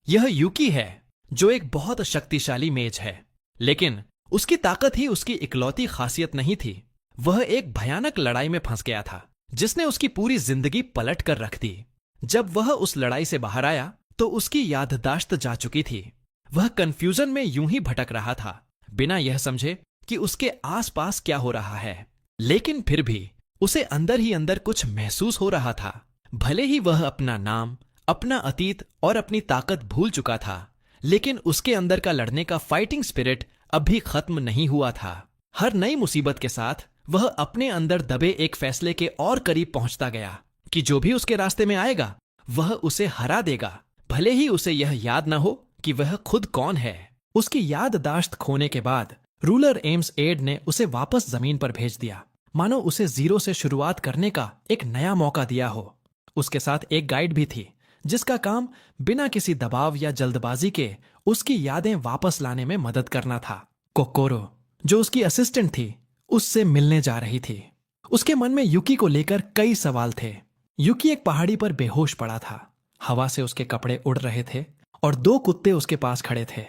यह यूकी है, जो एक बहुत शक्तिशाली मेज है, लेकिन उसकी ताकत ही उसकी इकलौती खासियत नहीं थी। वह एक भयानक लड़ाई में फंस गया था, जिसने उसकी पूरी जिंदगी पलट कर रख दी। जब वह उस लड़ाई से बाहर आया तो उसकी याददाश्त जा चुकी थी। वह कंफ्यूजन में यूं ही भटक रहा था, बिना यह समझे कि उसके आसपास क्या हो रहा है। लेकिन फिर भी उसे अंदर ही अंदर कुछ महसूस हो रहा था। भले ही वह अपना नाम, अपना अतीत और अपनी ताकत भूल चुका था, लेकिन उसके अंदर का लड़ने का फाइटिंग स्पिरिट अब भी खत्म नहीं हुआ था। हर नई मुसीबत के साथ वह अपने अंदर दबे एक फैसले के और करीब पहुंचता गया कि जो भी उसके रास्ते में आएगा वह उसे हरा देगा, भले ही उसे यह याद न हो कि वह खुद कौन है। उसकी याददाश्त खोने के बाद रूलर एम्स एड ने उसे वापस जमीन पर भेज दिया, मानो उसे जीरो से शुरुआत करने का एक नया मौका दिया हो। उसके साथ एक गाइड भी थी, जिसका काम बिना किसी दबाव या जल्दबाजी के उसकी यादें वापस लाने में मदद करना था। कोकोरो, जो उसकी असिस्टेंट थी, उससे मिलने जा रही थी। उसके मन में यूकी को लेकर कई सवाल थे। यूकी एक पहाड़ी पर बेहोश पड़ा था। हवा से उसके कपड़े उड़ रहे थे और दो कुत्ते उसके पास खड़े थे।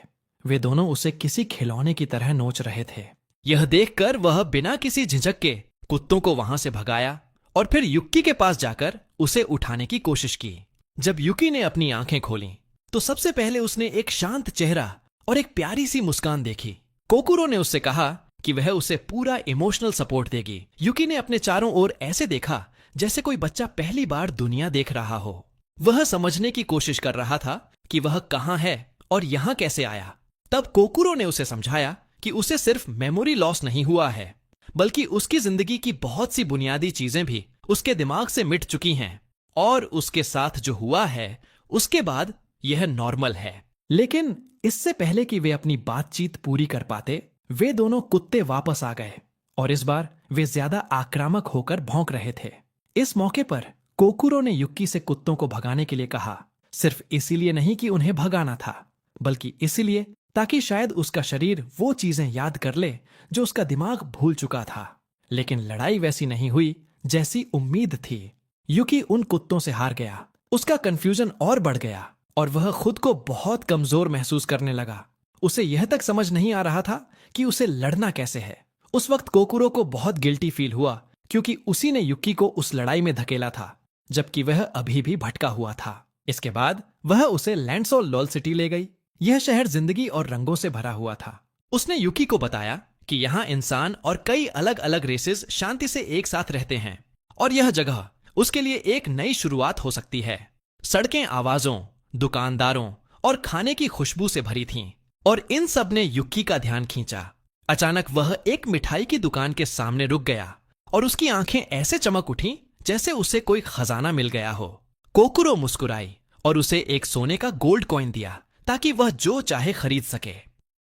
वे दोनों उसे किसी खिलौने की तरह नोच रहे थे। यह देखकर वह बिना किसी झिझक के कुत्तों को वहां से भगाया और फिर युक्की के पास जाकर उसे उठाने की कोशिश की। जब युकी ने अपनी आंखें खोलीं, तो सबसे पहले उसने एक शांत चेहरा और एक प्यारी सी मुस्कान देखी। कोकुरो ने उससे कहा कि वह उसे पूरा इमोशनल सपोर्ट देगी। युकी ने अपने चारों ओर ऐसे देखा जैसे कोई बच्चा पहली बार दुनिया देख रहा हो। वह समझने की कोशिश कर रहा था कि वह कहां है और यहां कैसे आया। तब कोकुरो ने उसे समझाया कि उसे सिर्फ मेमोरी लॉस नहीं हुआ है, बल्कि उसकी जिंदगी की बहुत सी बुनियादी चीजें भी उसके दिमाग से मिट चुकी हैं, और उसके साथ जो हुआ है उसके बाद यह नॉर्मल है। लेकिन इससे पहले कि वे अपनी बातचीत पूरी कर पाते, वे दोनों कुत्ते वापस आ गए और इस बार वे ज्यादा आक्रामक होकर भौंक रहे थे। इस मौके पर कोकुरो ने युक्की से कुत्तों को भगाने के लिए कहा, सिर्फ इसीलिए नहीं कि उन्हें भगाना था, बल्कि इसीलिए ताकि शायद उसका शरीर वो चीजें याद कर ले जो उसका दिमाग भूल चुका था। लेकिन लड़ाई वैसी नहीं हुई जैसी उम्मीद थी। युकी उन कुत्तों से हार गया। उसका कंफ्यूजन और बढ़ गया और वह खुद को बहुत कमजोर महसूस करने लगा। उसे यह तक समझ नहीं आ रहा था कि उसे लड़ना कैसे है। उस वक्त कोकुरो को बहुत गिल्टी फील हुआ, क्योंकि उसी ने युक्की को उस लड़ाई में धकेला था, जबकि वह अभी भी भटका हुआ था। इसके बाद वह उसे लैंडसोल लॉल सिटी ले गई। यह शहर जिंदगी और रंगों से भरा हुआ था। उसने युकी को बताया कि यहाँ इंसान और कई अलग अलग रेसेस शांति से एक साथ रहते हैं और यह जगह उसके लिए एक नई शुरुआत हो सकती है। सड़कें आवाजों, दुकानदारों और खाने की खुशबू से भरी थीं, और इन सब ने युक्की का ध्यान खींचा। अचानक वह एक मिठाई की दुकान के सामने रुक गया और उसकी आंखें ऐसे चमक उठीं जैसे उसे कोई खजाना मिल गया हो। कोकुरो मुस्कुराई और उसे एक सोने का गोल्ड कॉइन दिया ताकि वह जो चाहे खरीद सके।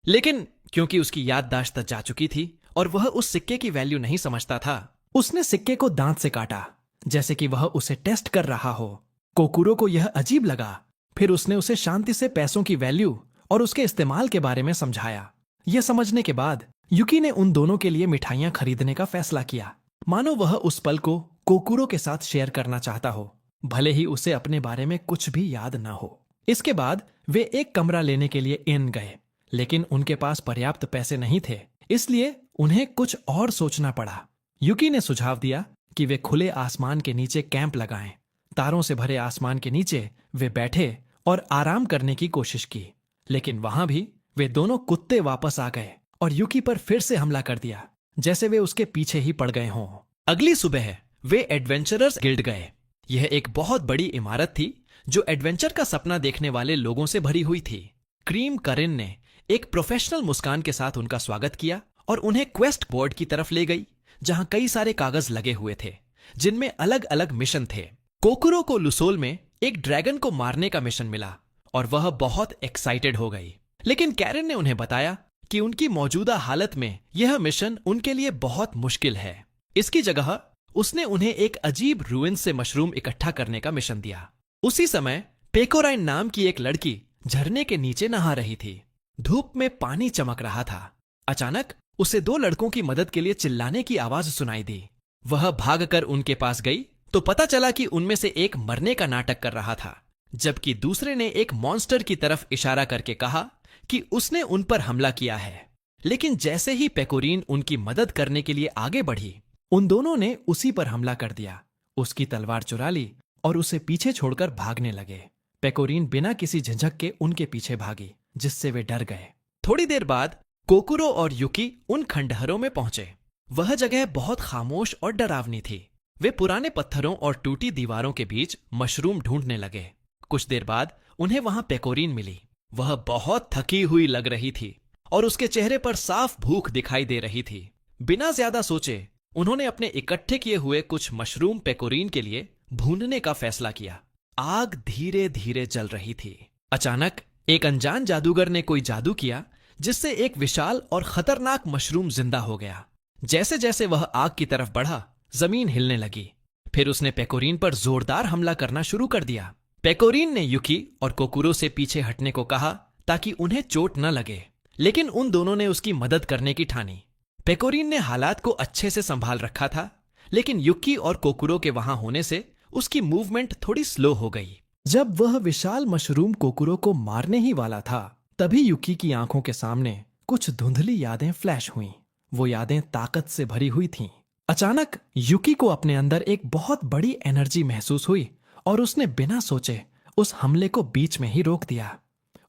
लेकिन क्योंकि उसकी याददाश्त जा चुकी थी और वह उस सिक्के की वैल्यू नहीं समझता था, उसने सिक्के को दांत से काटा, जैसे कि वह उसे टेस्ट कर रहा हो। कोकुरो को यह अजीब लगा। फिर उसने उसे शांति से पैसों की वैल्यू और उसके इस्तेमाल के बारे में समझाया। यह समझने के बाद युकी ने उन दोनों के लिए मिठाइयां खरीदने का फैसला किया, मानो वह उस पल को कोकुरो के साथ शेयर करना चाहता हो, भले ही उसे अपने बारे में कुछ भी याद ना हो। इसके बाद वे एक कमरा लेने के लिए इन गए, लेकिन उनके पास पर्याप्त पैसे नहीं थे, इसलिए उन्हें कुछ और सोचना पड़ा। युकी ने सुझाव दिया कि वे खुले आसमान के नीचे कैंप लगाएं। तारों से भरे आसमान के नीचे वे बैठे और आराम करने की कोशिश की, लेकिन वहां भी वे दोनों कुत्ते वापस आ गए और युकी पर फिर से हमला कर दिया, जैसे वे उसके पीछे ही पड़ गए हों। अगली सुबह वे एडवेंचरर्स गिल्ड गए। यह एक बहुत बड़ी इमारत थी जो एडवेंचर का सपना देखने वाले लोगों से भरी हुई थी। क्रीम करिन ने एक प्रोफेशनल मुस्कान के साथ उनका स्वागत किया और उन्हें क्वेस्ट बोर्ड की तरफ ले गई, जहां कई सारे कागज लगे हुए थे जिनमें अलग अलग मिशन थे। कोकुरो को लुसोल में एक ड्रैगन को मारने का मिशन मिला और वह बहुत एक्साइटेड हो गई, लेकिन कैरन ने उन्हें बताया कि उनकी मौजूदा हालत में यह मिशन उनके लिए बहुत मुश्किल है। इसकी जगह उसने उन्हें एक अजीब रूइन से मशरूम इकट्ठा करने का मिशन दिया। उसी समय पेकोराइन नाम की एक लड़की झरने के नीचे नहा रही थी। धूप में पानी चमक रहा था। अचानक उसे दो लड़कों की मदद के लिए चिल्लाने की आवाज सुनाई दी। वह भागकर उनके पास गई तो पता चला कि उनमें से एक मरने का नाटक कर रहा था, जबकि दूसरे ने एक मॉन्स्टर की तरफ इशारा करके कहा कि उसने उन पर हमला किया है। लेकिन जैसे ही पेकोरीन उनकी मदद करने के लिए आगे बढ़ी, उन दोनों ने उसी पर हमला कर दिया, उसकी तलवार चुरा ली और उसे पीछे छोड़कर भागने लगे। पेकोरीन बिना किसी झिझक के उनके पीछे भागी, जिससे वे डर गए। थोड़ी देर बाद कोकुरो और युकी उन खंडहरों में पहुंचे। वह जगह बहुत खामोश और डरावनी थी। वे पुराने पत्थरों और टूटी दीवारों के बीच मशरूम ढूंढने लगे। कुछ देर बाद उन्हें वहां पेकोरीन मिली। वह बहुत थकी हुई लग रही थी और उसके चेहरे पर साफ भूख दिखाई दे रही थी। बिना ज्यादा सोचे उन्होंने अपने इकट्ठे किए हुए कुछ मशरूम पेकोरीन के लिए भूनने का फैसला किया। आग धीरे धीरे जल रही थी। अचानक एक अनजान जादूगर ने कोई जादू किया, जिससे एक विशाल और खतरनाक मशरूम जिंदा हो गया। जैसे जैसे वह आग की तरफ बढ़ा, जमीन हिलने लगी। फिर उसने पेकोरीन पर जोरदार हमला करना शुरू कर दिया। पेकोरीन ने युकी और कोकुरो से पीछे हटने को कहा ताकि उन्हें चोट न लगे, लेकिन उन दोनों ने उसकी मदद करने की ठानी। पेकोरीन ने हालात को अच्छे से संभाल रखा था, लेकिन युकी और कोकुरो के वहां होने से उसकी मूवमेंट थोड़ी स्लो हो गई। जब वह विशाल मशरूम कोकुरो को मारने ही वाला था, तभी युकी की आंखों के सामने कुछ धुंधली यादें फ्लैश हुईं। वो यादें ताकत से भरी हुई थीं। अचानक युकी को अपने अंदर एक बहुत बड़ी एनर्जी महसूस हुई और उसने बिना सोचे उस हमले को बीच में ही रोक दिया।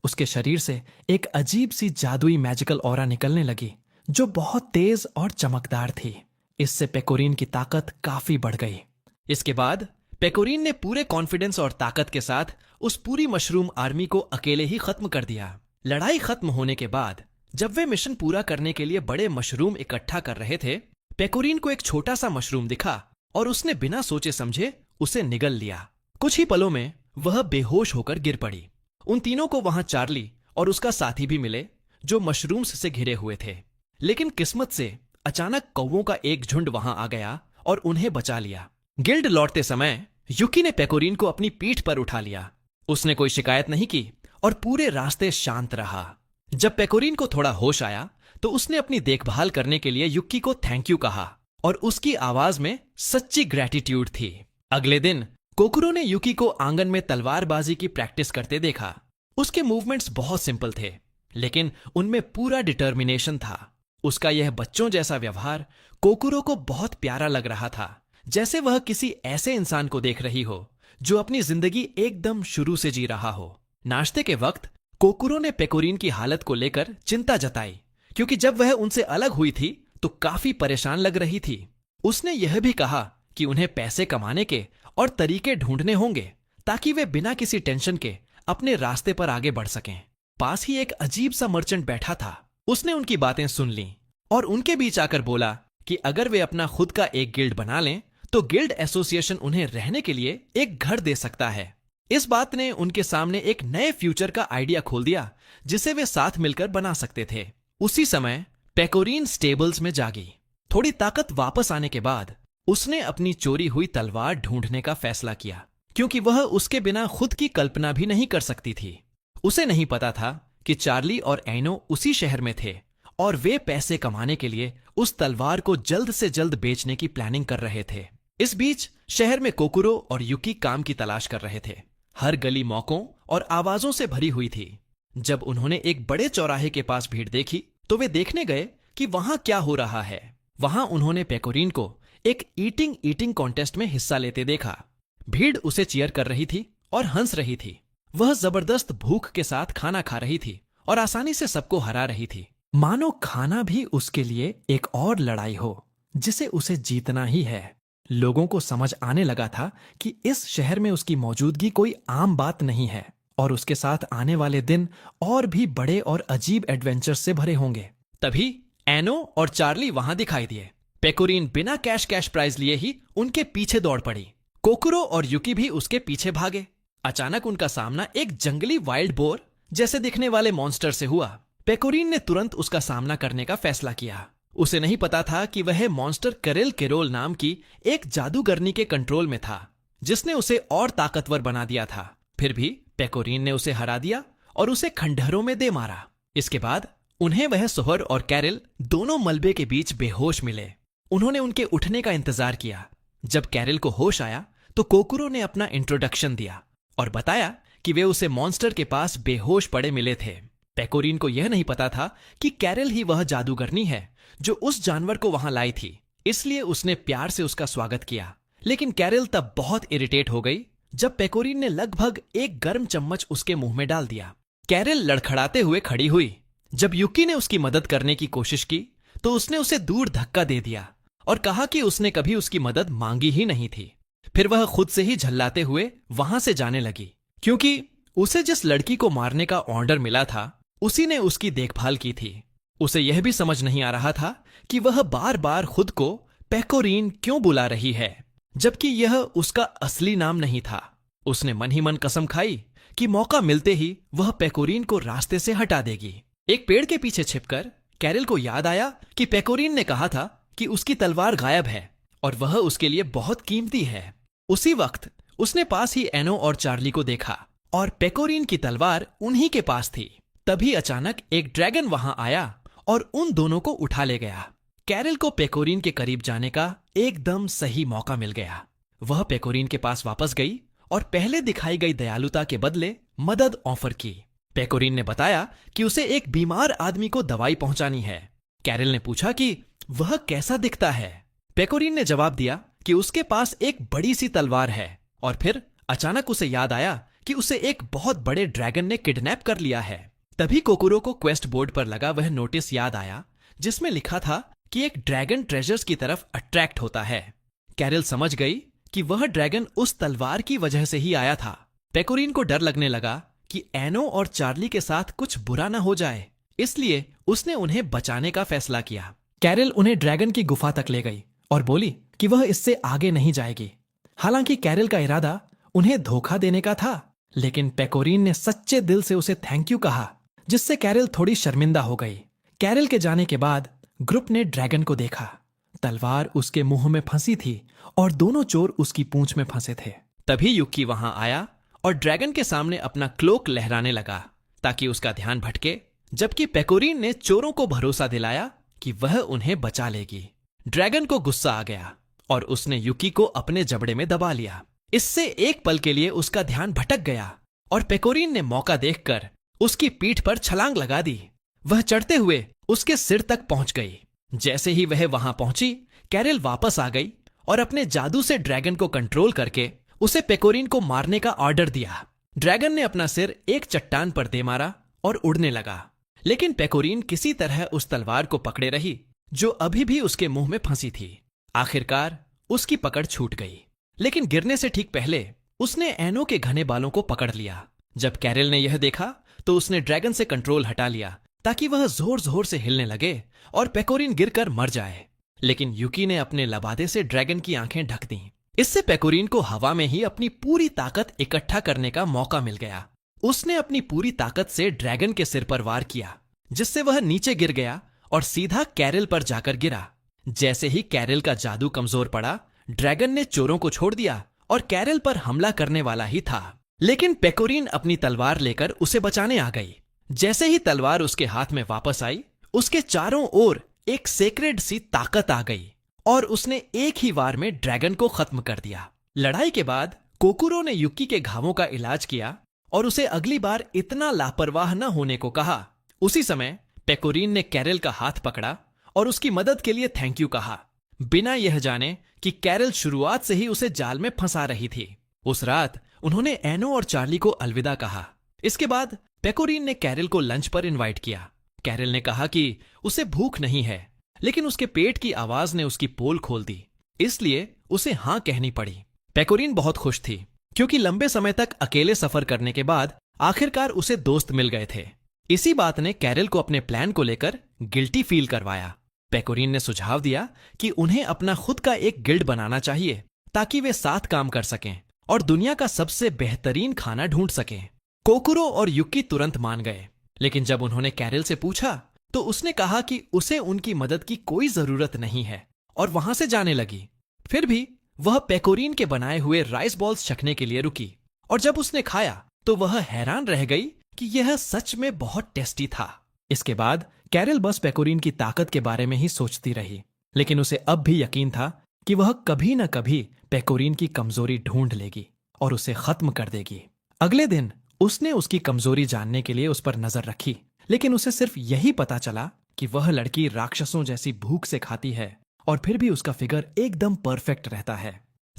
उसके शरीर से एक अजीब सी जादुई मैजिकल ऑरा निकलने लगी, जो बहुत तेज और चमकदार थी। इससे पेकोरीन की ताकत काफी बढ़ गई। इसके बाद पेकोरीन ने पूरे कॉन्फिडेंस और ताकत के साथ उस पूरी मशरूम आर्मी को अकेले ही खत्म कर दिया। लड़ाई खत्म होने के बाद जब वे मिशन पूरा करने के लिए बड़े मशरूम इकट्ठा कर रहे थे, पेकोरीन को एक छोटा सा मशरूम दिखा और उसने बिना सोचे समझे उसे निगल लिया। कुछ ही पलों में वह बेहोश होकर गिर पड़ी। उन तीनों को वहां चार्ली और उसका साथी भी मिले, जो मशरूम्स से घिरे हुए थे। लेकिन किस्मत से अचानक कौवों का एक झुंड वहां आ गया और उन्हें बचा लिया। गिल्ड लौटते समय युकी ने पेकोरीन को अपनी पीठ पर उठा लिया। उसने कोई शिकायत नहीं की और पूरे रास्ते शांत रहा। जब पेकोरीन को थोड़ा होश आया तो उसने अपनी देखभाल करने के लिए युकी को थैंक यू कहा और उसकी आवाज में सच्ची ग्रेटिट्यूड थी। अगले दिन कोकुरो ने युकी को आंगन में तलवारबाजी की प्रैक्टिस करते देखा। उसके मूवमेंट्स बहुत सिंपल थे, लेकिन उनमें पूरा डिटर्मिनेशन था। उसका यह बच्चों जैसा व्यवहार कोकुरो को बहुत प्यारा लग रहा था, जैसे वह किसी ऐसे इंसान को देख रही हो जो अपनी जिंदगी एकदम शुरू से जी रहा हो। नाश्ते के वक्त कोकुरो ने पेकोरीन की हालत को लेकर चिंता जताई, क्योंकि जब वह उनसे अलग हुई थी तो काफी परेशान लग रही थी। उसने यह भी कहा कि उन्हें पैसे कमाने के और तरीके ढूंढने होंगे ताकि वे बिना किसी टेंशन के अपने रास्ते पर आगे बढ़ सकें। पास ही एक अजीब सा मर्चेंट बैठा था। उसने उनकी बातें सुन लीं और उनके बीच आकर बोला कि अगर वे अपना खुद का एक गिल्ड बना लें तो गिल्ड एसोसिएशन उन्हें रहने के लिए एक घर दे सकता है। इस बात ने उनके सामने एक नए फ्यूचर का आइडिया खोल दिया, जिसे वे साथ मिलकर बना सकते थे। उसी समय पेकोरीन स्टेबल्स में जागी। थोड़ी ताकत वापस आने के बाद उसने अपनी चोरी हुई तलवार ढूंढने का फैसला किया, क्योंकि वह उसके बिना खुद की कल्पना भी नहीं कर सकती थी। उसे नहीं पता था कि चार्ली और एनो उसी शहर में थे और वे पैसे कमाने के लिए उस तलवार को जल्द से जल्द बेचने की प्लानिंग कर रहे थे। इस बीच शहर में कोकुरो और युकी काम की तलाश कर रहे थे। हर गली मौकों और आवाजों से भरी हुई थी। जब उन्होंने एक बड़े चौराहे के पास भीड़ देखी तो वे देखने गए कि वहां क्या हो रहा है। वहां उन्होंने पेकोरीन को एक ईटिंग कॉन्टेस्ट में हिस्सा लेते देखा। भीड़ उसे चीयर कर रही थी और हंस रही थी। वह जबरदस्त भूख के साथ खाना खा रही थी और आसानी से सबको हरा रही थी, मानो खाना भी उसके लिए एक और लड़ाई हो जिसे उसे जीतना ही है। लोगों को समझ आने लगा था कि इस शहर में उसकी मौजूदगी कोई आम बात नहीं है और उसके साथ आने वाले दिन और भी बड़े और अजीब एडवेंचर्स से भरे होंगे। तभी एनो और चार्ली वहां दिखाई दिए। पेकोरीन बिना कैश प्राइज लिए ही उनके पीछे दौड़ पड़ी। कोकुरो और युकी भी उसके पीछे भागे। अचानक उनका सामना एक जंगली वाइल्ड बोर जैसे दिखने वाले मॉन्स्टर से हुआ। पेकोरीन ने तुरंत उसका सामना करने का फैसला किया। उसे नहीं पता था कि वह मॉन्स्टर करेल केरोल नाम की एक जादूगरनी के कंट्रोल में था, जिसने उसे और ताकतवर बना दिया था। फिर भी पेकोरीन ने उसे हरा दिया और उसे खंडहरों में दे मारा। इसके बाद उन्हें वह सोहर और कैरल दोनों मलबे के बीच बेहोश मिले। उन्होंने उनके उठने का इंतजार किया। जब कैरल को होश आया तो कोकुरो ने अपना इंट्रोडक्शन दिया और बताया कि वे उसे मॉन्स्टर के पास बेहोश पड़े मिले थे। पेकोरीन को यह नहीं पता था कि कैरल ही वह जादूगरनी है जो उस जानवर को वहां लाई थी, इसलिए उसने प्यार से उसका स्वागत किया। लेकिन कैरल तब बहुत इरिटेट हो गई जब पेकोरीन ने लगभग एक गर्म चम्मच उसके मुंह में डाल दिया। कैरल लड़खड़ाते हुए खड़ी हुई। जब युकी ने उसकी मदद करने की कोशिश की तो उसने उसे दूर धक्का दे दिया और कहा कि उसने कभी उसकी मदद मांगी ही नहीं थी। फिर वह खुद से ही झल्लाते हुए वहां से जाने लगी, क्योंकि उसे जिस लड़की को मारने का ऑर्डर मिला था उसी ने उसकी देखभाल की थी। उसे यह भी समझ नहीं आ रहा था कि वह बार बार खुद को पेकोरीन क्यों बुला रही है, जबकि यह उसका असली नाम नहीं था। उसने मन ही मन कसम खाई कि मौका मिलते ही वह पेकोरीन को रास्ते से हटा देगी। एक पेड़ के पीछे छिपकर कैरल को याद आया कि पेकोरीन ने कहा था कि उसकी तलवार गायब है और वह उसके लिए बहुत कीमती है। उसी वक्त उसने पास ही एनो और चार्ली को देखा और पेकोरीन की तलवार उन्हीं के पास थी। तभी अचानक एक ड्रैगन वहां आया और उन दोनों को उठा ले गया। कैरल को पेकोरीन के करीब जाने का एकदम सही मौका मिल गया। वह पेकोरीन के पास वापस गई और पहले दिखाई गई दयालुता के बदले मदद ऑफर की। पेकोरीन ने बताया कि उसे एक बीमार आदमी को दवाई पहुंचानी है। कैरल ने पूछा कि वह कैसा दिखता है। पेकोरीन ने जवाब दिया कि उसके पास एक बड़ी सी तलवार है और फिर अचानक उसे याद आया कि उसे एक बहुत बड़े ड्रैगन ने किडनैप कर लिया है। तभी कोकुरो को क्वेस्ट बोर्ड पर लगा वह नोटिस याद आया जिसमें लिखा था कि एक ड्रैगन ट्रेजर्स की तरफ अट्रैक्ट होता है। कैरल समझ गई कि वह ड्रैगन उस तलवार की वजह से ही आया था। पेकोरीन को डर लगने लगा कि एनो और चार्ली के साथ कुछ बुरा न हो जाए, इसलिए उसने उन्हें बचाने का फैसला किया। कैरल उन्हें ड्रैगन की गुफा तक ले गई और बोली कि वह इससे आगे नहीं जाएगी। हालांकि कैरल का इरादा उन्हें धोखा देने का था, लेकिन पेकोरीन ने सच्चे दिल से उसे थैंक यू कहा, जिससे कैरल थोड़ी शर्मिंदा हो गई। कैरल के जाने के बाद ग्रुप ने ड्रैगन को देखा। तलवार उसके मुंह में फंसी थी और दोनों चोर उसकी पूंछ में फंसे थे। तभी युकी वहां आया और ड्रैगन के सामने अपना क्लोक लहराने लगा ताकि उसका ध्यान भटके, जबकि पेकोरीन ने चोरों को भरोसा दिलाया कि वह उन्हें बचा लेगी। ड्रैगन को गुस्सा आ गया और उसने युकी को अपने जबड़े में दबा लिया। इससे एक पल के लिए उसका ध्यान भटक गया और पेकोरीन ने मौका देखकर उसकी पीठ पर छलांग लगा दी। वह चढ़ते हुए उसके सिर तक पहुंच गई। जैसे ही वह वहां पहुंची, कैरल वापस आ गई और अपने जादू से ड्रैगन को कंट्रोल करके उसे पेकोरीन को मारने का ऑर्डर दिया। ड्रैगन ने अपना सिर एक चट्टान पर दे मारा और उड़ने लगा, लेकिन पेकोरीन किसी तरह उस तलवार को पकड़े रही जो अभी भी उसके मुंह में फंसी थी। आखिरकार उसकी पकड़ छूट गई, लेकिन गिरने से ठीक पहले उसने एनो के घने बालों को पकड़ लिया। जब कैरल ने यह देखा तो उसने ड्रैगन से कंट्रोल हटा लिया ताकि वह जोर जोर से हिलने लगे और पेकोरीन गिरकर मर जाए। लेकिन युकी ने अपने लबादे से ड्रैगन की आंखें ढक दी। इससे पेकोरीन को हवा में ही अपनी पूरी ताकत इकट्ठा करने का मौका मिल गया। उसने अपनी पूरी ताकत से ड्रैगन के सिर पर वार किया, जिससे वह नीचे गिर गया और सीधा कैरल पर जाकर गिरा। जैसे ही कैरल का जादू कमजोर पड़ा, ड्रैगन ने चोरों को छोड़ दिया और कैरल पर हमला करने वाला ही था। लेकिन पेकोरीन अपनी तलवार लेकर उसे बचाने आ गई। जैसे ही तलवार उसके हाथ में वापस आई, उसके चारों ओर एक सेक्रेड सी ताकत आ गई और उसने एक ही वार में ड्रैगन को खत्म कर दिया। लड़ाई के बाद कोकुरो ने युकी के घावों का इलाज किया और उसे अगली बार इतना लापरवाह न होने को कहा। उसी समय पेकोरीन ने कैरल का हाथ पकड़ा और उसकी मदद के लिए थैंक यू कहा, बिना यह जाने कि कैरल शुरुआत से ही उसे जाल में फंसा रही थी। उस रात उन्होंने एनो और चार्ली को अलविदा कहा। इसके बाद पेकोरीन ने कैरल को लंच पर इनवाइट किया। कैरल ने कहा कि उसे भूख नहीं है, लेकिन उसके पेट की आवाज ने उसकी पोल खोल दी, इसलिए उसे हां कहनी पड़ी। पेकोरीन बहुत खुश थी क्योंकि लंबे समय तक अकेले सफर करने के बाद आखिरकार उसे दोस्त मिल गए थे। इसी बात ने कैरल को अपने प्लान को लेकर गिल्टी फील करवाया। पेकोरीन ने सुझाव दिया कि उन्हें अपना खुद का एक गिल्ड बनाना चाहिए ताकि वे साथ काम कर सकें और दुनिया का सबसे बेहतरीन खाना ढूंढ सकें। कोकुरो और युकी तुरंत मान गए, लेकिन जब उन्होंने कैरल से पूछा तो उसने कहा कि उसे उनकी मदद की कोई जरूरत नहीं है और वहां से जाने लगी। फिर भी वह पेकोरीन के बनाए हुए राइस बॉल्स चखने के लिए रुकी और जब उसने खाया तो वह हैरान रह गई कि यह सच में बहुत टेस्टी था। इसके बाद कैरल बस पेकोरीन की ताकत के बारे में ही सोचती रही, लेकिन उसे अब भी यकीन था कि वह कभी न कभी पेकोरीन की कमजोरी ढूंढ लेगी और उसे खत्म कर देगी। अगले दिन उसने उसकी कमजोरी जानने के लिए उस पर नजर रखी, लेकिन उसे सिर्फ यही पता चला कि वह लड़की राक्षसों जैसी भूख से खाती है और फिर भी उसका फिगर एकदम परफेक्ट रहता है।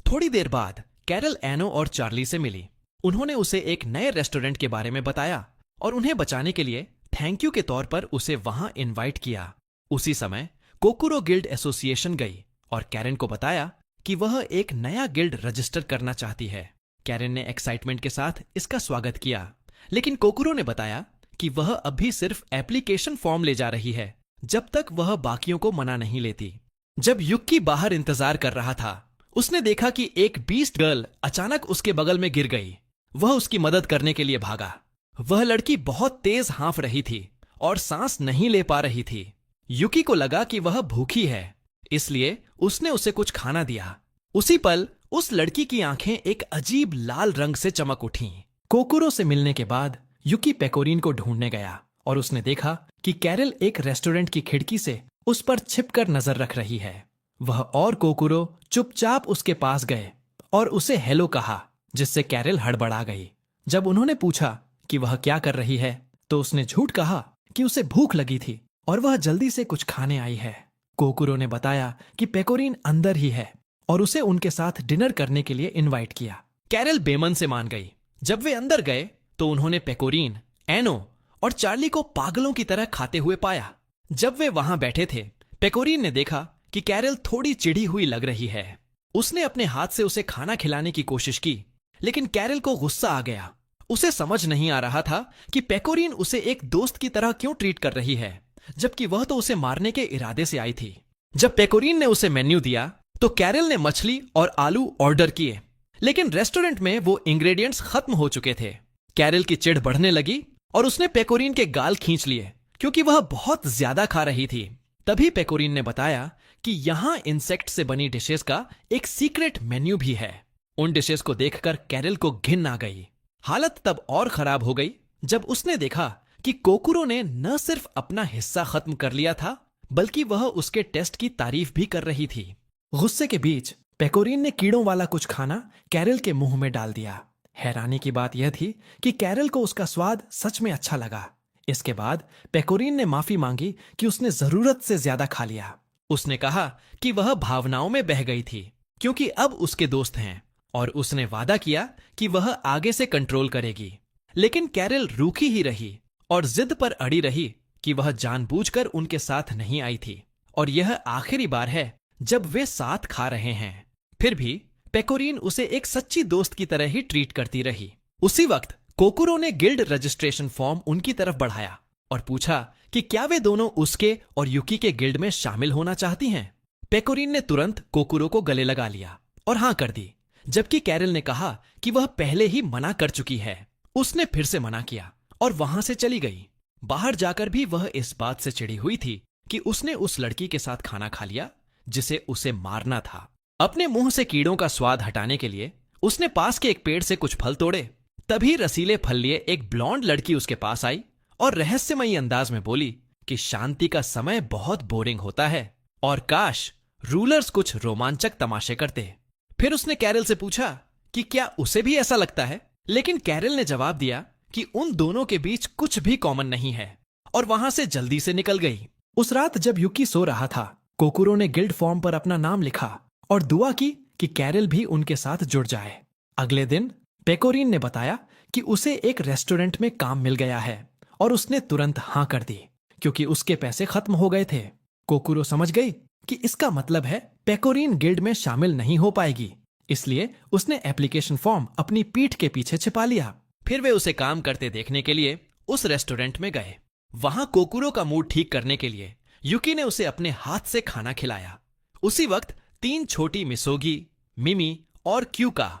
थोड़ी देर बाद कैरल एनो और चार्ली से मिली। उन्होंने उसे एक नए रेस्टोरेंट के बारे में बताया और उन्हें बचाने के लिए थैंक यू के तौर पर उसे वहां इनवाइट किया। उसी समय कोकुरो गिल्ड एसोसिएशन गई और कैरन को बताया कि वह एक नया गिल्ड रजिस्टर करना चाहती है। कैरन ने एक्साइटमेंट के साथ इसका स्वागत किया, लेकिन कोकुरो ने बताया कि वह अभी सिर्फ एप्लीकेशन फॉर्म ले जा रही है जब तक वह बाकियों को मना नहीं लेती। जब युक्की बाहर इंतजार कर रहा था, उसने देखा कि एक बीस्ट गर्ल अचानक उसके बगल में गिर गई। वह उसकी मदद करने के लिए भागा। वह लड़की बहुत तेज हाँफ रही थी और सांस नहीं ले पा रही थी। युकी को लगा कि वह भूखी है, इसलिए उसने उसे कुछ खाना दिया। उसी पल उस लड़की की आंखें एक अजीब लाल रंग से चमक उठीं। कोकुरो से मिलने के बाद युकी पेकोरिन को ढूंढने गया और उसने देखा कि कैरल एक रेस्टोरेंट की खिड़की से उस पर छिपकर नजर रख रही है। वह और कोकुरो चुपचाप उसके पास गए और उसे हेलो कहा, जिससे कैरल हड़बड़ा गई। जब उन्होंने पूछा कि वह क्या कर रही है, तो उसने झूठ कहा कि उसे भूख लगी थी और वह जल्दी से कुछ खाने आई है। कोकुरो ने बताया कि पेकोरिन अंदर ही है और उसे उनके साथ डिनर करने के लिए इनवाइट किया। कैरल बेमन से मान गई। जब वे अंदर गए तो उन्होंने पेकोरिन, एनो और चार्ली को पागलों की तरह खाते हुए पाया। जब वे वहां बैठे थे, पेकोरिन ने देखा कि कैरल थोड़ी चिढ़ी हुई लग रही है। उसने अपने हाथ से उसे खाना खिलाने की कोशिश की, लेकिन कैरल को गुस्सा आ गया। उसे समझ नहीं आ रहा था कि पेकोरिन उसे एक दोस्त की तरह क्यों ट्रीट कर रही है, जबकि वह तो उसे मारने के इरादे से आई थी। जब पेकोरिन ने उसे मेन्यू दिया तो कैरल ने मछली और आलू ऑर्डर किए, लेकिन रेस्टोरेंट में वो इंग्रेडिएंट्स खत्म हो चुके थे। कैरल की चिढ़ बढ़ने लगी और उसने पेकोरिन के गाल खींच लिए क्योंकि वह बहुत ज्यादा खा रही थी। तभी पेकोरिन ने बताया कि यहाँ इंसेक्ट से बनी डिशेस का एक सीक्रेट मेन्यू भी है। उन डिशेस को देखकर कैरल को घिन आ गई। हालत तब और खराब हो गई जब उसने देखा कि कोकुरो ने न सिर्फ अपना हिस्सा खत्म कर लिया था, बल्कि वह उसके टेस्ट की तारीफ भी कर रही थी। गुस्से के बीच पेकोरिन ने कीड़ों वाला कुछ खाना कैरल के मुंह में डाल दिया। हैरानी की बात यह थी कि कैरल को उसका स्वाद सच में अच्छा लगा। इसके बाद पेकोरिन ने माफी मांगी कि उसने जरूरत से ज्यादा खा लिया। उसने कहा कि वह भावनाओं में बह गई थी क्योंकि अब उसके दोस्त हैं, और उसने वादा किया कि वह आगे से कंट्रोल करेगी। लेकिन कैरल रूखी ही रही और जिद पर अड़ी रही कि वह जानबूझकर उनके साथ नहीं आई थी और यह आखिरी बार है जब वे साथ खा रहे हैं। फिर भी पेकोरिन उसे एक सच्ची दोस्त की तरह ही ट्रीट करती रही। उसी वक्त कोकुरो ने गिल्ड रजिस्ट्रेशन फॉर्म उनकी तरफ बढ़ाया और पूछा कि क्या वे दोनों उसके और युकी के गिल्ड में शामिल होना चाहती हैं। पेकोरिन ने तुरंत कोकुरो को गले लगा लिया और हाँ कर दी, जबकि कैरल ने कहा कि वह पहले ही मना कर चुकी है। उसने फिर से मना किया और वहां से चली गई। बाहर जाकर भी वह इस बात से चिढ़ी हुई थी कि उसने उस लड़की के साथ खाना खा लिया जिसे उसे मारना था। अपने मुंह से कीड़ों का स्वाद हटाने के लिए उसने पास के एक पेड़ से कुछ फल तोड़े। तभी रसीले फल लिए एक ब्लॉन्ड लड़की उसके पास आई और रहस्यमयी अंदाज में बोली कि शांति का समय बहुत बोरिंग होता है और काश रूलर्स कुछ रोमांचक तमाशे करते। फिर उसने कैरल से पूछा कि क्या उसे भी ऐसा लगता है, लेकिन कैरल ने जवाब दिया कि उन दोनों के बीच कुछ भी कॉमन नहीं है और वहां से जल्दी से निकल गई। उस रात जब युकी सो रहा था, कोकुरो ने गिल्ड फॉर्म पर अपना नाम लिखा और दुआ की कि कैरल भी उनके साथ जुड़ जाए। अगले दिन पेकोरिन ने बताया कि उसे एक रेस्टोरेंट में काम मिल गया है और उसने तुरंत हाँ कर दी क्योंकि उसके पैसे खत्म हो गए थे। कोकुरो समझ गई कि इसका मतलब है पेकोरिन गिल्ड में शामिल नहीं हो पाएगी, इसलिए उसने एप्लीकेशन फॉर्म अपनी पीठ के पीछे छिपा लिया। फिर वे उसे काम करते देखने के लिए उस रेस्टोरेंट में गए। वहां कोकुरो का मूड ठीक करने के लिए युकी ने उसे अपने हाथ से खाना खिलाया। उसी वक्त 3 छोटी मिसोगी, मिमी और क्यूका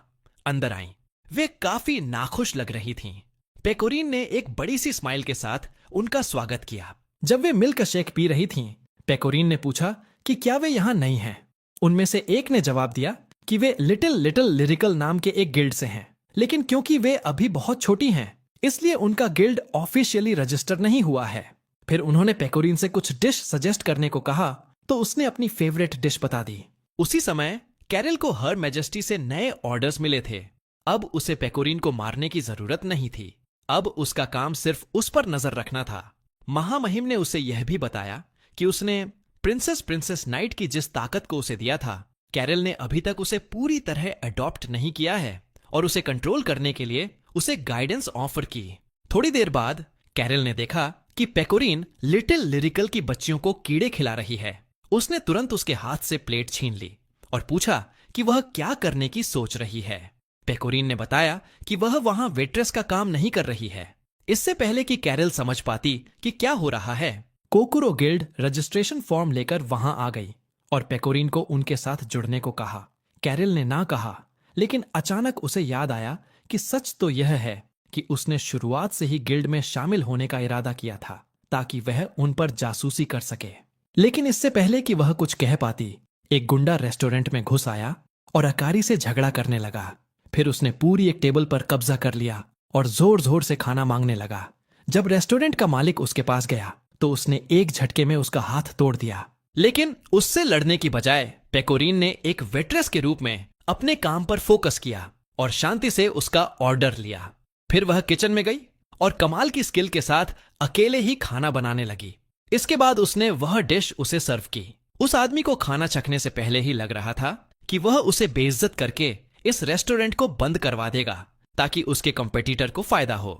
अंदर आईं। वे काफी नाखुश लग रही थीं। पेकोरिन ने एक बड़ी सी स्माइल के साथ उनका स्वागत किया। जब वे मिल्क शेक पी रही थीं, पेकोरिन ने पूछा कि क्या वे यहां नई हैं। उनमें से एक ने जवाब दिया कि वे लिटिल लिटिल लिरिकल नाम के एक गिल्ड से हैं, लेकिन क्योंकि वे अभी बहुत छोटी हैं, इसलिए उनका गिल्ड ऑफिशियली रजिस्टर नहीं हुआ है। फिर उन्होंने पेकोरिन से कुछ डिश सजेस्ट करने को कहा तो उसने अपनी फेवरेट डिश बता दी। उसी समय कैरल को हर मैजेस्टी से नए ऑर्डर्स मिले थे। अब उसे पेकोरिन को मारने की जरूरत नहीं थी। अब उसका काम सिर्फ उस पर नजर रखना था। महामहिम ने उसे यह भी बताया कि उसने प्रिंसेस नाइट की जिस ताकत को उसे दिया था, कैरल ने अभी तक उसे पूरी तरह अडॉप्ट नहीं किया है और उसे कंट्रोल करने के लिए उसे गाइडेंस ऑफर की। थोड़ी देर बाद कैरल ने देखा कि पेकोरीन लिटिल लिरिकल की बच्चियों को कीड़े खिला रही है। उसने तुरंत उसके हाथ से प्लेट छीन ली और पूछा कि वह क्या करने की सोच रही है। पेकोरीन ने बताया कि वह वहां वेट्रेस का काम नहीं कर रही है। इससे पहले कि कैरल समझ पाती कि क्या हो रहा है, कोकुरो गिल्ड रजिस्ट्रेशन फॉर्म लेकर वहां आ गई और पेकोरीन को उनके साथ जुड़ने को कहा। कैरल ने ना कहा, लेकिन अचानक उसे याद आया कि सच तो यह है कि उसने शुरुआत से ही गिल्ड में शामिल होने का इरादा किया था ताकि वह उन पर जासूसी कर सके। लेकिन इससे पहले कि वह कुछ कह पाती, एक गुंडा रेस्टोरेंट में घुस आया और अकारी से झगड़ा करने लगा। फिर उसने पूरी एक टेबल पर कब्जा कर लिया और जोर जोर से खाना मांगने लगा। जब रेस्टोरेंट का मालिक उसके पास गया तो उसने एक झटके में उसका हाथ तोड़ दिया। लेकिन उससे लड़ने की बजाय पेकोरीन ने एक वेट्रेस के रूप में अपने काम पर फोकस किया और शांति से उसका ऑर्डर लिया। फिर वह किचन में गई और कमाल की स्किल के साथ अकेले ही खाना बनाने लगी। इसके बाद उसने वह डिश उसे सर्व की। उस आदमी को खाना चखने से पहले ही लग रहा था कि वह उसे बेइज्जत करके इस रेस्टोरेंट को बंद करवा देगा ताकि उसके कॉम्पिटिटर को फायदा हो।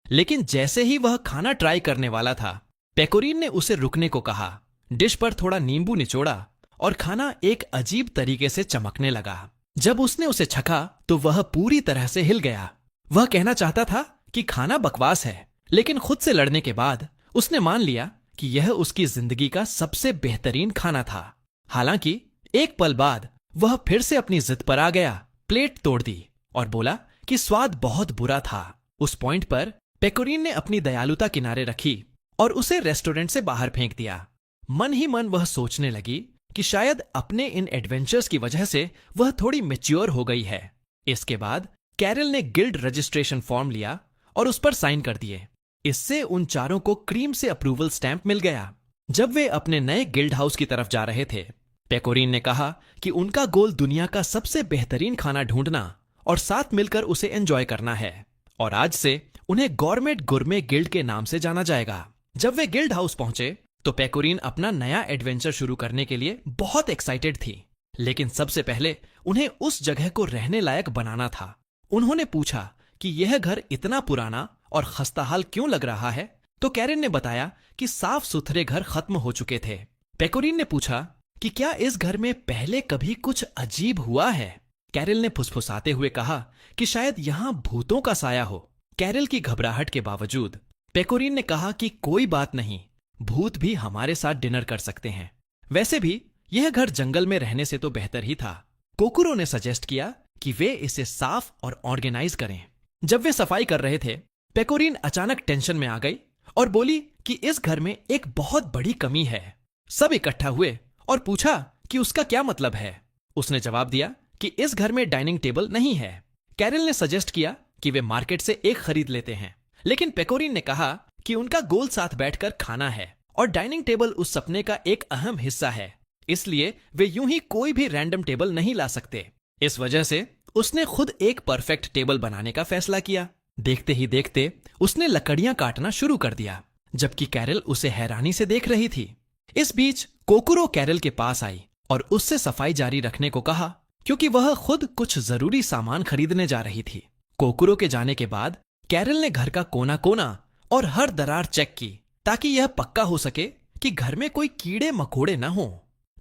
लेकिन जैसे ही वह खाना ट्राई करने वाला था, पेकोरीन ने उसे रुकने को कहा, डिश पर थोड़ा नींबू निचोड़ा और खाना एक अजीब तरीके से चमकने लगा। जब उसने उसे चखा तो वह पूरी तरह से हिल गया। वह कहना चाहता था कि खाना बकवास है, लेकिन खुद से लड़ने के बाद उसने मान लिया कि यह उसकी जिंदगी का सबसे बेहतरीन खाना था। हालांकि एक पल बाद वह फिर से अपनी जिद पर आ गया, प्लेट तोड़ दी और बोला कि स्वाद बहुत बुरा था। उस पॉइंट पर पेकोरीन ने अपनी दयालुता किनारे रखी और उसे रेस्टोरेंट से बाहर फेंक दिया। मन ही मन वह सोचने लगी कि शायद अपने इन एडवेंचर्स की वजह से वह थोड़ी मैच्योर हो गई है। इसके बाद कैरल ने गिल्ड रजिस्ट्रेशन फॉर्म लिया और उस पर साइन कर दिए। इससे उन चारों को क्रीम से अप्रूवल स्टैंप मिल गया। जब वे अपने नए गिल्ड हाउस की तरफ जा रहे थे, पेकोरीन ने कहा कि उनका गोल दुनिया का सबसे बेहतरीन खाना ढूंढना और साथ मिलकर उसे एंजॉय करना है और आज से उन्हें गॉर्मेट गुरमे गिल्ड के नाम से जाना जाएगा। जब वे गिल्ड हाउस पहुंचे तो पेकोरीन अपना नया एडवेंचर शुरू करने के लिए बहुत एक्साइटेड थी, लेकिन सबसे पहले उन्हें उस जगह को रहने लायक बनाना था। उन्होंने पूछा कि यह घर इतना पुराना और खस्ताहाल क्यों लग रहा है, तो कैरल ने बताया कि साफ सुथरे घर खत्म हो चुके थे। पेकोरीन ने पूछा कि क्या इस घर में पहले कभी कुछ अजीब हुआ है। कैरल ने फुसफुसाते हुए कहा कि शायद यहां भूतों का साया हो। कैरल की घबराहट के बावजूद पेकोरीन ने कहा कि कोई बात नहीं, भूत भी हमारे साथ डिनर कर सकते हैं। वैसे भी यह घर जंगल में रहने से तो बेहतर ही था। कोकुरो ने सजेस्ट किया कि वे इसे साफ और ऑर्गेनाइज करें। जब वे सफाई कर रहे थे, पेकोरीन अचानक टेंशन में आ गई और बोली कि इस घर में एक बहुत बड़ी कमी है। सब इकट्ठा हुए और पूछा कि उसका क्या मतलब है। उसने जवाब दिया कि इस घर में डाइनिंग टेबल नहीं है। कैरल ने सजेस्ट किया कि वे मार्केट से एक खरीद लेते हैं, लेकिन पेकोरीन ने कहा कि उनका गोल साथ बैठकर खाना है और डाइनिंग टेबल उस सपने का एक अहम हिस्सा है, इसलिए वे यूं ही कोई भी रैंडम टेबल नहीं ला सकते। इस वजह से उसने खुद एक परफेक्ट टेबल बनाने का फैसला किया। देखते ही देखते उसने लकड़ियां काटना शुरू कर दिया, जबकि कैरल उसे हैरानी से देख रही थी। इस बीच कोकुरो कैरल के पास आई और उससे सफाई जारी रखने को कहा, क्योंकि वह खुद कुछ जरूरी सामान खरीदने जा रही थी। कोकुरो के जाने के बाद कैरल ने घर का कोना कोना और हर दरार चेक की ताकि यह पक्का हो सके कि घर में कोई कीड़े मकोड़े न हों।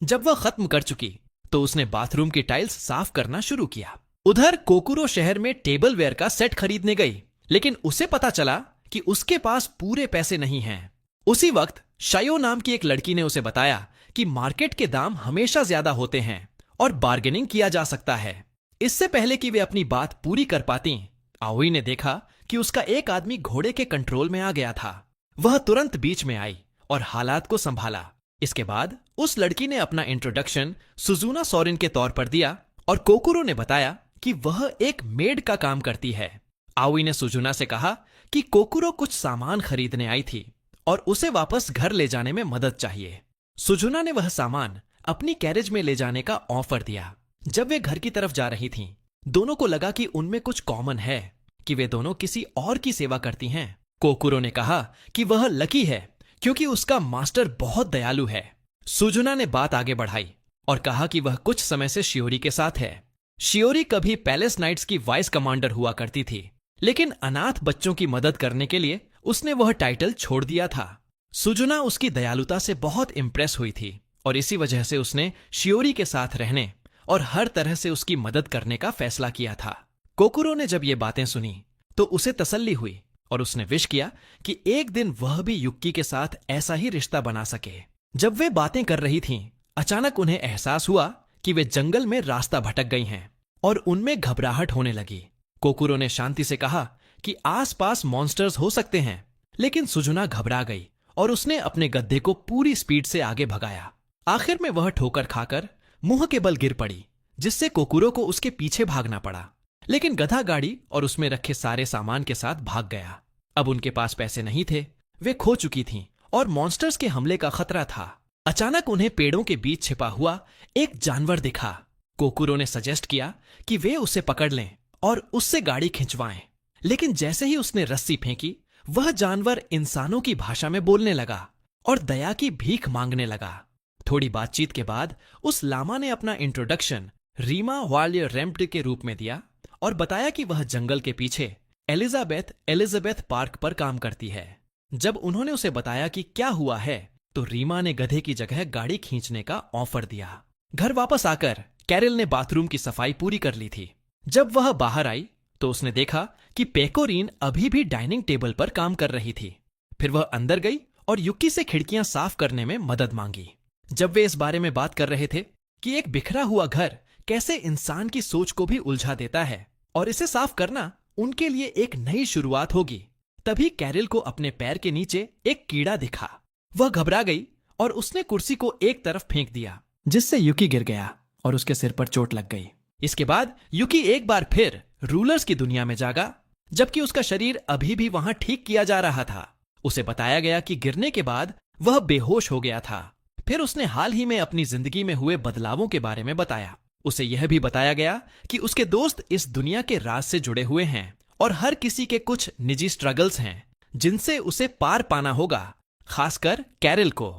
जब वह खत्म कर चुकी तो उसने बाथरूम की टाइल्स साफ करना शुरू किया। उधर कोकुरो शहर में टेबल वेयर का सेट खरीदने गई, लेकिन उसे पता चला कि उसके पास पूरे पैसे नहीं हैं। उसी वक्त शायो नाम की एक लड़की ने उसे बताया कि मार्केट के दाम हमेशा ज्यादा होते हैं और बार्गेनिंग किया जा सकता है। इससे पहले कि वे अपनी बात पूरी कर पाती, आओई ने देखा कि उसका एक आदमी घोड़े के कंट्रोल में आ गया था। वह तुरंत बीच में आई और हालात को संभाला। इसके बाद उस लड़की ने अपना इंट्रोडक्शन सुजुना सोरेन के तौर पर दिया और कोकुरो ने बताया कि वह एक मेड का काम करती है। आओई ने सुजुना से कहा कि कोकुरो कुछ सामान खरीदने आई थी और उसे वापस घर ले जाने में मदद चाहिए। सुजुना ने वह सामान अपनी कैरेज में ले जाने का ऑफर दिया। जब वे घर की तरफ जा रही थीं, दोनों को लगा कि उनमें कुछ कॉमन है, कि वे दोनों किसी और की सेवा करती हैं। कोकुरो ने कहा कि वह लकी है क्योंकि उसका मास्टर बहुत दयालु है। सुजुना ने बात आगे बढ़ाई और कहा कि वह कुछ समय से शियोरी के साथ है। शियोरी कभी पैलेस नाइट्स की वाइस कमांडर हुआ करती थी, लेकिन अनाथ बच्चों की मदद करने के लिए उसने वह टाइटल छोड़ दिया था। सुजुना उसकी दयालुता से बहुत इम्प्रेस हुई थी और इसी वजह से उसने शियोरी के साथ रहने और हर तरह से उसकी मदद करने का फैसला किया था। कोकुरो ने जब ये बातें सुनी तो उसे तसल्ली हुई और उसने विश किया कि एक दिन वह भी युक्की के साथ ऐसा ही रिश्ता बना सके। जब वे बातें कर रही थीं, अचानक उन्हें एहसास हुआ कि वे जंगल में रास्ता भटक गई हैं और उनमें घबराहट होने लगी। कोकुरो ने शांति से कहा कि आसपास मॉन्स्टर्स हो सकते हैं, लेकिन सुजुना घबरा गई और उसने अपने गद्दे को पूरी स्पीड से आगे भगाया। आखिर में वह ठोकर खाकर मुंह के बल गिर पड़ी, जिससे कोकुरो को उसके पीछे भागना पड़ा। लेकिन गधा गाड़ी और उसमें रखे सारे सामान के साथ भाग गया। अब उनके पास पैसे नहीं थे, वे खो चुकी थीं और मॉन्स्टर्स के हमले का खतरा था। अचानक उन्हें पेड़ों के बीच छिपा हुआ एक जानवर दिखा। कोकुरो ने सजेस्ट किया कि वे उसे पकड़ लें और उससे गाड़ी खिंचवाएं, लेकिन जैसे ही उसने रस्सी फेंकी, वह जानवर इंसानों की भाषा में बोलने लगा और दया की भीख मांगने लगा। थोड़ी बातचीत के बाद उस लामा ने अपना इंट्रोडक्शन रीमा वाल्यर रेम्प्ट के रूप में दिया और बताया कि वह जंगल के पीछे एलिजाबेथ पार्क पर काम करती है। जब उन्होंने उसे बताया कि क्या हुआ है, तो रीमा ने गधे की जगह गाड़ी खींचने का ऑफर दिया। घर वापस आकर कैरल ने बाथरूम की सफाई पूरी कर ली थी। जब वह बाहर आई तो उसने देखा कि पेकोरीन अभी भी डाइनिंग टेबल पर काम कर रही थी। फिर वह अंदर गई और युक्की से खिड़कियां साफ करने में मदद मांगी। जब वे इस बारे में बात कर रहे थे कि एक बिखरा हुआ घर कैसे इंसान की सोच को भी उलझा देता है और इसे साफ करना उनके लिए एक नई शुरुआत होगी, तभी कैरल को अपने पैर के नीचे एक कीड़ा दिखा। वह घबरा गई और उसने कुर्सी को एक तरफ फेंक दिया, जिससे युकी गिर गया और उसके सिर पर चोट लग गई। इसके बाद युकी एक बार फिर रूलर्स की दुनिया में जागा, जबकि उसका शरीर अभी भी वहां ठीक किया जा रहा था। उसे बताया गया कि गिरने के बाद वह बेहोश हो गया था। फिर उसने हाल ही में अपनी जिंदगी में हुए बदलावों के बारे में बताया। उसे यह भी बताया गया कि उसके दोस्त इस दुनिया के राज से जुड़े हुए हैं और हर किसी के कुछ निजी स्ट्रगल्स हैं जिनसे उसे पार पाना होगा, खासकर कैरल को।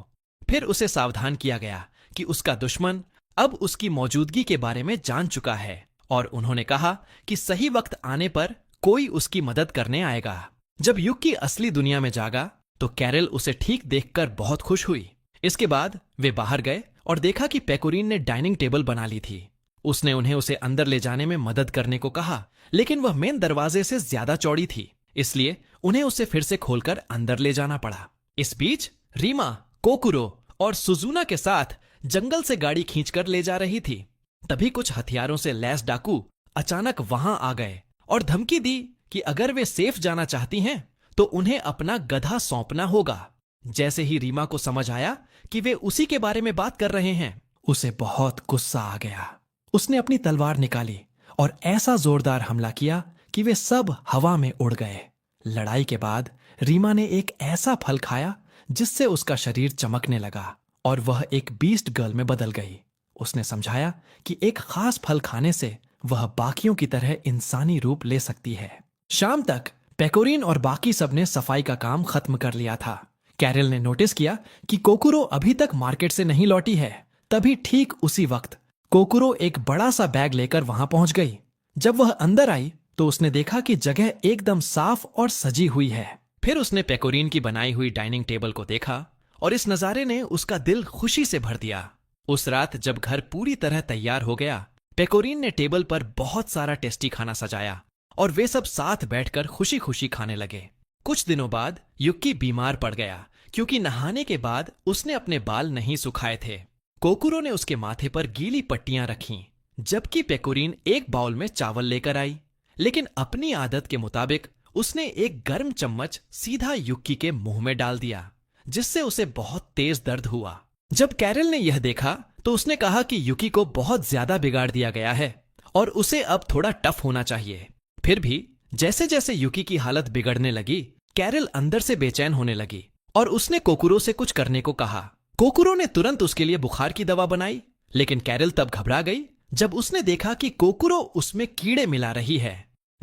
फिर उसे सावधान किया गया कि उसका दुश्मन अब उसकी मौजूदगी के बारे में जान चुका है और उन्होंने कहा कि सही वक्त आने पर कोई उसकी मदद करने आएगा। जब युकी असली दुनिया में जागा तो कैरल उसे ठीक देखकर बहुत खुश हुई। इसके बाद वे बाहर गए और देखा कि पेकोरीन ने डाइनिंग टेबल बना ली थी। उसने उन्हें उसे अंदर ले जाने में मदद करने को कहा, लेकिन वह मेन दरवाजे से ज्यादा चौड़ी थी, इसलिए उन्हें उसे फिर से खोलकर अंदर ले जाना पड़ा। इस बीच रीमा, कोकुरो और सुजुना के साथ जंगल से गाड़ी खींचकर ले जा रही थी। तभी कुछ हथियारों से लैस डाकू अचानक वहां आ गए और धमकी दी कि अगर वे सेफ जाना चाहती हैं तो उन्हें अपना गधा सौंपना होगा। जैसे ही रीमा को समझ आया कि वे उसी के बारे में बात कर रहे हैं, उसे बहुत गुस्सा आ गया। उसने अपनी तलवार निकाली और ऐसा जोरदार हमला किया कि वे सब हवा में उड़ गए। लड़ाई के बाद रीमा ने एक ऐसा फल खाया जिससे उसका शरीर चमकने लगा और वह एक बीस्ट गर्ल में बदल गई। उसने समझाया कि एक खास फल खाने से वह बाकियों की तरह इंसानी रूप ले सकती है। शाम तक पेकोरीन और बाकी सब ने सफाई का काम खत्म कर लिया था। कैरल ने नोटिस किया कि कोकुरो अभी तक मार्केट से नहीं लौटी है। तभी ठीक उसी वक्त कोकुरो एक बड़ा सा बैग लेकर वहां पहुंच गई। जब वह अंदर आई तो उसने देखा कि जगह एकदम साफ और सजी हुई है। फिर उसने पेकोरीन की बनाई हुई डाइनिंग टेबल को देखा और इस नजारे ने उसका दिल खुशी से भर दिया। उस रात जब घर पूरी तरह तैयार हो गया, पेकोरीन ने टेबल पर बहुत सारा टेस्टी खाना सजाया और वे सब साथ बैठकर खुशी खुशी खाने लगे। कुछ दिनों बाद युक्की बीमार पड़ गया क्योंकि नहाने के बाद उसने अपने बाल नहीं सुखाए थे। कोकुरो ने उसके माथे पर गीली पट्टियां रखीं, जबकि पेकोरीन एक बाउल में चावल लेकर आई। लेकिन अपनी आदत के मुताबिक उसने एक गर्म चम्मच सीधा युक्की के मुंह में डाल दिया, जिससे उसे बहुत तेज दर्द हुआ। जब कैरल ने यह देखा तो उसने कहा कि युकी को बहुत ज्यादा बिगाड़ दिया गया है और उसे अब थोड़ा टफ होना चाहिए। फिर भी जैसे जैसे युकी की हालत बिगड़ने लगी, कैरल अंदर से बेचैन होने लगी और उसने कोकुरो से कुछ करने को कहा। कोकुरो ने तुरंत उसके लिए बुखार की दवा बनाई, लेकिन कैरल तब घबरा गई जब उसने देखा कि कोकुरो उसमें कीड़े मिला रही है।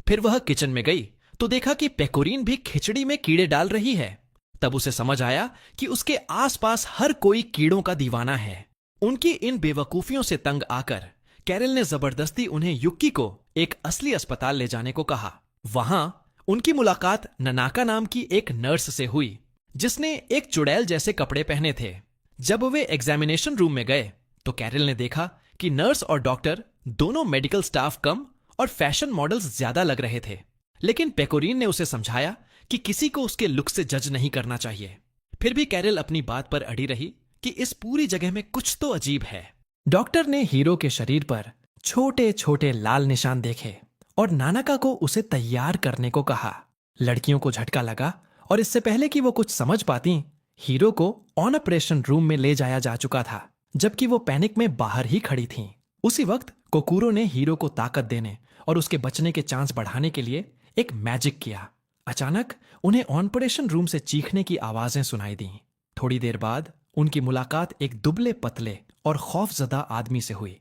फिर वह किचन में गई तो देखा कि पेकोरीन भी खिचड़ी में कीड़े डाल रही है। तब उसे समझ आया कि उसके आसपास हर कोई कीड़ों का दीवाना है। उनकी इन बेवकूफियों से तंग आकर कैरल ने जबरदस्ती उन्हें युक्की को एक असली अस्पताल ले जाने को कहा। वहां उनकी मुलाकात ननाका नाम की एक नर्स से हुई, जिसने एक चुड़ैल जैसे कपड़े पहने थे। जब वे एग्जामिनेशन रूम में गए तो कैरल ने देखा कि नर्स और डॉक्टर दोनों मेडिकल स्टाफ कम और फैशन मॉडल्स ज्यादा लग रहे थे। लेकिन पेकोरीन ने उसे समझाया कि किसी को उसके लुक से जज नहीं करना चाहिए। फिर भी कैरल अपनी बात पर अड़ी रही कि इस पूरी जगह में कुछ तो अजीब है। डॉक्टर ने हीरो के शरीर पर छोटे छोटे लाल निशान देखे और नानाका को उसे तैयार करने को कहा। लड़कियों को झटका लगा और इससे पहले कि वो कुछ समझ पाती, हीरो को ऑन ऑपरेशन रूम में ले जाया जा चुका था, जबकि वो पैनिक में बाहर ही खड़ी थीं। उसी वक्त कोकुरो ने हीरो को ताकत देने और उसके बचने के चांस बढ़ाने के लिए एक मैजिक किया। अचानक उन्हें ऑपरेशन रूम से चीखने की आवाजें सुनाई दीं। थोड़ी देर बाद उनकी मुलाकात एक दुबले पतले और खौफजदा आदमी से हुई,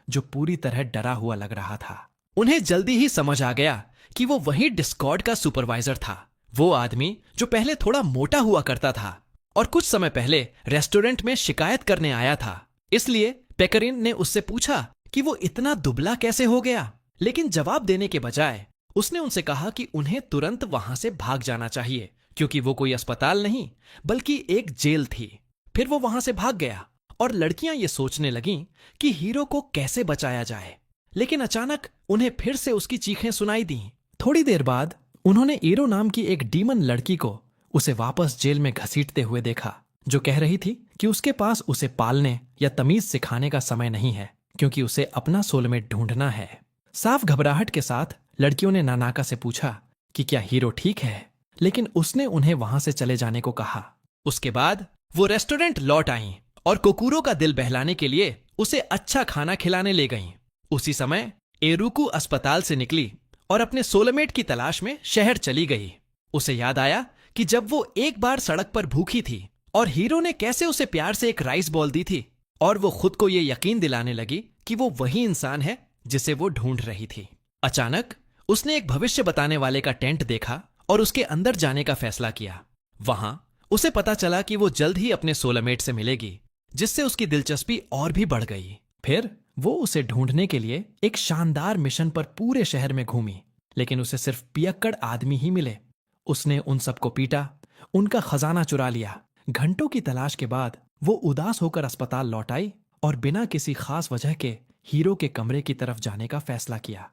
जो पूरी तरह डरा हुआ लग रहा था। उन्हें जल्दी ही समझ आ गया कि वो वही डिस्कॉर्ड का सुपरवाइजर था, वो आदमी जो पहले थोड़ा मोटा हुआ करता था और कुछ समय पहले रेस्टोरेंट में शिकायत करने आया था। इसलिए पेकरिन ने उससे पूछा कि वो इतना दुबला कैसे हो गया, लेकिन जवाब देने के बजाय उसने उनसे कहा कि उन्हें तुरंत वहां से भाग जाना चाहिए, क्योंकि वो कोई अस्पताल नहीं बल्कि एक जेल थी। फिर वो वहां से भाग गया और लड़कियां ये सोचने लगीं कि हीरो को कैसे बचाया जाए। लेकिन अचानक उन्हें फिर से उसकी चीखें सुनाई दीं। थोड़ी देर बाद उन्होंने एरो नाम की एक डीमन लड़की को उसे वापस जेल में घसीटते हुए देखा, जो कह रही थी कि उसके पास उसे पालने या तमीज सिखाने का समय नहीं है, क्योंकि उसे अपना सोलमेट ढूंढना है। साफ घबराहट के साथ लड़कियों ने नानाका से पूछा कि क्या हीरो ठीक है, लेकिन उसने उन्हें वहां से चले जाने को कहा। उसके बाद वो रेस्टोरेंट लौट आईं और कोकुरो का दिल बहलाने के लिए उसे अच्छा खाना खिलाने ले गईं। उसी समय एरुकू अस्पताल से निकली और अपने सोलमेट की तलाश में शहर चली गई। उसे याद आया कि जब वो एक बार सड़क पर भूखी थी और हीरो ने कैसे उसे प्यार से एक राइस बॉल दी थी, और वो खुद को ये यकीन दिलाने लगी कि वो वही इंसान है जिसे वो ढूंढ रही थी। अचानक उसने एक भविष्य बताने वाले का टेंट देखा और उसके अंदर जाने का फैसला किया। वहां उसे पता चला कि वो जल्द ही अपने सोलमेट से मिलेगी, जिससे उसकी दिलचस्पी और भी बढ़ गई। फिर वो उसे ढूंढने के लिए एक शानदार मिशन पर पूरे शहर में घूमी, लेकिन उसे सिर्फ पियक्कड़ आदमी ही मिले। उसने उन सबको पीटा, उनका खजाना चुरा लिया। घंटों की तलाश के बाद वो उदास होकर अस्पताल लौट आई और बिना किसी खास वजह के हीरो के कमरे की तरफ जाने का फैसला किया।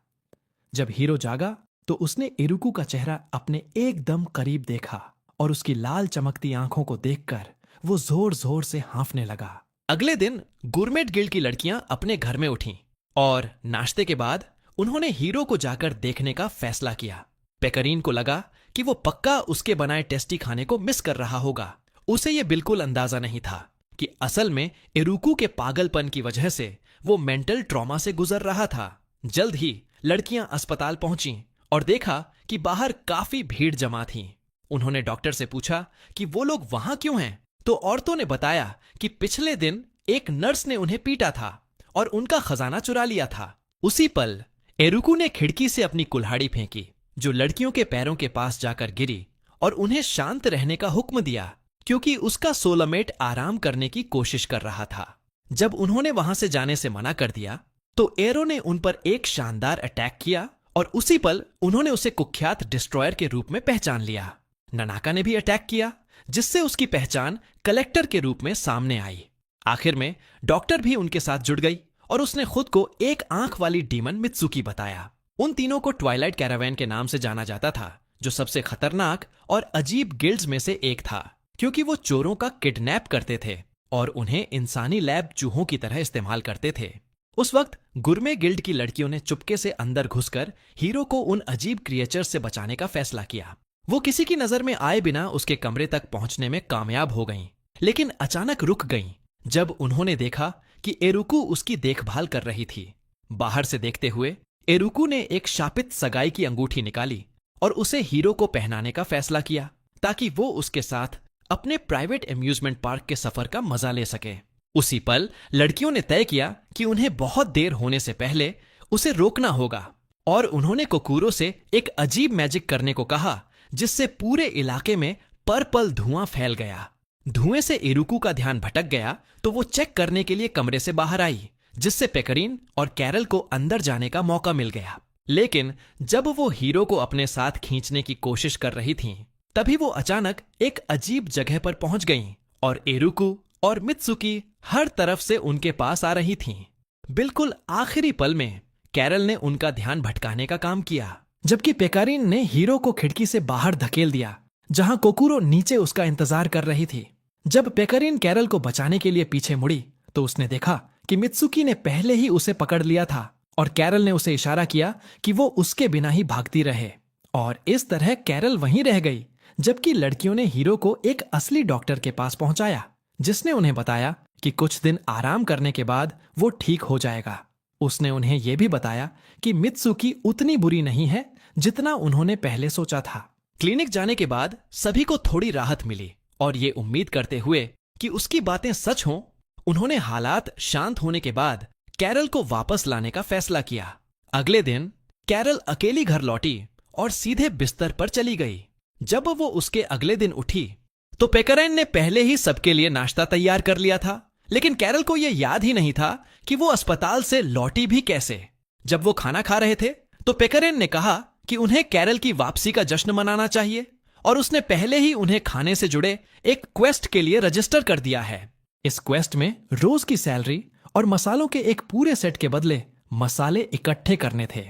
जब हीरो जागा तो उसने एरुकू का चेहरा अपने एकदम करीब देखा और उसकी लाल चमकती आंखों को देखकर वो जोर जोर से हाँफने लगा। अगले दिन गुरमेट गिल्ड की लड़कियां अपने घर में उठीं और नाश्ते के बाद उन्होंने हीरो को जाकर देखने का फैसला किया। पेकरीन को लगा कि वो पक्का उसके बनाए टेस्टी खाने को मिस कर रहा होगा। उसे ये बिल्कुल अंदाजा नहीं था कि असल में एरुकू के पागलपन की वजह से वो मेंटल ट्रॉमा से गुजर रहा था। जल्द ही लड़कियां अस्पताल पहुंचीं और देखा कि बाहर काफी भीड़ जमा थी। उन्होंने डॉक्टर से पूछा कि वो लोग वहां क्यों हैं, तो औरतों ने बताया कि पिछले दिन एक नर्स ने उन्हें पीटा था और उनका खजाना चुरा लिया था। उसी पल एरुकू ने खिड़की से अपनी कुल्हाड़ी फेंकी, जो लड़कियों के पैरों के पास जाकर गिरी, और उन्हें शांत रहने का हुक्म दिया, क्योंकि उसका सोलमेट आराम करने की कोशिश कर रहा था। जब उन्होंने वहां से जाने से मना कर दिया तो एरो ने उन पर एक शानदार अटैक किया और उसी पल उन्होंने उसे कुख्यात डिस्ट्रॉयर के रूप में पहचान लिया। ननाका ने भी अटैक किया, जिससे उसकी पहचान कलेक्टर के रूप में सामने आई। आखिर में डॉक्टर भी उनके साथ जुड़ गई और उसने खुद को एक आंख वाली डीमन मित्सुकी बताया। उन तीनों को ट्वाइलाइट कैरावैन के नाम से जाना जाता था, जो सबसे खतरनाक और अजीब गिल्ड्स में से एक था, क्योंकि वो चोरों का किडनैप करते थे और उन्हें इंसानी लैब चूहों की तरह इस्तेमाल करते थे। उस वक्त गुरमे गिल्ड की लड़कियों ने चुपके से अंदर घुसकर हीरो को उन अजीब क्रिएचर से बचाने का फैसला किया। वो किसी की नजर में आए बिना उसके कमरे तक पहुंचने में कामयाब हो गईं, लेकिन अचानक रुक गईं जब उन्होंने देखा कि एरुकू उसकी देखभाल कर रही थी। बाहर से देखते हुए एरुकू ने एक शापित सगाई की अंगूठी निकाली और उसे हीरो को पहनाने का फैसला किया, ताकि वो उसके साथ अपने प्राइवेट एम्यूजमेंट पार्क के सफर का मजा ले सके। उसी पल लड़कियों ने तय किया कि उन्हें बहुत देर होने से पहले उसे रोकना होगा और उन्होंने कोकूरो से एक अजीब मैजिक करने को कहा, जिससे पूरे इलाके में पर्पल धुआं फैल गया। धुएं से इरुकू का ध्यान भटक गया तो वो चेक करने के लिए कमरे से बाहर आई, जिससे पेकरीन और कैरल को अंदर जाने का मौका मिल गया। लेकिन जब वो हीरो को अपने साथ खींचने की कोशिश कर रही थीं, तभी वो अचानक एक अजीब जगह पर पहुंच गईं और इरुकू और मित्सुकी हर तरफ से उनके पास आ रही थीं। बिल्कुल आखिरी पल में कैरल ने उनका ध्यान भटकाने का काम किया, जबकि पेकारिन ने हीरो को खिड़की से बाहर धकेल दिया, जहां कोकूरो नीचे उसका इंतजार कर रही थी। जब पेकारिन कैरल को बचाने के लिए पीछे मुड़ी तो उसने देखा कि मित्सुकी ने पहले ही उसे पकड़ लिया था और कैरल ने उसे इशारा किया कि वो उसके बिना ही भागती रहे। और इस तरह कैरल वहीं रह गई, जबकि लड़कियों ने हीरो को एक असली डॉक्टर के पास पहुंचाया, जिसने उन्हें बताया कि कुछ दिन आराम करने के बाद वो ठीक हो जाएगा। उसने उन्हें यह भी बताया कि मित्सुकी उतनी बुरी नहीं है जितना उन्होंने पहले सोचा था। क्लिनिक जाने के बाद सभी को थोड़ी राहत मिली और ये उम्मीद करते हुए कि उसकी बातें सच हों, उन्होंने हालात शांत होने के बाद कैरल को वापस लाने का फैसला किया। अगले दिन कैरल अकेली घर लौटी और सीधे बिस्तर पर चली गई। जब वो उसके अगले दिन उठी तो पेकराइन ने पहले ही सबके लिए नाश्ता तैयार कर लिया था, लेकिन कैरल को यह याद ही नहीं था कि वो अस्पताल से लौटी भी कैसे। जब वो खाना खा रहे थे तो पेकराइन ने कहा कि उन्हें कैरल की वापसी का जश्न मनाना चाहिए और उसने पहले ही उन्हें खाने से जुड़े एक क्वेस्ट के लिए रजिस्टर कर दिया है। इस क्वेस्ट में रोज की सैलरी और मसालों के एक पूरे सेट के बदले मसाले इकट्ठे करने थे।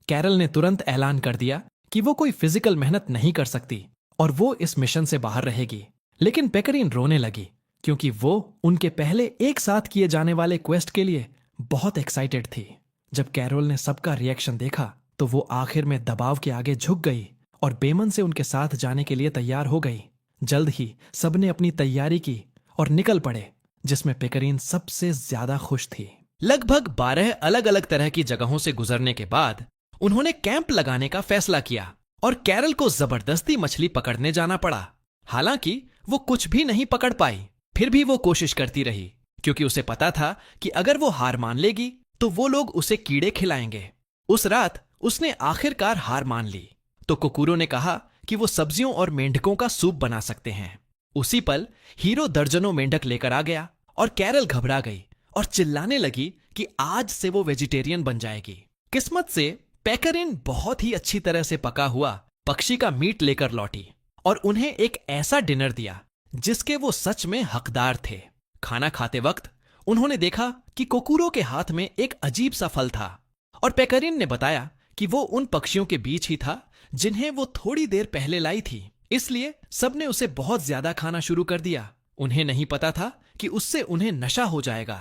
कैरल ने तुरंत ऐलान कर दिया कि वो कोई फिजिकल मेहनत नहीं कर सकती और वो इस मिशन से बाहर रहेगी। लेकिन पेकरीन रोने लगी क्योंकि वो उनके पहले एक साथ किए जाने वाले क्वेस्ट के लिए बहुत एक्साइटेड थी। जब कैरोल ने सबका रिएक्शन देखा तो वो आखिर में दबाव के आगे झुक गई और बेमन से उनके साथ जाने के लिए तैयार हो गई। जल्द ही सबने अपनी तैयारी की और निकल पड़े, जिसमें पेकरीन सबसे ज्यादा खुश थी। लगभग 12 अलग अलग तरह की जगहों से गुजरने के बाद उन्होंने कैंप लगाने का फैसला किया और कैरल को जबरदस्ती मछली पकड़ने जाना पड़ा। हालांकि वो कुछ भी नहीं पकड़ पाई, फिर भी वो कोशिश करती रही क्योंकि उसे पता था कि अगर वो हार मान लेगी तो वो लोग उसे कीड़े खिलाएंगे। उस रात उसने आखिरकार हार मान ली तो कोकूरो ने कहा कि वो सब्जियों और मेंढकों का सूप बना सकते हैं। उसी पल हीरो दर्जनों मेंढक लेकर आ गया और कैरल घबरा गई और चिल्लाने लगी कि आज से वो वेजिटेरियन बन जाएगी। किस्मत से पेकरिन बहुत ही अच्छी तरह से पका हुआ पक्षी का मीट लेकर लौटी और उन्हें एक ऐसा डिनर दिया जिसके वो सच में हकदार थे। खाना खाते वक्त उन्होंने देखा कि कोकूरो के हाथ में एक अजीब सा फल था और पेकरिन ने बताया कि वो उन पक्षियों के बीच ही था जिन्हें वो थोड़ी देर पहले लाई थी। इसलिए सबने उसे बहुत ज्यादा खाना शुरू कर दिया। उन्हें नहीं पता था कि उससे उन्हें नशा हो जाएगा।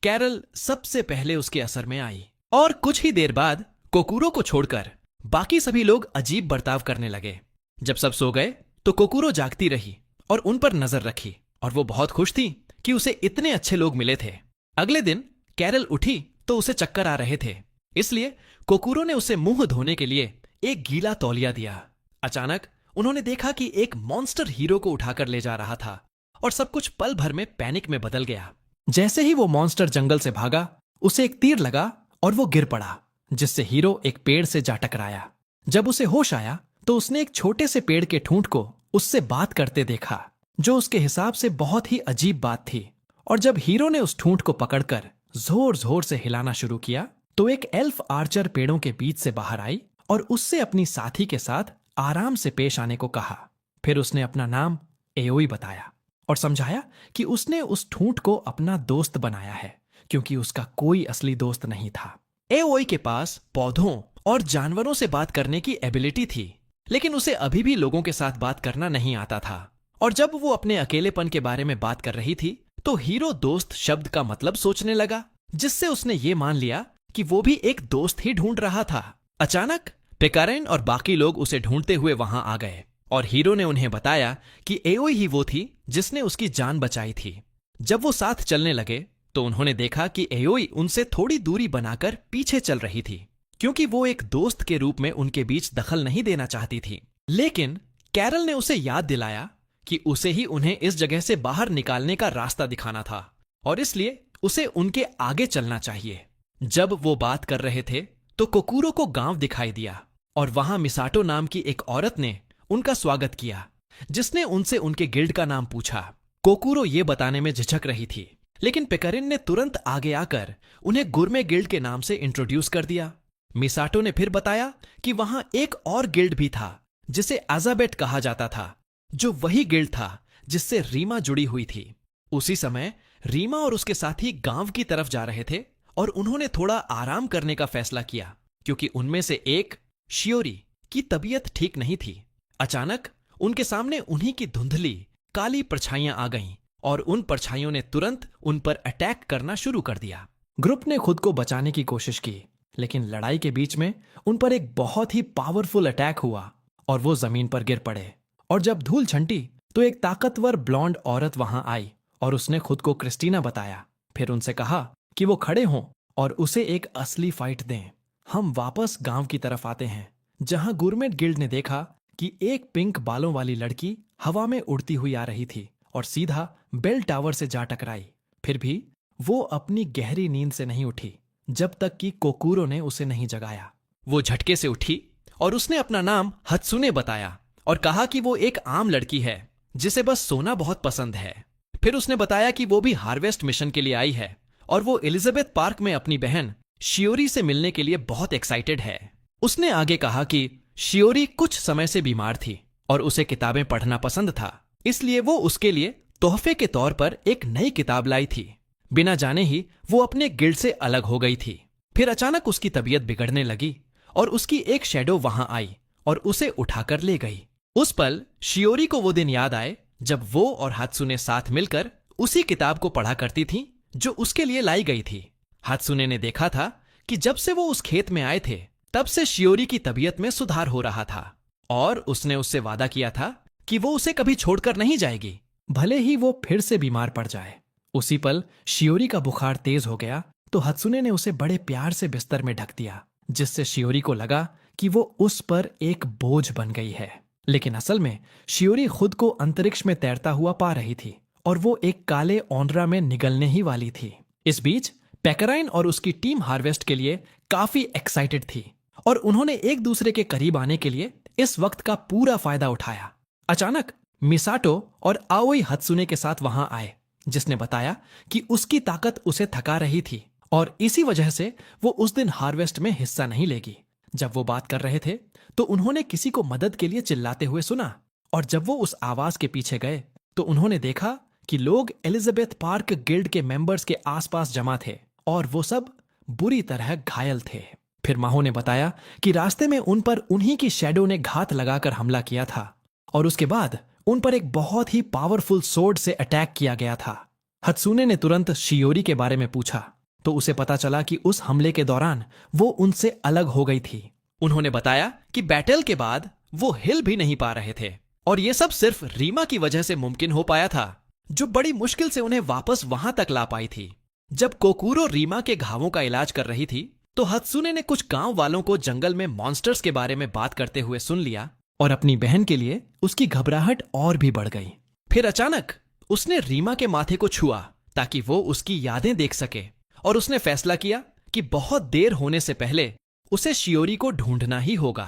कैरल सबसे पहले उसके असर में आई और कुछ ही देर बाद कोकूरो को छोड़कर बाकी सभी लोग अजीब बर्ताव करने लगे। जब सब सो गए तो कोकूरो जागती रही और उन पर नजर रखी और वो बहुत खुश थी कि उसे इतने अच्छे लोग मिले थे। अगले दिन कैरल उठी तो उसे चक्कर आ रहे थे, इसलिए कोकूरो ने उसे मुंह धोने के लिए एक गीला तौलिया दिया। अचानक उन्होंने देखा कि एक मॉन्स्टर हीरो को उठाकर ले जा रहा था और सब कुछ पल भर में पैनिक में बदल गया। जैसे ही वो मॉन्स्टर जंगल से भागा, उसे एक तीर लगा और वो गिर पड़ा, जिससे हीरो एक पेड़ से जा टकराया। जब उसे होश आया तो उसने एक छोटे से पेड़ के ठूंठ को उससे बात करते देखा, जो उसके हिसाब से बहुत ही अजीब बात थी। और जब हीरो ने उस ठूंठ को पकड़कर जोर जोर से हिलाना शुरू किया तो एक एल्फ आर्चर पेड़ों के बीच से बाहर आई और उससे अपनी साथी के साथ आराम से पेश आने को कहा। फिर उसने अपना नाम एओई बताया और समझाया कि उसने उस ठूंठ को अपना दोस्त बनाया है क्योंकि उसका कोई असली दोस्त नहीं था। एओई के पास पौधों और जानवरों से बात करने की एबिलिटी थी, लेकिन उसे अभी भी लोगों के साथ बात करना नहीं आता था। और जब वो अपने अकेलेपन के बारे में बात कर रही थी तो हीरो दोस्त शब्द का मतलब सोचने लगा, जिससे उसने ये मान लिया कि वो भी एक दोस्त ही ढूंढ रहा था। अचानक पेकारेन और बाकी लोग उसे ढूंढते हुए वहां आ गए और हीरो ने उन्हें बताया कि एओई ही वो थी जिसने उसकी जान बचाई थी। जब वो साथ चलने लगे तो उन्होंने देखा कि एओई उनसे थोड़ी दूरी बनाकर पीछे चल रही थी, क्योंकि वो एक दोस्त के रूप में उनके बीच दखल नहीं देना चाहती थी। लेकिन कैरल ने उसे याद दिलाया कि उसे ही उन्हें इस जगह से बाहर निकालने का रास्ता दिखाना था और इसलिए उसे उनके आगे चलना चाहिए। जब वो बात कर रहे थे तो कोकूरो को गांव दिखाई दिया और वहां मिसाटो नाम की एक औरत ने उनका स्वागत किया, जिसने उनसे उनके गिल्ड का नाम पूछा। कोकूरो ये बताने में झिझक रही थी, लेकिन पेकरिन ने तुरंत आगे आकर उन्हें गुरमे गिल्ड के नाम से इंट्रोड्यूस कर दिया। मिसाटो ने फिर बताया कि वहां एक और गिल्ड भी था जिसे अजाबेट कहा जाता था, जो वही गिल्ड था जिससे रीमा जुड़ी हुई थी। उसी समय रीमा और उसके साथी गांव की तरफ जा रहे थे और उन्होंने थोड़ा आराम करने का फैसला किया, क्योंकि उनमें से एक, शियोरी, की तबीयत ठीक नहीं थी। अचानक उनके सामने उन्हीं की धुंधली काली परछाइयां आ गईं और उन परछाइयों ने तुरंत उन पर अटैक करना शुरू कर दिया। ग्रुप ने खुद को बचाने की कोशिश की, लेकिन लड़ाई के बीच में उन पर एक बहुत ही पावरफुल अटैक हुआ और वो जमीन पर गिर पड़े। और जब धूल छंटी तो एक ताकतवर ब्लॉन्ड औरत वहां आई और उसने खुद को क्रिस्टीना बताया। फिर उनसे कहा कि वो खड़े हों और उसे एक असली फाइट दें। हम वापस गांव की तरफ आते हैं, जहां गुरमेट गिल्ड ने देखा कि एक पिंक बालों वाली लड़की हवा में उड़ती हुई आ रही थी और सीधा बेल टावर से जा टकराई। फिर भी वो अपनी गहरी नींद से नहीं उठी जब तक कि कोकूरो ने उसे नहीं जगाया। वो झटके से उठी और उसने अपना नाम हत्सुने बताया और कहा कि वो एक आम लड़की है जिसे बस सोना बहुत पसंद है। फिर उसने बताया कि वो भी हार्वेस्ट मिशन के लिए आई है और वो एलिजाबेथ पार्क में अपनी बहन शियोरी से मिलने के लिए बहुत एक्साइटेड है। उसने आगे कहा कि शियोरी कुछ समय से बीमार थी और उसे किताबें पढ़ना पसंद था, इसलिए वो उसके लिए तोहफे के तौर पर एक नई किताब लाई थी। बिना जाने ही वो अपने गिल्ड से अलग हो गई थी। फिर अचानक उसकी तबीयत बिगड़ने लगी और उसकी एक शैडो वहां आई और उसे उठाकर ले गई। उस पल शियोरी को वो दिन याद आए जब वो और हात्सुने साथ मिलकर उसी किताब को पढ़ा करती थी जो उसके लिए लाई गई थी। हात्सुने ने देखा था कि जब से वो उस खेत में आए थे तब से शियोरी की तबीयत में सुधार हो रहा था और उसने उससे वादा किया था कि वो उसे कभी छोड़कर नहीं जाएगी, भले ही वो फिर से बीमार पड़ जाए। उसी पल शियोरी का बुखार तेज हो गया तो हात्सुने ने उसे बड़े प्यार से बिस्तर में ढक दिया, जिससे शियोरी को लगा कि वो उस पर एक बोझ बन गई है। लेकिन असल में शियोरी खुद को अंतरिक्ष में तैरता हुआ पा रही थी और वो एक काले ओंड्रा में निगलने ही वाली थी। इस बीच पेकराइन और उसकी टीम हार्वेस्ट के लिए काफी एक्साइटेड थी और उन्होंने एक दूसरे के करीब आने के लिए इस वक्त का पूरा फायदा उठाया। अचानक मिसाटो और आओई हत्सुने के साथ वहां आए, जिसने बताया कि उसकी ताकत उसे थका रही थी और इसी वजह से वो उस दिन हार्वेस्ट में हिस्सा नहीं लेगी। जब वो बात कर रहे थे तो उन्होंने किसी को मदद के लिए चिल्लाते हुए सुना और जब वो उस आवाज के पीछे गए तो उन्होंने देखा कि लोग एलिजाबेथ पार्क गिल्ड के मेंबर्स के आसपास जमा थे और वो सब बुरी तरह घायल थे। फिर माहो ने बताया कि रास्ते में उन पर उन्हीं की शैडो ने घात लगाकर हमला किया था और उसके बाद उन पर एक बहुत ही पावरफुल सोर्ड से अटैक किया गया था। हत्सुने ने तुरंत शियोरी के बारे में पूछा तो उसे पता चला कि उस हमले के दौरान वो उनसे अलग हो गई थी। उन्होंने बताया कि बैटल के बाद वो हिल भी नहीं पा रहे थे और ये सब सिर्फ रीमा की वजह से मुमकिन हो पाया था, जो बड़ी मुश्किल से उन्हें वापस वहां तक ला पाई थी। जब कोकूरो रीमा के घावों का इलाज कर रही थी तो हत्सुने ने कुछ गांव वालों को जंगल में मॉन्स्टर्स के बारे में बात करते हुए सुन लिया और अपनी बहन के लिए उसकी घबराहट और भी बढ़ गई। फिर अचानक उसने रीमा के माथे को छुआ ताकि वो उसकी यादें देख सके और उसने फैसला किया कि बहुत देर होने से पहले उसे शियोरी को ढूंढना ही होगा।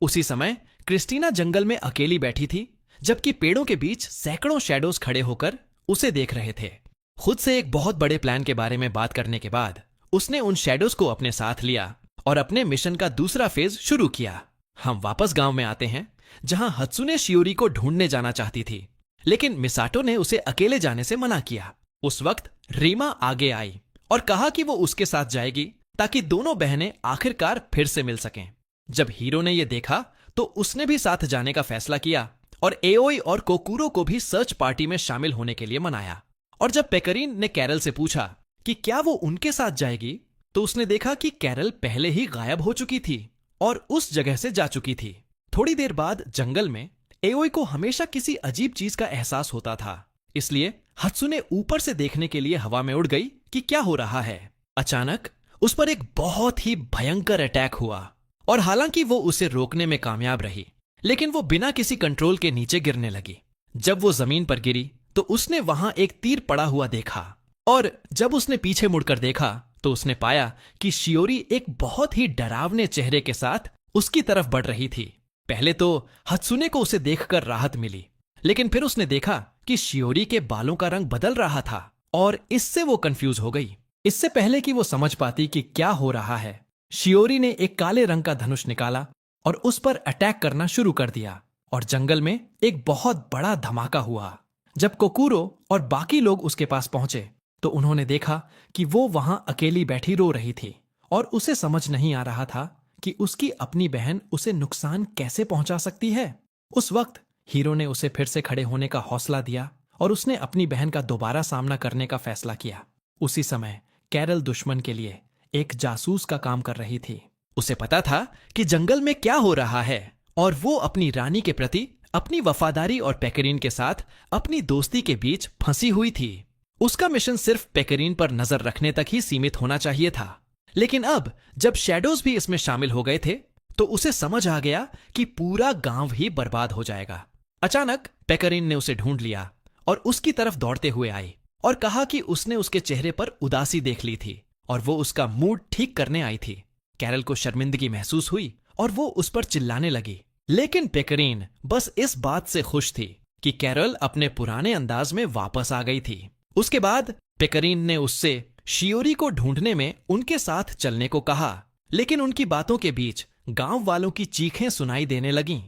उसी समय क्रिस्टीना जंगल में अकेली बैठी थी, जबकि पेड़ों के बीच सैकड़ों शैडोज खड़े होकर उसे देख रहे थे। खुद से एक बहुत बड़े प्लान के बारे में बात करने के बाद उसने उन शैडोज को अपने साथ लिया और अपने मिशन का दूसरा फेज शुरू किया। हम वापस गांव में आते हैं, जहां हत्सुने शियोरी को ढूंढने जाना चाहती थी, लेकिन मिसाटो ने उसे अकेले जाने से मना किया। उस वक्त रीमा आगे आई और कहा कि वो उसके साथ जाएगी ताकि दोनों बहनें आखिरकार फिर से मिल सकें। जब हीरो ने यह देखा तो उसने भी साथ जाने का फैसला किया और एओई और कोकूरो को भी सर्च पार्टी में शामिल होने के लिए मनाया। और जब पेकरीन ने कैरल से पूछा कि क्या वो उनके साथ जाएगी तो उसने देखा कि कैरल पहले ही गायब हो चुकी थी और उस जगह से जा चुकी थी। थोड़ी देर बाद जंगल में एओई को हमेशा किसी अजीब चीज का एहसास होता था, इसलिए हत्सुने ऊपर से देखने के लिए हवा में उड़ गई कि क्या हो रहा है। अचानक उस पर एक बहुत ही भयंकर अटैक हुआ और हालांकि वो उसे रोकने में कामयाब रही, लेकिन वो बिना किसी कंट्रोल के नीचे गिरने लगी। जब वो जमीन पर गिरी तो उसने वहां एक तीर पड़ा हुआ देखा और जब उसने पीछे मुड़कर देखा तो उसने पाया कि शियोरी एक बहुत ही डरावने चेहरे के साथ उसकी तरफ बढ़ रही थी। पहले तो हत्सुने को उसे देखकर राहत मिली, लेकिन फिर उसने देखा कि शियोरी के बालों का रंग बदल रहा था और इससे वो कंफ्यूज हो गई। इससे पहले कि वो समझ पाती कि क्या हो रहा है, शियोरी ने एक काले रंग का धनुष निकाला और उस पर अटैक करना शुरू कर दिया और जंगल में एक बहुत बड़ा धमाका हुआ। जब कोकुरो और बाकी लोग उसके पास पहुंचे तो उन्होंने देखा कि वो वहां अकेली बैठी रो रही थी और उसे समझ नहीं आ रहा था कि उसकी अपनी बहन उसे नुकसान कैसे पहुंचा सकती है। उस वक्त हीरो ने उसे फिर से खड़े होने का हौसला दिया और उसने अपनी बहन का दोबारा सामना करने का फैसला किया। उसी समय कैरल दुश्मन के लिए एक जासूस का काम कर रही थी। उसे पता था कि जंगल में क्या हो रहा है और वो अपनी रानी के प्रति अपनी वफादारी और पेकरीन के साथ अपनी दोस्ती के बीच फंसी हुई थी। उसका मिशन सिर्फ पेकरीन पर नजर रखने तक ही सीमित होना चाहिए था, लेकिन अब जब शैडोज भी इसमें शामिल हो गए थे तो उसे समझ आ गया कि पूरा गांव ही बर्बाद हो जाएगा। अचानक पेकरीन ने उसे ढूंढ लिया और उसकी तरफ दौड़ते हुए आई और कहा कि उसने उसके चेहरे पर उदासी देख ली थी और वो उसका मूड ठीक करने आई थी। कैरल को शर्मिंदगी महसूस हुई और वो उस पर चिल्लाने लगी, लेकिन पेकरीन बस इस बात से खुश थी कि कैरल अपने पुराने अंदाज में वापस आ गई थी। उसके बाद पेकरीन ने उससे शियोरी को ढूंढने में उनके साथ चलने को कहा, लेकिन उनकी बातों के बीच गांव वालों की चीखें सुनाई देने लगीं।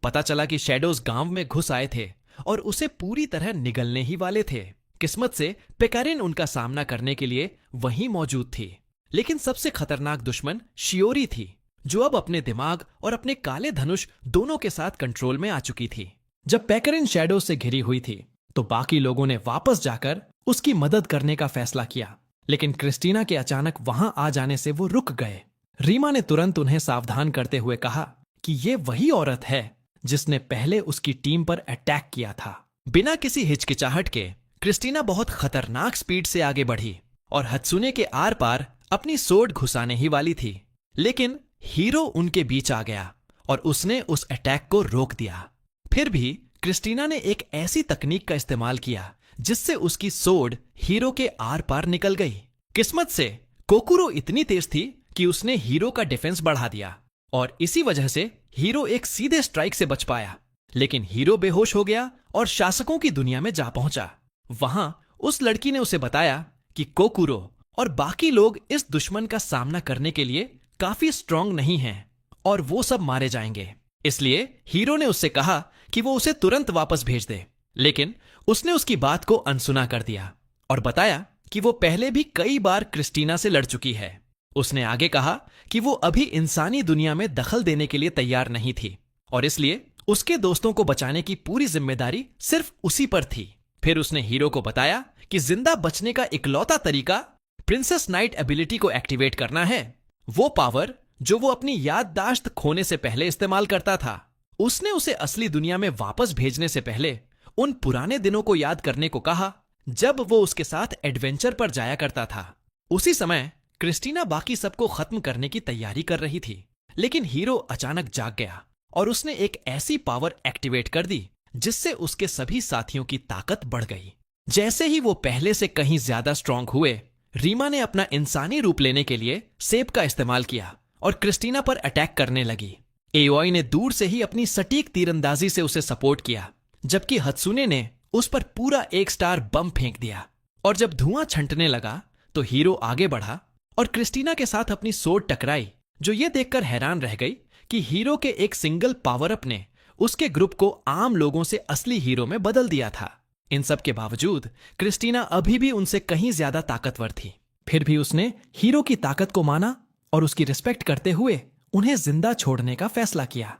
पता चला कि शैडोज गांव में घुस आए थे और उसे पूरी तरह निगलने ही वाले थे। किस्मत से पेकरीन उनका सामना करने के लिए वहीं मौजूद थी, लेकिन सबसे खतरनाक दुश्मन शियोरी थी, जो अब अपने दिमाग और अपने काले धनुष दोनों के साथ कंट्रोल में आ चुकी थी। जब पेकरीन शैडो से घिरी हुई थी तो बाकी लोगों ने वापस जाकर उसकी मदद करने का फैसला किया, लेकिन क्रिस्टीना के अचानक वहां आ जाने से वो रुक गए। रीमा ने तुरंत उन्हें सावधान करते हुए कहा कि ये वही औरत है जिसने पहले उसकी टीम पर अटैक किया था। बिना किसी हिचकिचाहट के क्रिस्टीना बहुत खतरनाक स्पीड से आगे बढ़ी और हत्सुने के आर पार अपनी सोड घुसाने ही वाली थी, लेकिन हीरो उनके बीच आ गया और उसने उस अटैक को रोक दिया। फिर भी क्रिस्टीना ने एक ऐसी तकनीक का इस्तेमाल किया जिससे उसकी सोड हीरो के आर पार निकल गई। किस्मत से कोकुरो इतनी तेज थी कि उसने हीरो का डिफेंस बढ़ा दिया और इसी वजह से हीरो एक सीधे स्ट्राइक से बच पाया, लेकिन हीरो बेहोश हो गया और शासकों की दुनिया में जा पहुंचा। वहां उस लड़की ने उसे बताया कि कोकुरो और बाकी लोग इस दुश्मन का सामना करने के लिए काफी स्ट्रांग नहीं हैं और वो सब मारे जाएंगे। इसलिए हीरो ने उससे कहा कि वो उसे तुरंत वापस भेज दे, लेकिन उसने उसकी बात को अनसुना कर दिया और बताया कि वो पहले भी कई बार क्रिस्टीना से लड़ चुकी है। उसने आगे कहा कि वो अभी इंसानी दुनिया में दखल देने के लिए तैयार नहीं थी और इसलिए उसके दोस्तों को बचाने की पूरी जिम्मेदारी सिर्फ उसी पर थी। फिर उसने हीरो को बताया कि जिंदा बचने का इकलौता तरीका प्रिंसेस नाइट एबिलिटी को एक्टिवेट करना है, वो पावर जो वो अपनी याददाश्त खोने से पहले इस्तेमाल करता था। उसने उसे असली दुनिया में वापस भेजने से पहले उन पुराने दिनों को याद करने को कहा जब वो उसके साथ एडवेंचर पर जाया करता था। उसी समय क्रिस्टीना बाकी सबको खत्म करने की तैयारी कर रही थी, लेकिन हीरो अचानक जाग गया और उसने एक ऐसी पावर एक्टिवेट कर दी जिससे उसके सभी साथियों की ताकत बढ़ गई। जैसे ही वो पहले से कहीं ज्यादा स्ट्रांग हुए, रीमा ने अपना इंसानी रूप लेने के लिए सेब का इस्तेमाल किया और क्रिस्टीना पर अटैक करने लगी। एओई ने दूर से ही अपनी सटीक तीरंदाजी से उसे सपोर्ट किया, जबकि हत्सुने ने उस पर पूरा 1 स्टार बम फेंक दिया। और जब धुआं छंटने लगा तो हीरो आगे बढ़ा और क्रिस्टीना के साथ अपनी सोड टकराई, जो ये देखकर हैरान रह गई कि हीरो के एक सिंगल पावर अप ने उसके ग्रुप को आम लोगों से असली हीरो में बदल दिया था। इन सब के बावजूद क्रिस्टीना अभी भी उनसे कहीं ज्यादा ताकतवर थी। फिर भी उसने हीरो की ताकत को माना और उसकी रिस्पेक्ट करते हुए उन्हें जिंदा छोड़ने का फैसला किया।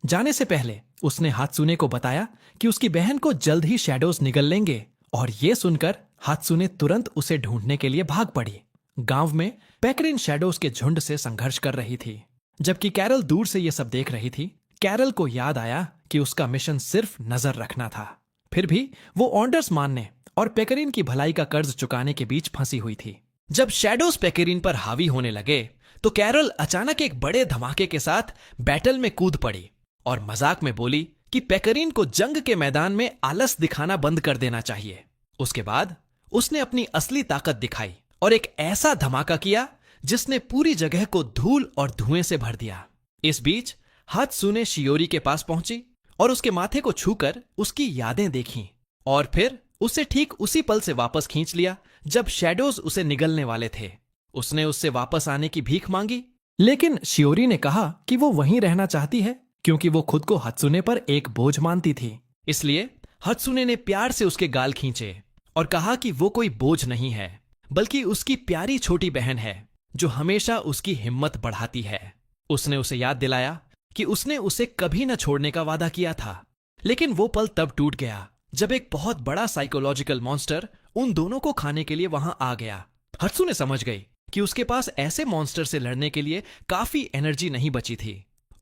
जाने से पहले उसने हात्सुने को बताया कि उसकी बहन को जल्द ही शैडोज निगल लेंगे और ये सुनकर हात्सुने तुरंत उसे ढूंढने के लिए भाग पड़ी। गांव में पेकरीन शैडोज के झुंड से संघर्ष कर रही थी, जबकि कैरल दूर से ये सब देख रही थी। कैरल को याद आया कि उसका मिशन सिर्फ नजर रखना था। फिर भी वो ऑर्डर्स मानने और पेकरीन की भलाई का कर्ज चुकाने के बीच फंसी हुई थी। जब शैडोज पेकरीन पर हावी होने लगे तो कैरल अचानक एक बड़े धमाके के साथ बैटल में कूद पड़ी और मजाक में बोली कि पेकरीन को जंग के मैदान में आलस दिखाना बंद कर देना चाहिए। उसके बाद उसने अपनी असली ताकत दिखाई और एक ऐसा धमाका किया जिसने पूरी जगह को धूल और धुएं से भर दिया। इस बीच हात्सुने शियोरी के पास पहुंची और उसके माथे को छूकर उसकी यादें देखीं और फिर उसे ठीक उसी पल से वापस खींच लिया जब शैडोज उसे निगलने वाले थे। उसने उससे वापस आने की भीख मांगी, लेकिन शियोरी ने कहा कि वो वहीं रहना चाहती है क्योंकि वो खुद को हात्सुने पर एक बोझ मानती थी। इसलिए हात्सुने ने प्यार से उसके गाल खींचे और कहा कि वो कोई बोझ नहीं है बल्कि उसकी प्यारी छोटी बहन है जो हमेशा उसकी हिम्मत बढ़ाती है। उसने उसे याद दिलाया कि उसने उसे कभी न छोड़ने का वादा किया था, लेकिन वो पल तब टूट गया जब एक बहुत बड़ा साइकोलॉजिकल मॉन्स्टर उन दोनों को खाने के लिए वहां आ गया। हात्सुने समझ गई कि उसके पास ऐसे मॉन्स्टर से लड़ने के लिए काफी एनर्जी नहीं बची थी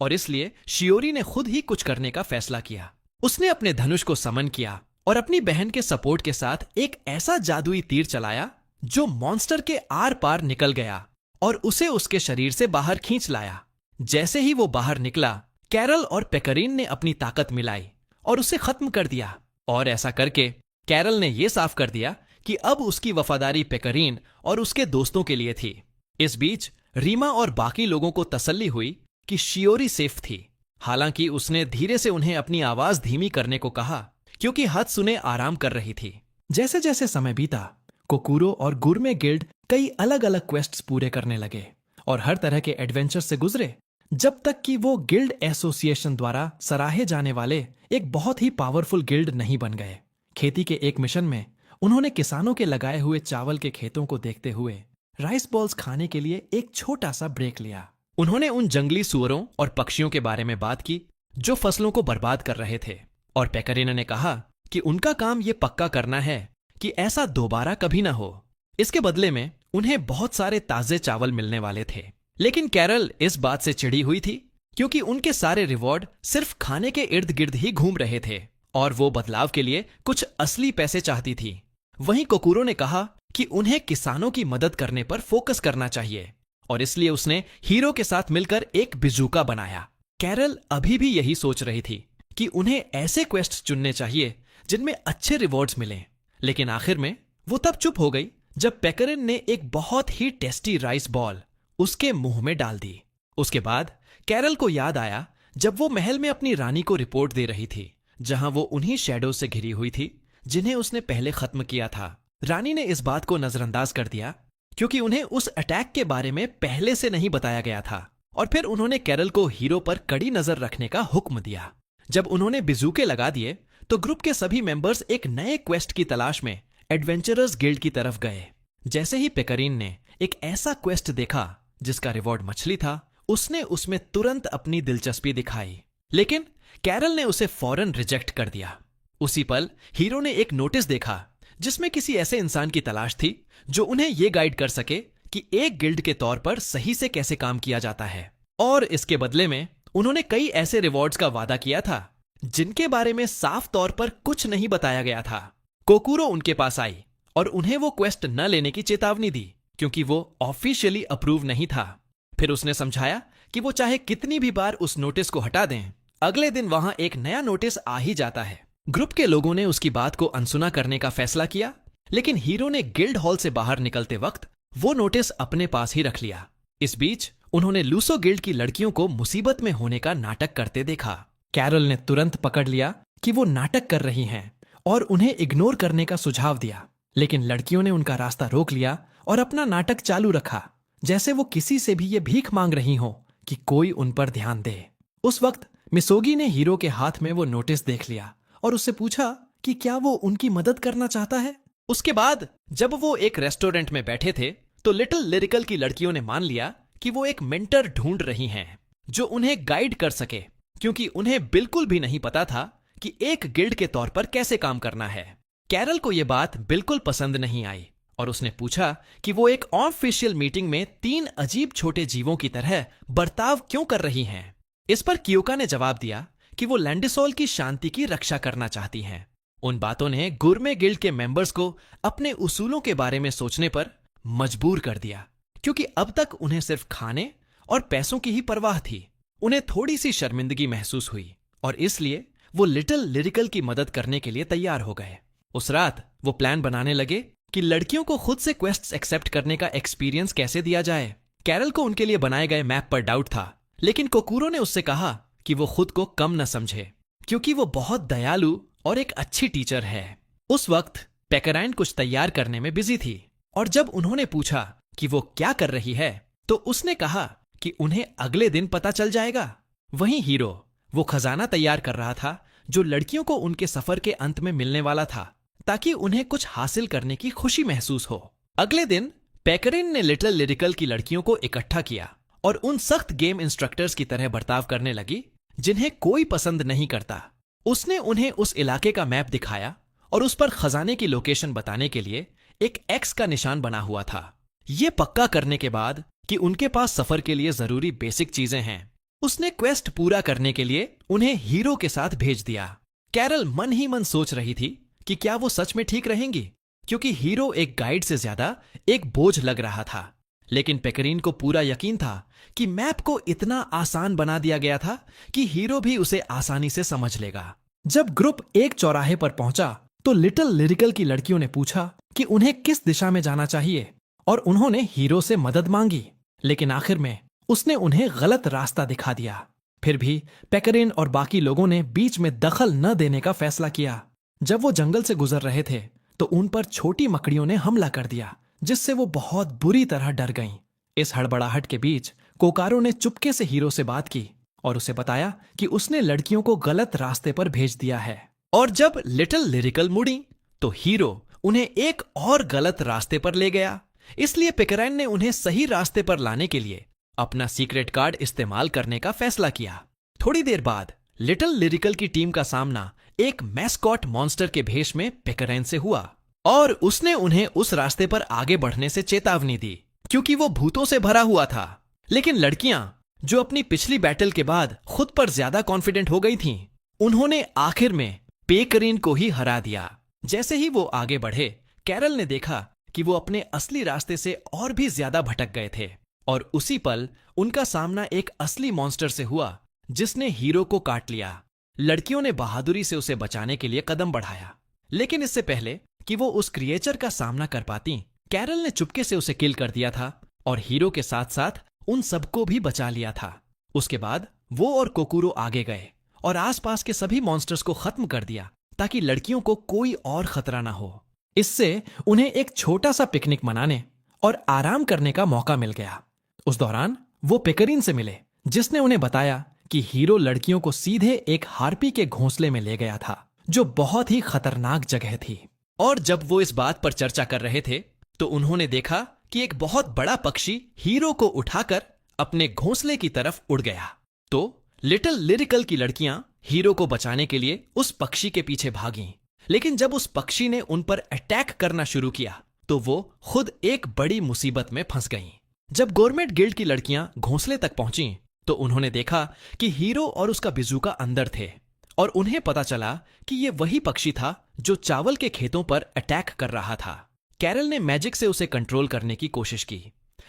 और इसलिए शियोरी ने खुद ही कुछ करने का फैसला किया। उसने अपने धनुष को समन किया और अपनी बहन के सपोर्ट के साथ एक ऐसा जादुई तीर चलाया जो मॉन्स्टर के आर पार निकल गया और उसे उसके शरीर से बाहर खींच लाया। जैसे ही वो बाहर निकला, कैरल और पेकरीन ने अपनी ताकत मिलाई और उसे खत्म कर दिया। और ऐसा करके कैरल ने यह साफ कर दिया कि अब उसकी वफादारी पेकरीन और उसके दोस्तों के लिए थी। इस बीच रीमा और बाकी लोगों को तसल्ली हुई कि शियोरी सेफ थी। हालांकि उसने धीरे से उन्हें अपनी आवाज धीमी करने को कहा क्योंकि हात्सुने आराम कर रही थी। जैसे जैसे समय बीता, कोकुरो और गुरमे गिल्ड कई अलग अलग क्वेस्ट्स पूरे करने लगे और हर तरह के एडवेंचर से गुजरे जब तक कि वो गिल्ड एसोसिएशन द्वारा सराहे जाने वाले एक बहुत ही पावरफुल गिल्ड नहीं बन गए। खेती के एक मिशन में उन्होंने किसानों के लगाए हुए चावल के खेतों को देखते हुए राइस बॉल्स खाने के लिए एक छोटा सा ब्रेक लिया। उन्होंने उन जंगली सुअरों और पक्षियों के बारे में बात की जो फसलों को बर्बाद कर रहे थे और पेकरीन ने कहा कि उनका काम ये पक्का करना है कि ऐसा दोबारा कभी ना हो। इसके बदले में उन्हें बहुत सारे ताजे चावल मिलने वाले थे, लेकिन कैरल इस बात से चिढ़ी हुई थी क्योंकि उनके सारे रिवॉर्ड सिर्फ खाने के इर्द गिर्द ही घूम रहे थे और वो बदलाव के लिए कुछ असली पैसे चाहती थी। वहीं कोकुरो ने कहा कि उन्हें किसानों की मदद करने पर फोकस करना चाहिए और इसलिए उसने हीरो के साथ मिलकर एक बिजूका बनाया। कैरल अभी भी यही सोच रही थी कि उन्हें ऐसे क्वेस्ट चुनने चाहिए जिनमें अच्छे रिवॉर्ड्स मिलें, लेकिन आखिर में वो तब चुप हो गई जब पेकरीन ने एक बहुत ही टेस्टी राइस बॉल उसके मुंह में डाल दी। उसके बाद कैरल को याद आया जब वो महल में अपनी रानी को रिपोर्ट दे रही थी, जहां वो उन्हीं शैडो से घिरी हुई थी जिन्हें उसने पहले खत्म किया था। रानी ने इस बात को नजरअंदाज कर दिया क्योंकि उन्हें उस अटैक के बारे में पहले से नहीं बताया गया था और फिर उन्होंने कैरल को हीरो पर कड़ी नजर रखने का हुक्म दिया। जब उन्होंने बिजूके लगा दिए तो ग्रुप के सभी मेंबर्स एक नए क्वेस्ट की तलाश में एडवेंचरर्स गिल्ड की तरफ गए। जैसे ही पेकरीन ने एक ऐसा क्वेस्ट देखा जिसका रिवॉर्ड मछली था, उसने उसमें तुरंत अपनी दिलचस्पी दिखाई, लेकिन कैरल ने उसे फौरन रिजेक्ट कर दिया। उसी पल हीरो ने एक नोटिस देखा जिसमें किसी ऐसे इंसान की तलाश थी जो उन्हें यह गाइड कर सके कि एक गिल्ड के तौर पर सही से कैसे काम किया जाता है, और इसके बदले में उन्होंने कई ऐसे रिवॉर्ड्स का वादा किया था जिनके बारे में साफ तौर पर कुछ नहीं बताया गया था। कोकुरो उनके पास आई और उन्हें वो क्वेस्ट न लेने की चेतावनी दी क्योंकि वो ऑफिशियली अप्रूव नहीं था। फिर उसने समझाया कि वो चाहे कितनी भी बार उस नोटिस को हटा दें, अगले दिन वहां एक नया नोटिस आ ही जाता है। ग्रुप के लोगों ने उसकी बात को अनसुना करने का फैसला किया, लेकिन हीरो ने गिल्ड हॉल से बाहर निकलते वक्त वो नोटिस अपने पास ही रख लिया। इस बीच उन्होंने लूसो गिल्ड की लड़कियों को मुसीबत में होने का नाटक करते देखा। कैरल ने तुरंत पकड़ लिया कि वो नाटक कर रही हैं और उन्हें इग्नोर करने का सुझाव दिया, लेकिन लड़कियों ने उनका रास्ता रोक लिया और अपना नाटक चालू रखा, जैसे वो किसी से भी ये भीख मांग रही हो कि कोई उन पर ध्यान दे। उस वक्त मिसोगी ने हीरो के हाथ में वो नोटिस देख लिया और उससे पूछा कि क्या वो उनकी मदद करना चाहता है। उसके बाद जब वो एक रेस्टोरेंट में बैठे थे तो लिटिल लिरिकल की लड़कियों ने मान लिया कि वो एक मेंटर ढूंढ रही हैं जो उन्हें गाइड कर सके, क्योंकि उन्हें बिल्कुल भी नहीं पता था कि एक गिल्ड के तौर पर कैसे काम करना है। कैरल को यह बात बिल्कुल पसंद नहीं आई और उसने पूछा कि वो एक ऑफिशियल मीटिंग में 3 अजीब छोटे जीवों की तरह बर्ताव क्यों कर रही हैं। इस पर कियोका ने जवाब दिया कि वो लैंडिसोल की शांति की रक्षा करना चाहती हैं। उन बातों ने गुरमे गिल्ड के मेंबर्स को अपने उसूलों के बारे में सोचने पर मजबूर कर दिया, क्योंकि अब तक उन्हें सिर्फ खाने और पैसों की ही परवाह थी। उन्हें थोड़ी सी शर्मिंदगी महसूस हुई और इसलिए वो लिटिल लिरिकल की मदद करने के लिए तैयार हो गए। उस रात वो प्लान बनाने लगे कि लड़कियों को खुद से क्वेस्ट्स एक्सेप्ट करने का एक्सपीरियंस कैसे दिया जाए। कैरल को उनके लिए बनाए गए मैप पर डाउट था, लेकिन कोकूरो ने उससे कहा कि वो खुद को कम न समझे, क्योंकि वो बहुत दयालु और एक अच्छी टीचर है। उस वक्त पेकराइन कुछ तैयार करने में बिजी थी, और जब उन्होंने पूछा कि वो क्या कर रही है, तो उसने कहा कि उन्हें अगले दिन पता चल जाएगा। वहीं हीरो वो खजाना तैयार कर रहा था जो लड़कियों को उनके सफर के अंत में मिलने वाला था, ताकि उन्हें कुछ हासिल करने की खुशी महसूस हो। अगले दिन पेकरिन ने लिटिल लिरिकल की लड़कियों को इकट्ठा किया और उन सख्त गेम इंस्ट्रक्टर्स की तरह बर्ताव करने लगी जिन्हें कोई पसंद नहीं करता। उसने उन्हें उस इलाके का मैप दिखाया और उस पर खजाने की लोकेशन बताने के लिए एक एक्स का निशान बना हुआ था। ये पक्का करने के बाद कि उनके पास सफर के लिए जरूरी बेसिक चीजें हैं, उसने क्वेस्ट पूरा करने के लिए उन्हें हीरो के साथ भेज दिया। कैरल मन ही मन सोच रही थी कि क्या वो सच में ठीक रहेंगी, क्योंकि हीरो एक गाइड से ज्यादा एक बोझ लग रहा था। लेकिन पेकरीन को पूरा यकीन था कि मैप को इतना आसान बना दिया गया था कि हीरो भी उसे आसानी से समझ लेगा। जब ग्रुप एक चौराहे पर पहुंचा तो लिटिल लिरिकल की लड़कियों ने पूछा कि उन्हें किस दिशा में जाना चाहिए, और उन्होंने हीरो से मदद मांगी, लेकिन आखिर में उसने उन्हें गलत रास्ता दिखा दिया। फिर भी पेकरिन और बाकी लोगों ने बीच में दखल न देने का फैसला किया। जब वो जंगल से गुजर रहे थे तो उन पर छोटी मकड़ियों ने हमला कर दिया, जिससे वो बहुत बुरी तरह डर गईं। इस हड़बड़ाहट के बीच कोकारो ने चुपके से हीरो से बात की और उसे बताया कि उसने लड़कियों को गलत रास्ते पर भेज दिया है। और जब लिटिल लिरिकल मुड़ी तो हीरो उन्हें एक और गलत रास्ते पर ले गया। इसलिए पेकराइन ने उन्हें सही रास्ते पर लाने के लिए अपना सीक्रेट कार्ड इस्तेमाल करने का फैसला किया। थोड़ी देर बाद लिटिल लिरिकल की टीम का सामना एक मैस्कॉट मॉन्स्टर के भेष में पेकराइन से हुआ, और उसने उन्हें उस रास्ते पर आगे बढ़ने से चेतावनी दी, क्योंकि वो भूतों से भरा हुआ था। लेकिन लड़कियां, जो अपनी पिछली बैटल के बाद खुद पर ज्यादा कॉन्फिडेंट हो गई थीं, उन्होंने आखिर में पेकरीन को ही हरा दिया। जैसे ही वो आगे बढ़े, कैरल ने देखा कि वो अपने असली रास्ते से और भी ज्यादा भटक गए थे, और उसी पल उनका सामना एक असली मॉन्स्टर से हुआ जिसने हीरो को काट लिया। लड़कियों ने बहादुरी से उसे बचाने के लिए कदम बढ़ाया, लेकिन इससे पहले कि वो उस क्रिएचर का सामना कर पाती, कैरल ने चुपके से उसे किल कर दिया था और हीरो के साथ साथ उन सबको भी बचा लिया था। उसके बाद वो और कोकूरो आगे गए और आसपास के सभी मॉन्स्टर्स को खत्म कर दिया, ताकि लड़कियों को कोई और खतरा ना हो। इससे उन्हें एक छोटा सा पिकनिक मनाने और आराम करने का मौका मिल गया। उस दौरान वो पेकरीन से मिले, जिसने उन्हें बताया कि हीरो लड़कियों को सीधे एक हार्पी के घोंसले में ले गया था, जो बहुत ही खतरनाक जगह थी। और जब वो इस बात पर चर्चा कर रहे थे तो उन्होंने देखा कि एक बहुत बड़ा पक्षी हीरो को उठाकर अपने घोंसले की तरफ उड़ गया। तो लिटिल लिरिकल की लड़कियां हीरो को बचाने के लिए उस पक्षी के पीछे भागीं, लेकिन जब उस पक्षी ने उन पर अटैक करना शुरू किया तो वो खुद एक बड़ी मुसीबत में फंस गईं। जब गवर्नमेंट गिल्ड की लड़कियां घोंसले तक पहुंची तो उन्होंने देखा कि हीरो और उसका बिजूका अंदर थे, और उन्हें पता चला कि ये वही पक्षी था जो चावल के खेतों पर अटैक कर रहा था। कैरल ने मैजिक से उसे कंट्रोल करने की कोशिश की,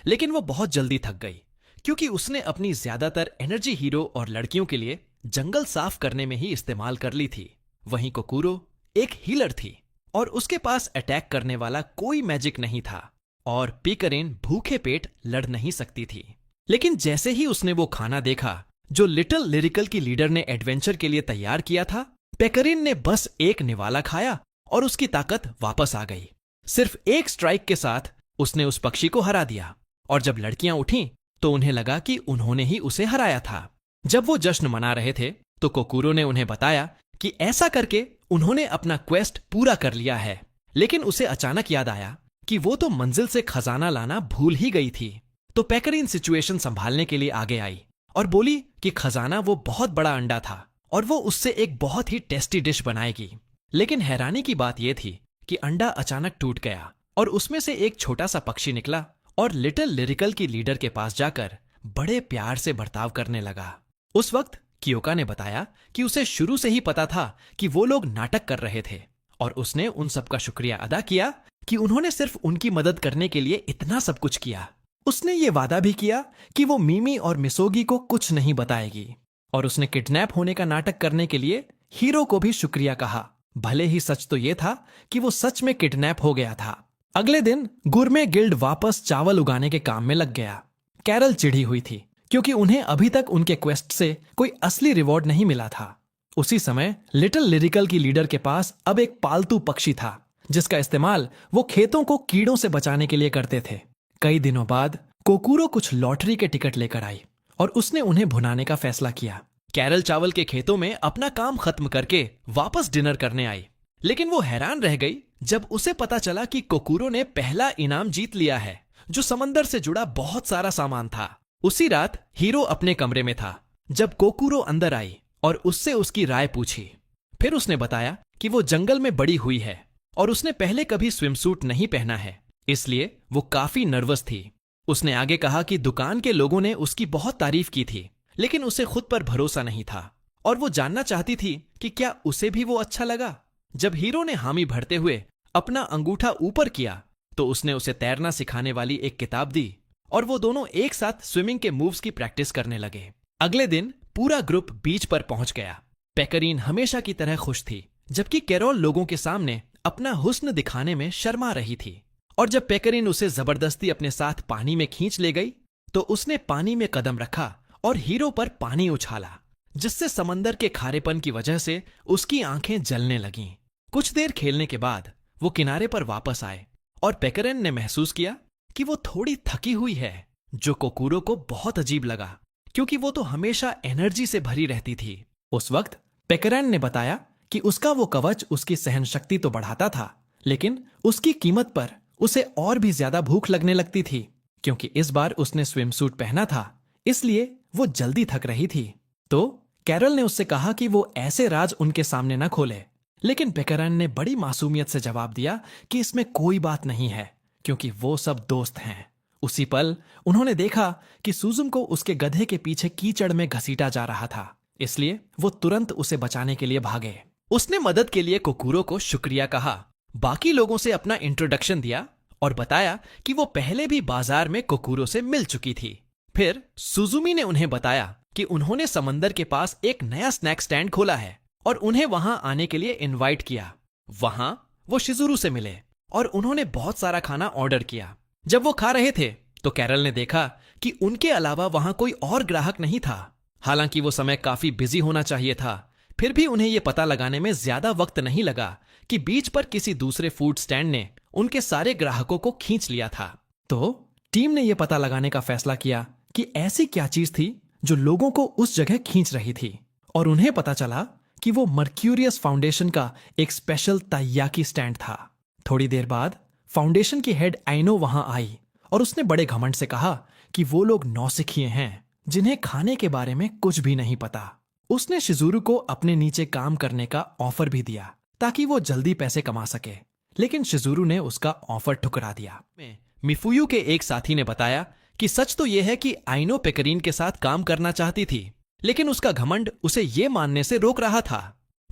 लेकिन वो बहुत जल्दी थक गई, क्योंकि उसने अपनी ज्यादातर एनर्जी हीरो और लड़कियों के लिए जंगल साफ करने में ही इस्तेमाल कर ली थी। वहीं कोकूरो एक हीलर थी और उसके पास अटैक करने वाला कोई मैजिक नहीं था, और पेकरिन भूखे पेट लड़ नहीं सकती थी। लेकिन जैसे ही उसने वो खाना देखा जो लिटिल लिरिकल की लीडर ने एडवेंचर के लिए तैयार किया था, पेकरिन ने बस एक निवाला खाया और उसकी ताकत वापस आ गई। सिर्फ एक स्ट्राइक के साथ उसने उस पक्षी को हरा दिया, और जब लड़कियां उठीं तो उन्हें लगा कि उन्होंने ही उसे हराया था। जब वो जश्न मना रहे थे तो कोकूरो ने उन्हें बताया कि ऐसा करके उन्होंने अपना क्वेस्ट पूरा कर लिया है। लेकिन उसे अचानक याद आया कि वो तो मंजिल से खजाना लाना भूल ही गई थी। तो पेकरिन सिचुएशन संभालने के लिए आगे आई और बोली कि खजाना वो बहुत बड़ा अंडा था और वो उससे एक बहुत ही टेस्टी डिश बनाएगी। लेकिन हैरानी की बात यह थी कि अंडा अचानक टूट गया और उसमें से एक छोटा सा पक्षी निकला और लिटिल लिरिकल की लीडर के पास जाकर बड़े प्यार से बर्ताव करने लगा। उस वक्त कियोका ने बताया कि उसे शुरू से ही पता था कि वो लोग नाटक कर रहे थे, और उसने उन सबका शुक्रिया अदा किया कि उन्होंने सिर्फ उनकी मदद करने के लिए इतना सब कुछ किया। उसने ये वादा भी किया कि वो मिमी और मिसोगी को कुछ नहीं बताएगी, और उसने किडनैप होने का नाटक करने के लिए हीरो को भी शुक्रिया कहा। भले ही सच तो ये था कि वो सच में किडनैप हो गया था, अगले दिन गुरमे गिल्ड वापस चावल उगाने के काम में लग गया। कैरल चिढ़ी हुई थी क्योंकि उन्हें अभी तक उनके क्वेस्ट से कोई असली रिवॉर्ड नहीं मिला था। उसी समय लिटिल लिरिकल की लीडर के पास अब एक पालतू पक्षी था जिसका इस्तेमाल वो खेतों को कीड़ों से बचाने के लिए करते थे। कई दिनों बाद कोकूरो कुछ लॉटरी के टिकट लेकर आई और उसने उन्हें भुनाने का फैसला किया। कैरल चावल के खेतों में अपना काम खत्म करके वापस डिनर करने आई, लेकिन वो हैरान रह गई जब उसे पता चला कि कोकूरो ने पहला इनाम जीत लिया है, जो समंदर से जुड़ा बहुत सारा सामान था। उसी रात हीरो अपने कमरे में था जब कोकूरो अंदर आई और उससे उसकी राय पूछी। फिर उसने बताया कि वो जंगल में बड़ी हुई है और उसने पहले कभी स्विमसूट नहीं पहना है, इसलिए वो काफी नर्वस थी। उसने आगे कहा कि दुकान के लोगों ने उसकी बहुत तारीफ की थी, लेकिन उसे खुद पर भरोसा नहीं था और वो जानना चाहती थी कि क्या उसे भी वो अच्छा लगा। जब हीरो ने हामी भरते हुए अपना अंगूठा ऊपर किया तो उसने उसे तैरना सिखाने वाली एक किताब दी और वो दोनों एक साथ स्विमिंग के मूव्स की प्रैक्टिस करने लगे। अगले दिन पूरा ग्रुप बीच पर पहुंच गया। पेकरीन हमेशा की तरह खुश थी, जबकि कैरोल लोगों के सामने अपना हुस्न दिखाने में शर्मा रही थी। और जब पेकरीन उसे जबरदस्ती अपने साथ पानी में खींच ले गई तो उसने पानी में कदम रखा और हीरो पर पानी उछाला, जिससे समंदर के खारेपन की वजह से उसकी आंखें जलने लगीं। कुछ देर खेलने के बाद वो किनारे पर वापस आए और पेकरीन ने महसूस किया कि वो थोड़ी थकी हुई है, जो कोकूरो को बहुत अजीब लगा क्योंकि वो तो हमेशा एनर्जी से भरी रहती थी। उस वक्त पेकरीन ने बताया कि उसका वो कवच उसकी सहन शक्ति तो बढ़ाता था, लेकिन उसकी कीमत पर उसे और भी ज्यादा भूख लगने लगती थी क्योंकि इस बार उसने स्विमसूट पहना था, इसलिए वो जल्दी थक रही थी। तो कैरल ने उससे कहा कि वो ऐसे राज उनके सामने न खोले, लेकिन पेकरीन ने बड़ी मासूमियत से जवाब दिया कि इसमें कोई बात नहीं है क्योंकि वो सब दोस्त हैं। उसी पल उन्होंने देखा कि सुजुम को उसके गधे के पीछे कीचड़ में घसीटा जा रहा था, इसलिए वो तुरंत उसे बचाने के लिए भागे। उसने मदद के लिए कोकूरो को शुक्रिया कहा, बाकी लोगों से अपना इंट्रोडक्शन दिया और बताया कि वो पहले भी बाजार में कोकूरो से मिल चुकी थी। फिर सुजुमी ने उन्हें बताया कि उन्होंने समंदर के पास एक नया स्नैक स्टैंड खोला है और उन्हें वहां आने के लिए इनवाइट किया। वहां वो शिजुरू से मिले और उन्होंने बहुत सारा खाना ऑर्डर किया। जब वो खा रहे थे तो कैरल ने देखा कि उनके अलावा वहां कोई और ग्राहक नहीं था। हालांकि वो समय काफी बिजी होना चाहिए था, फिर भी उन्हें ये पता लगाने में ज्यादा वक्त नहीं लगा कि बीच पर किसी दूसरे फूड स्टैंड ने उनके सारे ग्राहकों को खींच लिया था। तो टीम ने यह पता लगाने का फैसला किया कि ऐसी क्या चीज थी जो लोगों को उस जगह खींच रही थी, और उन्हें पता चला कि वो मर्क्यूरियस फाउंडेशन का एक स्पेशल ताइयाकी स्टैंड था। थोड़ी देर बाद फाउंडेशन की हेड आइनो वहां आई और उसने बड़े घमंड से कहा कि वो लोग नौसिखिए हैं जिन्हें खाने के बारे में कुछ भी नहीं पता। उसने शिजुरू को अपने नीचे काम करने का ऑफर भी दिया ताकि वो जल्दी पैसे कमा सके, लेकिन शिजुरू ने उसका ऑफर ठुकरा दिया। मिफुयू के एक साथी ने बताया कि सच तो यह है कि आइनो पेकरीन के साथ काम करना चाहती थी, लेकिन उसका घमंड उसे ये मानने से रोक रहा था।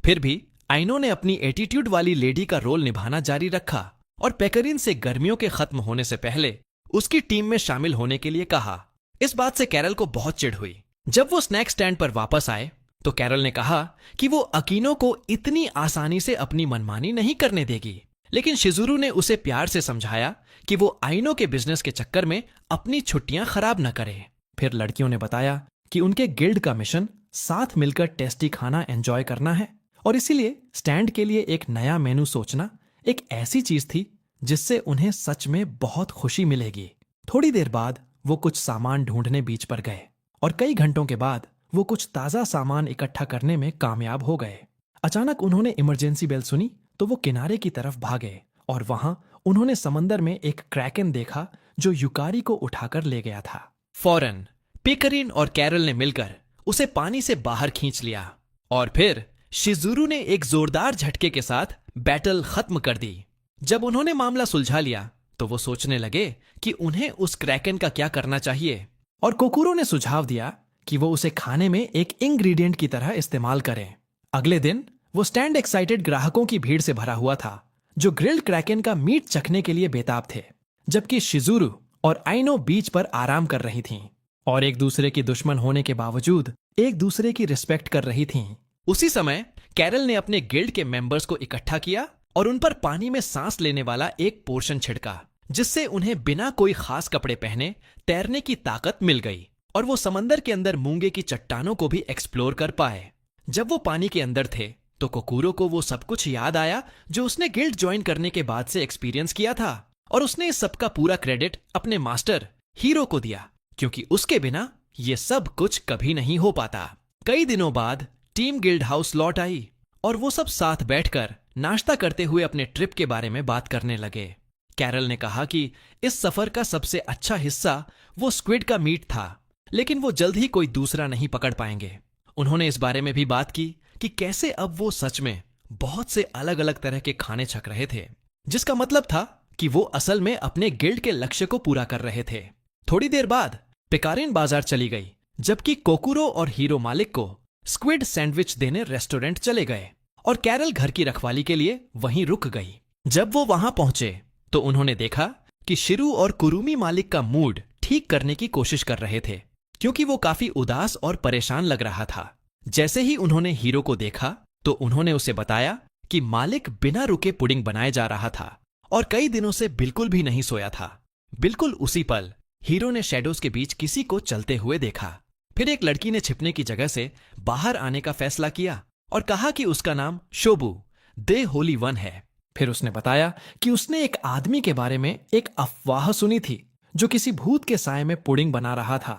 फिर भी आइनो ने अपनी एटीट्यूड वाली लेडी का रोल निभाना जारी रखा और पेकरीन से गर्मियों के खत्म होने से पहले उसकी टीम में शामिल होने के लिए कहा। इस बात से कैरल को बहुत चिढ़ हुई। जब वो स्नैक स्टैंड पर वापस आए तो कैरल ने कहा कि वो अकीनो को इतनी आसानी से अपनी मनमानी नहीं करने देगी, लेकिन शिजुरू ने उसे प्यार से समझाया कि वो आइनो के बिजनेस के चक्कर में अपनी छुट्टियां खराब न करे। फिर लड़कियों ने बताया कि उनके गिल्ड का मिशन साथ मिलकर टेस्टी खाना एंजॉय करना है और इसीलिए स्टैंड के लिए एक नया मेनू सोचना एक ऐसी चीज थी जिससे उन्हें सच में बहुत खुशी मिलेगी। थोड़ी देर बाद वो कुछ सामान ढूंढने बीच पर गए और कई घंटों के बाद वो कुछ ताजा सामान इकट्ठा करने में कामयाब हो गए। अचानक उन्होंने इमरजेंसी बेल सुनी तो वो किनारे की तरफ भागे और वहां उन्होंने समंदर में एक क्रैकन देखा जो युकारी को उठाकर ले गया था। फौरन पेकरीन और कैरल ने मिलकर उसे पानी से बाहर खींच लिया और फिर शिजुरू ने एक जोरदार झटके के साथ बैटल खत्म कर दी। जब उन्होंने मामला सुलझा लिया तो वो सोचने लगे कि उन्हें उस क्रैकन का क्या करना चाहिए, और कोकूरो ने सुझाव दिया कि वो उसे खाने में एक इंग्रेडिएंट की तरह इस्तेमाल करें। अगले दिन वो स्टैंड एक्साइटेड ग्राहकों की भीड़ से भरा हुआ था जो ग्रिल्ड क्रैकन का मीट चखने के लिए बेताब थे, जबकि शिजुरू और आइनो बीच पर आराम कर रही थीं और एक दूसरे की दुश्मन होने के बावजूद एक दूसरे की रिस्पेक्ट कर रही थीं। उसी समय कैरल ने अपने गिल्ड के मेंबर्स को इकट्ठा किया और उन पर पानी में सांस लेने वाला एक पोर्शन छिड़का, जिससे उन्हें बिना कोई खास कपड़े पहने तैरने की ताकत मिल गई और वो समंदर के अंदर मूंगे की चट्टानों को भी एक्सप्लोर कर पाए। जब वो पानी के अंदर थे तो कोकूरो को वो सब कुछ याद आया जो उसने गिल्ड ज्वाइन करने के बाद से एक्सपीरियंस किया था, और उसने इस सब का पूरा क्रेडिट अपने मास्टर हीरो को दिया, क्योंकि उसके बिना ये सब कुछ कभी नहीं हो पाता। कई दिनों बाद टीम गिल्ड हाउस लौट आई और वो सब साथ बैठकर नाश्ता करते हुए अपने ट्रिप के बारे में बात करने लगे। कैरल ने कहा कि इस सफर का सबसे अच्छा हिस्सा वो स्क्विड का मीट था, लेकिन वो जल्द ही कोई दूसरा नहीं पकड़ पाएंगे। उन्होंने इस बारे में भी बात की कि कैसे अब वो सच में बहुत से अलग अलग तरह के खाने छक रहे थे, जिसका मतलब था कि वो असल में अपने गिल्ड के लक्ष्य को पूरा कर रहे थे। थोड़ी देर बाद पिकारिन बाजार चली गई, जबकि कोकुरो और हीरो मालिक को स्क्विड सैंडविच देने रेस्टोरेंट चले गए और कैरल घर की रखवाली के लिए वहीं रुक गई। जब वो वहां पहुंचे तो उन्होंने देखा कि शिरू और कुरुमी मालिक का मूड ठीक करने की कोशिश कर रहे थे, क्योंकि वो काफी उदास और परेशान लग रहा था। जैसे ही उन्होंने हीरो को देखा तो उन्होंने उसे बताया कि मालिक बिना रुके पुडिंग बनाए जा रहा था और कई दिनों से बिल्कुल भी नहीं सोया था। बिल्कुल उसी पल हीरो ने शैडोज के बीच किसी को चलते हुए देखा। फिर एक लड़की ने छिपने की जगह से बाहर आने का फैसला किया और कहा कि उसका नाम शोबू दे होली वन है। फिर उसने बताया कि उसने एक आदमी के बारे में एक अफवाह सुनी थी जो किसी भूत के साए में पुडिंग बना रहा था,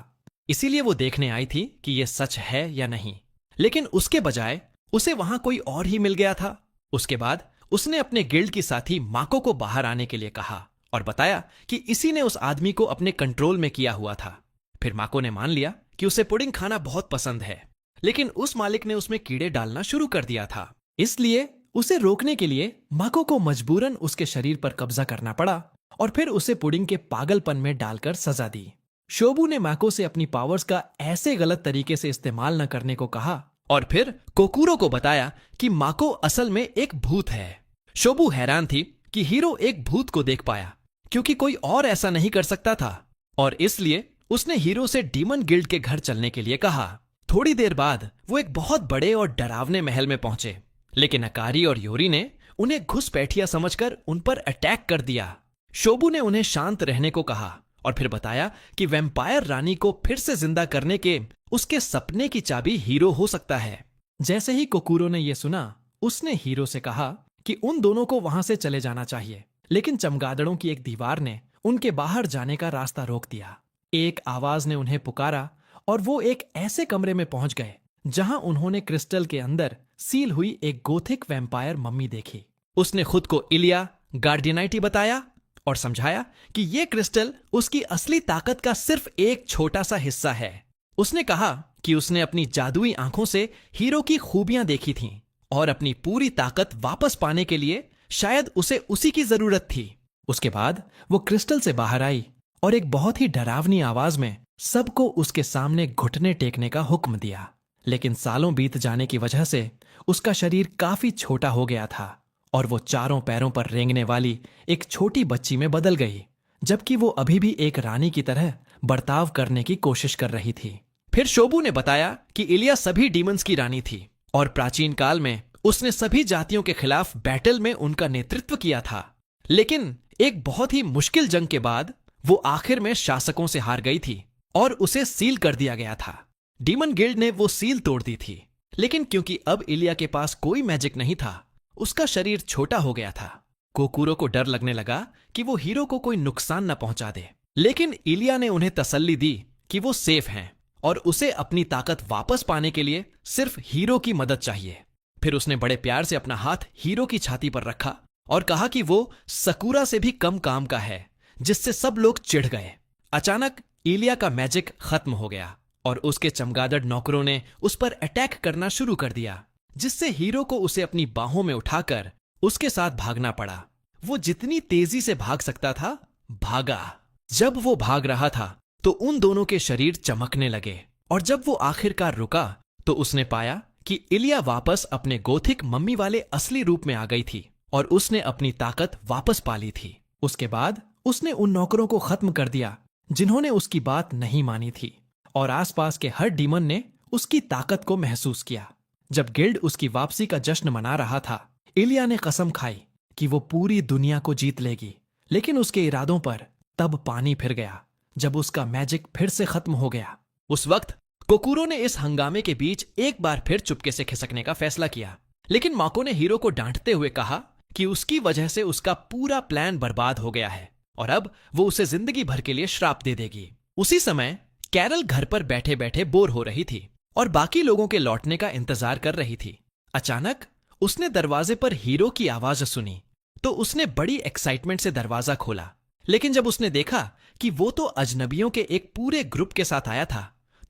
इसीलिए वो देखने आई थी कि यह सच है या नहीं। लेकिन उसके बजाय उसे वहां कोई और ही मिल गया था। उसके बाद उसने अपने गिल्ड की साथी माको को बाहर आने के लिए कहा और बताया कि इसी ने उस आदमी को अपने कंट्रोल में किया हुआ था। फिर माको ने मान लिया कि उसे पुडिंग खाना बहुत पसंद है, लेकिन उस मालिक ने उसमें कीड़े डालना शुरू कर दिया था। इसलिए उसे रोकने के लिए माको को मजबूरन उसके शरीर पर कब्जा करना पड़ा और फिर उसे पुडिंग के पागलपन में डालकर सजा दी। शोबू ने माको से अपनी पावर्स का ऐसे गलत तरीके से इस्तेमाल न करने को कहा और फिर कोकुरो को बताया कि माको असल में एक भूत है। शोबू हैरान थी कि हीरो एक भूत को देख पाया, क्योंकि कोई और ऐसा नहीं कर सकता था, और इसलिए उसने हीरो से डीमन गिल्ड के घर चलने के लिए कहा। थोड़ी देर बाद वो एक बहुत बड़े और डरावने महल में पहुंचे, लेकिन अकारी और योरी ने उन्हें घुसपैठिया समझकर उन पर अटैक कर दिया। शोबू ने उन्हें शांत रहने को कहा और फिर बताया कि वैम्पायर रानी को फिर से जिंदा करने के उसके सपने की चाबी हीरो हो सकता है। जैसे ही कोकुरो ने यह सुना, उसने हीरो से कहा कि उन दोनों को वहां से चले जाना चाहिए, लेकिन चमगादड़ों की एक दीवार ने उनके बाहर जाने का रास्ता रोक दिया। एक आवाज ने उन्हें पुकारा और वो एक ऐसे कमरे में पहुंच गए जहां उन्होंने क्रिस्टल के अंदर सील हुई एक गोथिक वैम्पायर मम्मी देखी। उसने खुद को इलिया गार्डियनाइटी बताया और समझाया कि ये क्रिस्टल उसकी असली ताकत का सिर्फ एक छोटा सा हिस्सा है। उसने कहा कि उसने अपनी जादुई आंखों से हीरो की खूबियां देखी थीं और अपनी पूरी ताकत वापस पाने के लिए शायद उसे उसी की जरूरत थी। उसके बाद वो क्रिस्टल से बाहर आई और एक बहुत ही डरावनी आवाज में सबको उसके सामने घुटने टेकने का हुक्म दिया। लेकिन सालों बीत जाने की वजह से उसका शरीर काफी छोटा हो गया था और वो चारों पैरों पर रेंगने वाली एक छोटी बच्ची में बदल गई, जबकि वो अभी भी एक रानी की तरह बर्ताव करने की कोशिश कर रही थी। फिर शोबू ने बताया कि इलिया सभी डीमंस की रानी थी और प्राचीन काल में उसने सभी जातियों के खिलाफ बैटल में उनका नेतृत्व किया था। लेकिन एक बहुत ही मुश्किल जंग के बाद वो आखिर में शासकों से हार गई थी और उसे सील कर दिया गया था। डीमन गिल्ड ने वो सील तोड़ दी थी, लेकिन क्योंकि अब इलिया के पास कोई मैजिक नहीं था, उसका शरीर छोटा हो गया था। कोकुरो को डर लगने लगा कि वो हीरो को कोई नुकसान न पहुंचा दे, लेकिन इलिया ने उन्हें तसल्ली दी कि वो सेफ हैं और उसे अपनी ताकत वापस पाने के लिए सिर्फ हीरो की मदद चाहिए। फिर उसने बड़े प्यार से अपना हाथ हीरो की छाती पर रखा और कहा कि वो सकूरा से भी कम काम का है, जिससे सब लोग चिढ़ गए। अचानक इलिया का मैजिक खत्म हो गया और उसके चमगादड़ नौकरों ने उस पर अटैक करना शुरू कर दिया, जिससे हीरो को उसे अपनी बाहों में उठाकर उसके साथ भागना पड़ा। वो जितनी तेजी से भाग सकता था भागा। जब वो भाग रहा था तो उन दोनों के शरीर चमकने लगे और जब वो आखिरकार रुका तो उसने पाया कि इलिया वापस अपने गोथिक मम्मी वाले असली रूप में आ गई थी और उसने अपनी ताकत वापस पा ली थी। उसके बाद उसने उन नौकरों को खत्म कर दिया जिन्होंने उसकी बात नहीं मानी थी और आसपास के हर डीमन ने उसकी ताकत को महसूस किया। जब गिल्ड उसकी वापसी का जश्न मना रहा था, इलिया ने कसम खाई कि वो पूरी दुनिया को जीत लेगी, लेकिन उसके इरादों पर तब पानी फिर गया जब उसका मैजिक फिर से खत्म हो गया। उस वक्त कोकुरो ने इस हंगामे के बीच एक बार फिर चुपके से खिसकने का फैसला किया, लेकिन माको ने हीरो को डांटते हुए कहा कि उसकी वजह से उसका पूरा प्लान बर्बाद हो गया है और अब वो उसे जिंदगी भर के लिए श्राप दे देगी। उसी समय कैरल घर पर बैठे बैठे बोर हो रही थी और बाकी लोगों के लौटने का इंतजार कर रही थी। अचानक उसने दरवाजे पर हीरो की आवाज सुनी तो उसने बड़ी एक्साइटमेंट से दरवाजा खोला, लेकिन जब उसने देखा कि वो तो अजनबियों के एक पूरे ग्रुप के साथ आया था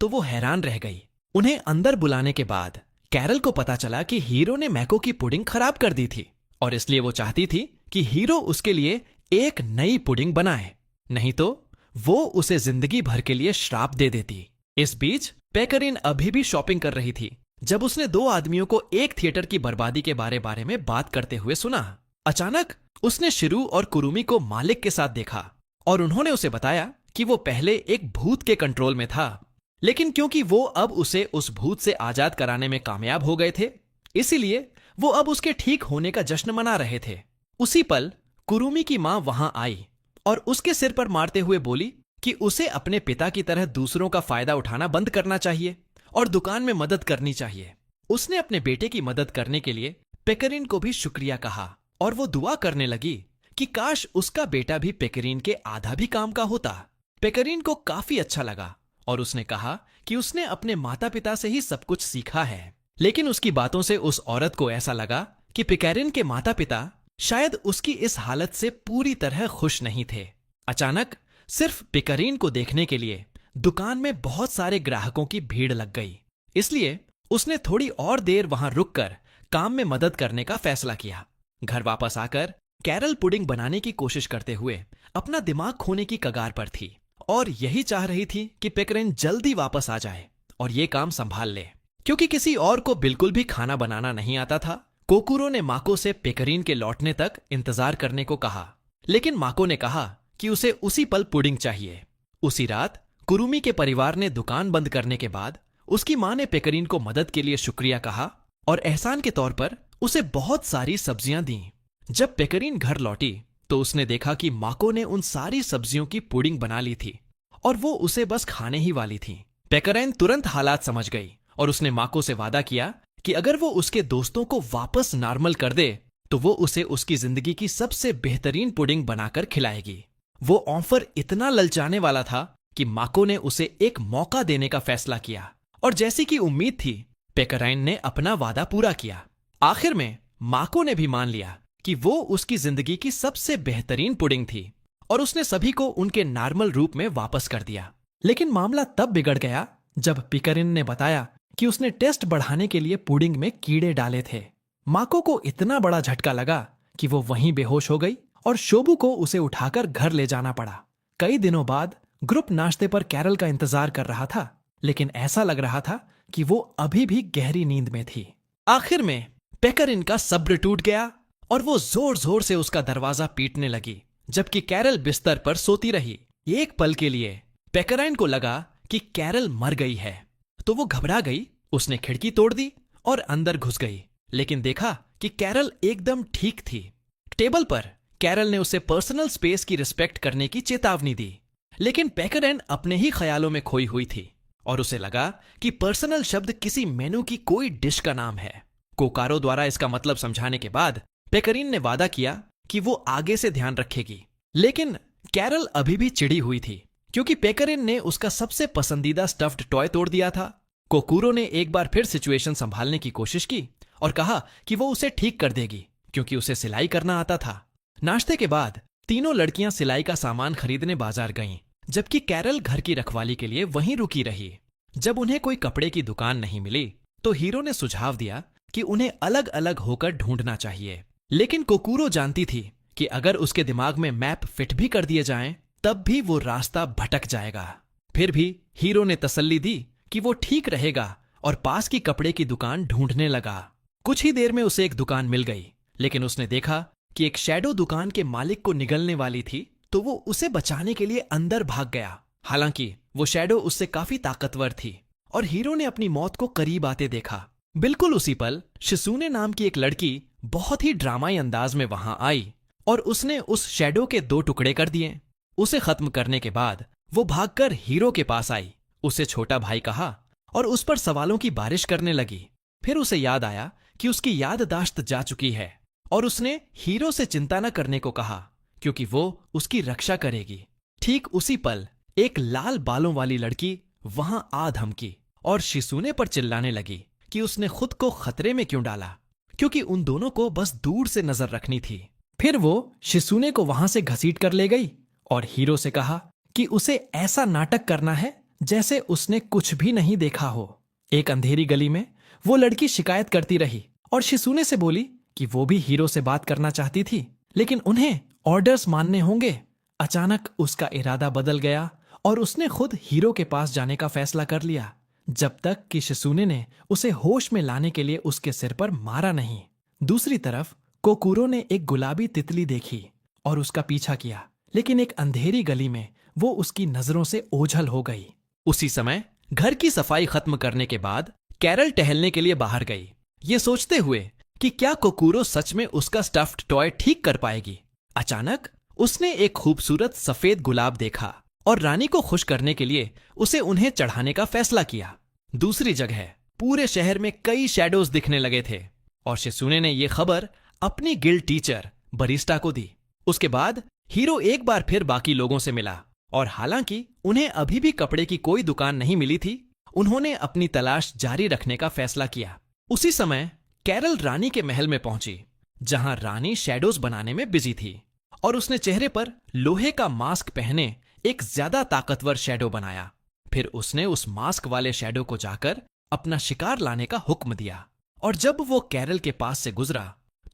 तो वो हैरान रह गई। उन्हें अंदर बुलाने के बाद कैरल को पता चला कि हीरो ने मैको की पुडिंग खराब कर दी थी और इसलिए वो चाहती थी कि हीरो उसके लिए एक नई पुडिंग बनाए, नहीं तो वो उसे जिंदगी भर के लिए श्राप दे देती। इस बीच पेकरिन अभी भी शॉपिंग कर रही थी जब उसने दो आदमियों को एक थिएटर की बर्बादी के बारे में बात करते हुए सुना। अचानक उसने शिरू और कुरुमी को मालिक के साथ देखा और उन्होंने उसे बताया कि वो पहले एक भूत के कंट्रोल में था, लेकिन क्योंकि वो अब उसे उस भूत से आजाद कराने में कामयाब हो गए थे, इसीलिए वो अब उसके ठीक होने का जश्न मना रहे थे। उसी पल कुरुमी की मां वहां आई और उसके सिर पर मारते हुए बोली कि उसे अपने पिता की तरह दूसरों का फायदा उठाना बंद करना चाहिए और दुकान में मदद करनी चाहिए। उसने अपने बेटे की मदद करने के लिए पेकरिन को भी शुक्रिया कहा और वो दुआ करने लगी कि काश उसका बेटा भी पेकरिन के आधा भी काम का होता। पेकरिन को काफी अच्छा लगा और उसने कहा कि उसने अपने माता पिता से ही सब कुछ सीखा है, लेकिन उसकी बातों से उस औरत को ऐसा लगा कि पेकरिन के माता पिता शायद उसकी इस हालत से पूरी तरह खुश नहीं थे। अचानक सिर्फ पेकरिन को देखने के लिए दुकान में बहुत सारे ग्राहकों की भीड़ लग गई, इसलिए उसने थोड़ी और देर वहां रुककर काम में मदद करने का फैसला किया। घर वापस आकर कैरल पुडिंग बनाने की कोशिश करते हुए अपना दिमाग खोने की कगार पर थी और यही चाह रही थी कि पेकरिन जल्दी वापस आ जाए और ये काम संभाल ले। क्योंकि किसी और को बिल्कुल भी खाना बनाना नहीं आता था, कोकुरो ने माको से पेकरिन के लौटने तक इंतजार करने को कहा, लेकिन माको ने कहा कि उसे उसी पल पुडिंग चाहिए। उसी रात कुरुमी के परिवार ने दुकान बंद करने के बाद उसकी मां ने पेकरिन को मदद के लिए शुक्रिया कहा और एहसान के तौर पर उसे बहुत सारी सब्जियां दी। जब पेकरिन घर लौटी तो उसने देखा कि माको ने उन सारी सब्जियों की पुडिंग बना ली थी और वो उसे बस खाने ही वाली थी। पेकरिन तुरंत हालात समझ गई और उसने माको से वादा किया कि अगर वो उसके दोस्तों को वापस नॉर्मल कर दे तो वो उसे उसकी जिंदगी की सबसे बेहतरीन पुडिंग बनाकर खिलाएगी। वो ऑफर इतना ललचाने वाला था कि माको ने उसे एक मौका देने का फैसला किया और जैसी कि उम्मीद थी पेकरिन ने अपना वादा पूरा किया। आखिर में माको ने भी मान लिया कि वो उसकी जिंदगी की सबसे बेहतरीन पुडिंग थी और उसने सभी को उनके नॉर्मल रूप में वापस कर दिया। लेकिन मामला तब बिगड़ गया जब पेकरिन ने बताया कि उसने टेस्ट बढ़ाने के लिए पुडिंग में कीड़े डाले थे। माको को इतना बड़ा झटका लगा कि वो वहीं बेहोश हो गई और शोबू को उसे उठाकर घर ले जाना पड़ा। कई दिनों बाद ग्रुप नाश्ते पर कैरल का इंतजार कर रहा था, लेकिन ऐसा लग रहा था कि वो अभी भी गहरी नींद में थी। आखिर में पेकरिन का सब्र टूट गया और वो जोर जोर से उसका दरवाजा पीटने लगी, जबकि कैरल बिस्तर पर सोती रही। एक पल के लिए पेकरिन को लगा कि कैरल मर गई है, तो वो घबरा गई। उसने खिड़की तोड़ दी और अंदर घुस गई, लेकिन देखा कि कैरल एकदम ठीक थी। टेबल पर कैरल ने उसे पर्सनल स्पेस की रिस्पेक्ट करने की चेतावनी दी, लेकिन पेकरिन अपने ही ख्यालों में खोई हुई थी और उसे लगा कि पर्सनल शब्द किसी मेनू की कोई डिश का नाम है। कोकारो द्वारा इसका मतलब समझाने के बाद पेकरिन ने वादा किया कि वो आगे से ध्यान रखेगी, लेकिन कैरल अभी भी चिढ़ी हुई थी क्योंकि पेकरिन ने उसका सबसे पसंदीदा स्टफ्ड टॉय तोड़ दिया था। कोकुरो ने एक बार फिर सिचुएशन संभालने की कोशिश की और कहा कि वो उसे ठीक कर देगी क्योंकि उसे सिलाई करना आता था। नाश्ते के बाद तीनों लड़कियां सिलाई का सामान खरीदने बाजार गईं, जबकि कैरल घर की रखवाली के लिए वहीं रुकी रही। जब उन्हें कोई कपड़े की दुकान नहीं मिली तो हीरो ने सुझाव दिया कि उन्हें अलग अलग होकर ढूंढना चाहिए, लेकिन कोकुरो जानती थी कि अगर उसके दिमाग में मैप फिट भी कर दिए जाएं, तब भी वो रास्ता भटक जाएगा। फिर भी हीरो ने तसल्ली दी कि वो ठीक रहेगा और पास की कपड़े की दुकान ढूंढने लगा। कुछ ही देर में उसे एक दुकान मिल गई, लेकिन उसने देखा कि एक शैडो दुकान के मालिक को निगलने वाली थी, तो वो उसे बचाने के लिए अंदर भाग गया। हालांकि वो शैडो उससे काफी ताकतवर थी और हीरो ने अपनी मौत को करीब आते देखा। बिल्कुल उसी पल शिसूने नाम की एक लड़की बहुत ही ड्रामाई अंदाज में वहां आई और उसने उस शैडो के 2 टुकड़े कर दिए। उसे खत्म करने के बाद वो भागकर हीरो के पास आई, उसे छोटा भाई कहा और उस पर सवालों की बारिश करने लगी। फिर उसे याद आया कि उसकी याददाश्त जा चुकी है और उसने हीरो से चिंता न करने को कहा क्योंकि वो उसकी रक्षा करेगी। ठीक उसी पल एक लाल बालों वाली लड़की वहां आ धमकी और शिसूने पर चिल्लाने लगी कि उसने खुद को खतरे में क्यों डाला, क्योंकि उन दोनों को बस दूर से नजर रखनी थी। फिर वो शिसूने को वहां से घसीट कर ले गई और हीरो से कहा कि उसे ऐसा नाटक करना है जैसे उसने कुछ भी नहीं देखा हो। एक अंधेरी गली में वो लड़की शिकायत करती रही और शिसूने से बोली कि वो भी हीरो से बात करना चाहती थी, लेकिन उन्हें ऑर्डर्स मानने होंगे। अचानक उसका इरादा बदल गया और उसने खुद हीरो के पास जाने का फैसला कर लिया, जब तक कि शिसूने ने उसे होश में लाने के लिए उसके सिर पर मारा नहीं। दूसरी तरफ कोकुरो ने एक गुलाबी तितली देखी और उसका पीछा किया, लेकिन एक अंधेरी गली में वो उसकी नजरों से ओझल हो गई। उसी समय घर की सफाई खत्म करने के बाद कैरल टहलने के लिए बाहर गई, ये सोचते हुए कि क्या कोकुरो सच में उसका स्टफ्ड टॉय ठीक कर पाएगी। अचानक उसने एक खूबसूरत सफेद गुलाब देखा और रानी को खुश करने के लिए उसे उन्हें चढ़ाने का फैसला किया। दूसरी जगह पूरे शहर में कई शैडोज दिखने लगे थे और शिसूने ने यह खबर अपनी गिल्ड टीचर बरिस्टा को दी। उसके बाद हीरो एक बार फिर बाकी लोगों से मिला और हालांकि उन्हें अभी भी कपड़े की कोई दुकान नहीं मिली थी, उन्होंने अपनी तलाश जारी रखने का फैसला किया। उसी समय कैरल रानी के महल में पहुंची, जहां रानी शैडोज बनाने में बिजी थी और उसने चेहरे पर लोहे का मास्क पहने एक ज्यादा ताकतवर शैडो बनाया। फिर उसने उस मास्क वाले शैडो को जाकर अपना शिकार लाने का हुक्म दिया और जब वो कैरल के पास से गुजरा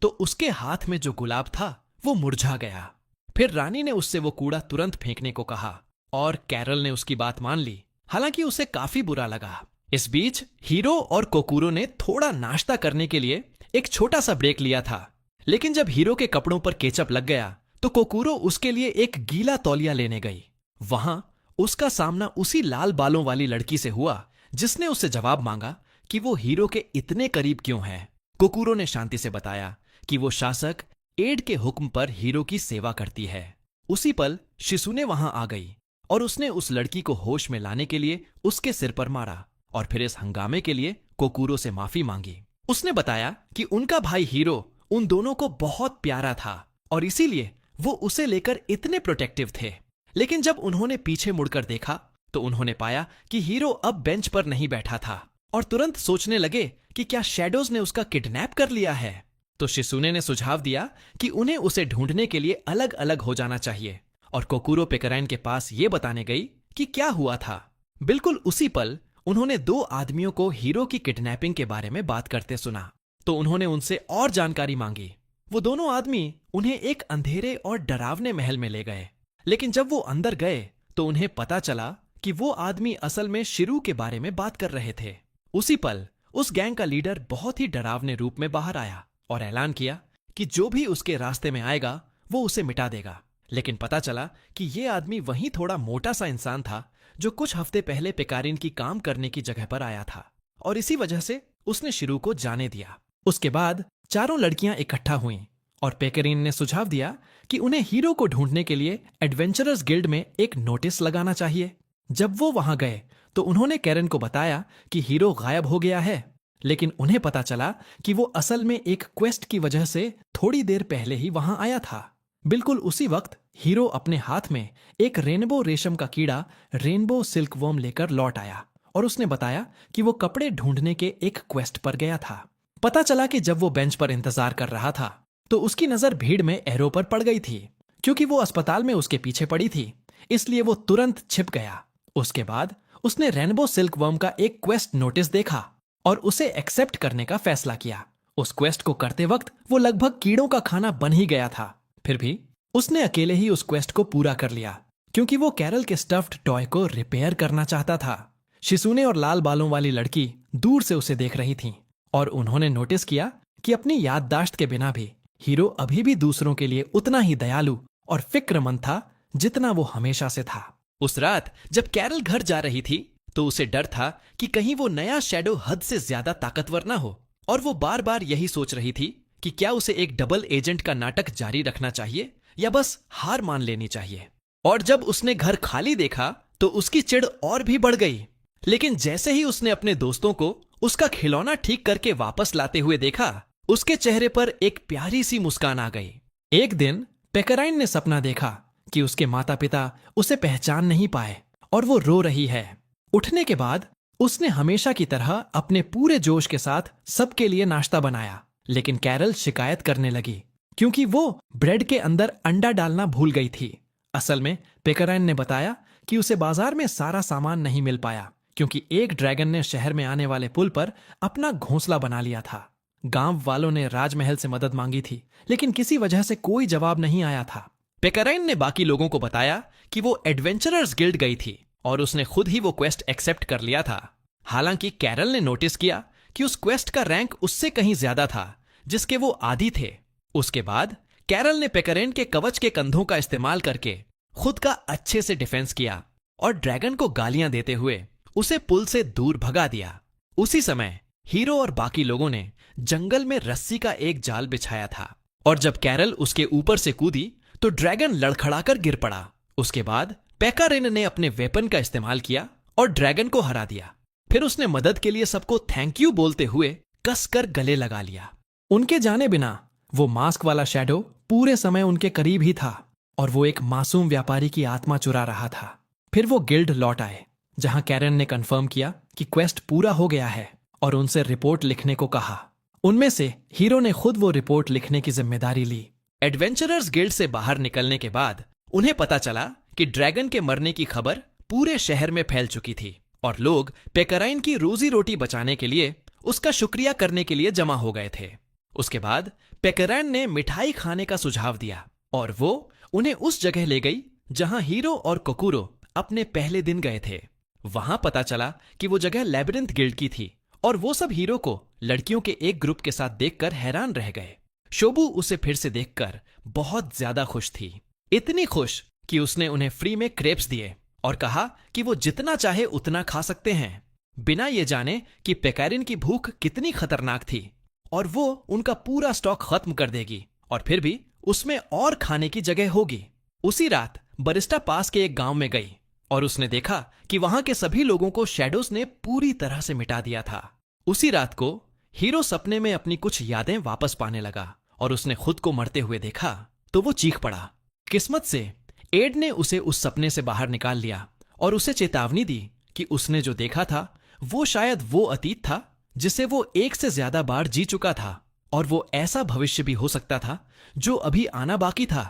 तो उसके हाथ में जो गुलाब था वो मुरझा गया। फिर रानी ने उससे वो कूड़ा तुरंत फेंकने को कहा और कैरल ने उसकी बात मान ली, हालांकि उसे काफी बुरा लगा। इस बीच हीरो और कोकुरो ने थोड़ा नाश्ता करने के लिए एक छोटा सा ब्रेक लिया था, लेकिन जब हीरो के कपड़ों पर केचप लग गया तो कोकुरो उसके लिए एक गीला तौलिया लेने गई। वहां उसका सामना उसी लाल बालों वाली लड़की से हुआ जिसने उससे जवाब मांगा कि वो हीरो के इतने करीब क्यों है। कोकुरो ने शांति से बताया कि वो शासक एड के हुक्म पर हीरो की सेवा करती है। उसी पल शिसूने वहां आ गई और उसने उस लड़की को होश में लाने के लिए उसके सिर पर मारा और फिर इस हंगामे के लिए कोकुरो से माफी मांगी। उसने बताया कि उनका भाई हीरो उन दोनों को बहुत प्यारा था और इसीलिए वो उसे लेकर इतने प्रोटेक्टिव थे। लेकिन जब उन्होंने पीछे मुड़कर देखा तो उन्होंने पाया कि हीरो अब बेंच पर नहीं बैठा था और तुरंत सोचने लगे कि क्या शैडोज ने उसका किडनैप कर लिया है। तो शिसूने ने सुझाव दिया कि उन्हें उसे ढूंढने के लिए अलग अलग हो जाना चाहिए और कोकुरो पेकराइन के पास ये बताने गई कि क्या हुआ था। बिल्कुल उसी पल उन्होंने 2 आदमियों को हीरो की किडनैपिंग के बारे में बात करते सुना, तो उन्होंने उनसे और जानकारी मांगी। वो दोनों आदमी उन्हें एक अंधेरे और डरावने महल में ले गए, लेकिन जब वो अंदर गए तो उन्हें पता चला कि वो आदमी असल में शिरू के बारे में बात कर रहे थे। उसी पल उस गैंग का लीडर बहुत ही डरावने रूप में बाहर आया और ऐलान किया कि जो भी उसके रास्ते में आएगा वो उसे मिटा देगा। लेकिन पता चला कि ये आदमी वहीं थोड़ा मोटा सा इंसान था जो कुछ हफ्ते पहले पेकारिन की काम करने की जगह पर आया था और इसी वजह से उसने शिरू को जाने दिया। उसके बाद 4 लड़कियां इकट्ठा हुईं और पेकरिन ने सुझाव दिया कि उन्हें हीरो को ढूंढने के लिए एडवेंचरर्स गिल्ड में एक नोटिस लगाना चाहिए। जब वो वहां गए तो उन्होंने कैरन को बताया कि हीरो गायब हो गया है, लेकिन उन्हें पता चला कि वो असल में एक क्वेस्ट की वजह से थोड़ी देर पहले ही वहां आया था। बिल्कुल उसी वक्त हीरो अपने हाथ में एक रेनबो रेशम का कीड़ा रेनबो सिल्कवर्म लेकर लौट आया और उसने बताया कि वो कपड़े ढूंढने के एक क्वेस्ट पर गया था। पता चला कि जब वो बेंच पर इंतजार कर रहा था तो उसकी नजर भीड़ में एरो पर पड़ गई थी। क्योंकि वो अस्पताल में उसके पीछे पड़ी थी, इसलिए वो तुरंत छिप गया। उसके बाद उसने रेनबो सिल्कवर्म का एक क्वेस्ट नोटिस देखा और उसे एक्सेप्ट करने का फैसला किया। उस क्वेस्ट को करते वक्त वो लगभग कीड़ों का खाना बन ही गया था, फिर भी उसने अकेले ही उस क्वेस्ट को पूरा कर लिया क्योंकि वो कैरल के स्टफ्ड टॉय को रिपेयर करना चाहता था। शिसूने और लाल बालों वाली लड़की दूर से उसे देख रही थीं और उन्होंने नोटिस किया कि अपनी याददाश्त के बिना भी हीरो अभी भी दूसरों के लिए उतना ही दयालु और फिक्रमंद था जितना वो हमेशा से था। उस रात जब कैरल घर जा रही थी तो उसे डर था कि कहीं वो नया शैडो हद से ज्यादा ताकतवर ना हो, और वो बार बार यही सोच रही थी कि क्या उसे एक डबल एजेंट का नाटक जारी रखना चाहिए या बस हार मान लेनी चाहिए। और जब उसने घर खाली देखा तो उसकी चिढ़ और भी बढ़ गई। लेकिन जैसे ही उसने अपने दोस्तों को उसका खिलौना ठीक करके वापस लाते हुए देखा, उसके चेहरे पर एक प्यारी सी मुस्कान आ गई। एक दिन पेकराइन ने सपना देखा कि उसके माता पिता उसे पहचान नहीं पाए और वो रो रही है। उठने के बाद उसने हमेशा की तरह अपने पूरे जोश के साथ सबके लिए नाश्ता बनाया, लेकिन कैरल शिकायत करने लगी क्योंकि वो ब्रेड के अंदर अंडा डालना भूल गई थी। असल में पेकराइन ने बताया कि उसे बाजार में सारा सामान नहीं मिल पाया क्योंकि एक ड्रैगन ने शहर में आने वाले पुल पर अपना घोंसला बना लिया था। गांव वालों ने राजमहल से मदद मांगी थी, लेकिन किसी वजह से कोई जवाब नहीं आया था। पेकराइन ने बाकी लोगों को बताया कि वो एडवेंचरर्स गिल्ड गई थी और उसने खुद ही वो क्वेस्ट एक्सेप्ट कर लिया था। हालांकि कैरल ने नोटिस किया कि उस क्वेस्ट का रैंक उससे कहीं ज्यादा था जिसके वो आदी थे। उसके बाद कैरल ने पेकराइन के कवच के कंधों का इस्तेमाल करके खुद का अच्छे से डिफेंस किया और ड्रैगन को गालियां देते हुए उसे पुल से दूर भगा दिया। उसी समय हीरो और बाकी लोगों ने जंगल में रस्सी का एक जाल बिछाया था और जब कैरल उसके ऊपर से कूदी तो ड्रैगन लड़खड़ाकर गिर पड़ा। उसके बाद पेकराइन ने अपने वेपन का इस्तेमाल किया और ड्रैगन को हरा दिया। फिर उसने मदद के लिए सबको थैंक यू बोलते हुए कसकर गले लगा लिया। उनके जाने बिना वो मास्क वाला शैडो पूरे समय उनके करीब ही था और वो एक मासूम व्यापारी की आत्मा चुरा रहा था। फिर वो गिल्ड लौट आए जहां कैरन ने कंफर्म किया कि क्वेस्ट पूरा हो गया है और उनसे रिपोर्ट लिखने को कहा। उनमें से हीरो ने खुद वो रिपोर्ट लिखने की जिम्मेदारी ली। एडवेंचरर्स गिल्ड से बाहर निकलने के बाद उन्हें पता चला कि ड्रैगन के मरने की खबर पूरे शहर में फैल चुकी थी और लोग पेकराइन की रोजी रोटी बचाने के लिए उसका शुक्रिया करने के लिए जमा हो गए थे। उसके बाद पेकराइन ने मिठाई खाने का सुझाव दिया और वो उन्हें उस जगह ले गई जहां हीरो और कोकुरो अपने पहले दिन गए थे। वहां पता चला कि वो जगह लैबिरिंथ गिल्ड की थी और वो सब हीरो को लड़कियों के एक ग्रुप के साथ देखकर हैरान रह गए। शोबू उसे फिर से देखकर बहुत ज्यादा खुश थी, इतनी खुश कि उसने उन्हें फ्री में क्रेप्स दिए और कहा कि वो जितना चाहे उतना खा सकते हैं, बिना ये जाने कि पेकराइन की भूख कितनी खतरनाक थी और वो उनका पूरा स्टॉक खत्म कर देगी और फिर भी उसमें और खाने की जगह होगी। उसी रात बरिस्टा पास के एक गांव में गई और उसने देखा कि वहां के सभी लोगों को शैडोज ने पूरी तरह से मिटा दिया था। उसी रात को हीरो सपने में अपनी कुछ यादें वापस पाने लगा और उसने खुद को मरते हुए देखा तो वो चीख पड़ा। किस्मत से एड ने उसे उस सपने से बाहर निकाल लिया और उसे चेतावनी दी कि उसने जो देखा था वो शायद वो अतीत था जिसे वो एक से ज्यादा बार जी चुका था और वो ऐसा भविष्य भी हो सकता था जो अभी आना बाकी था।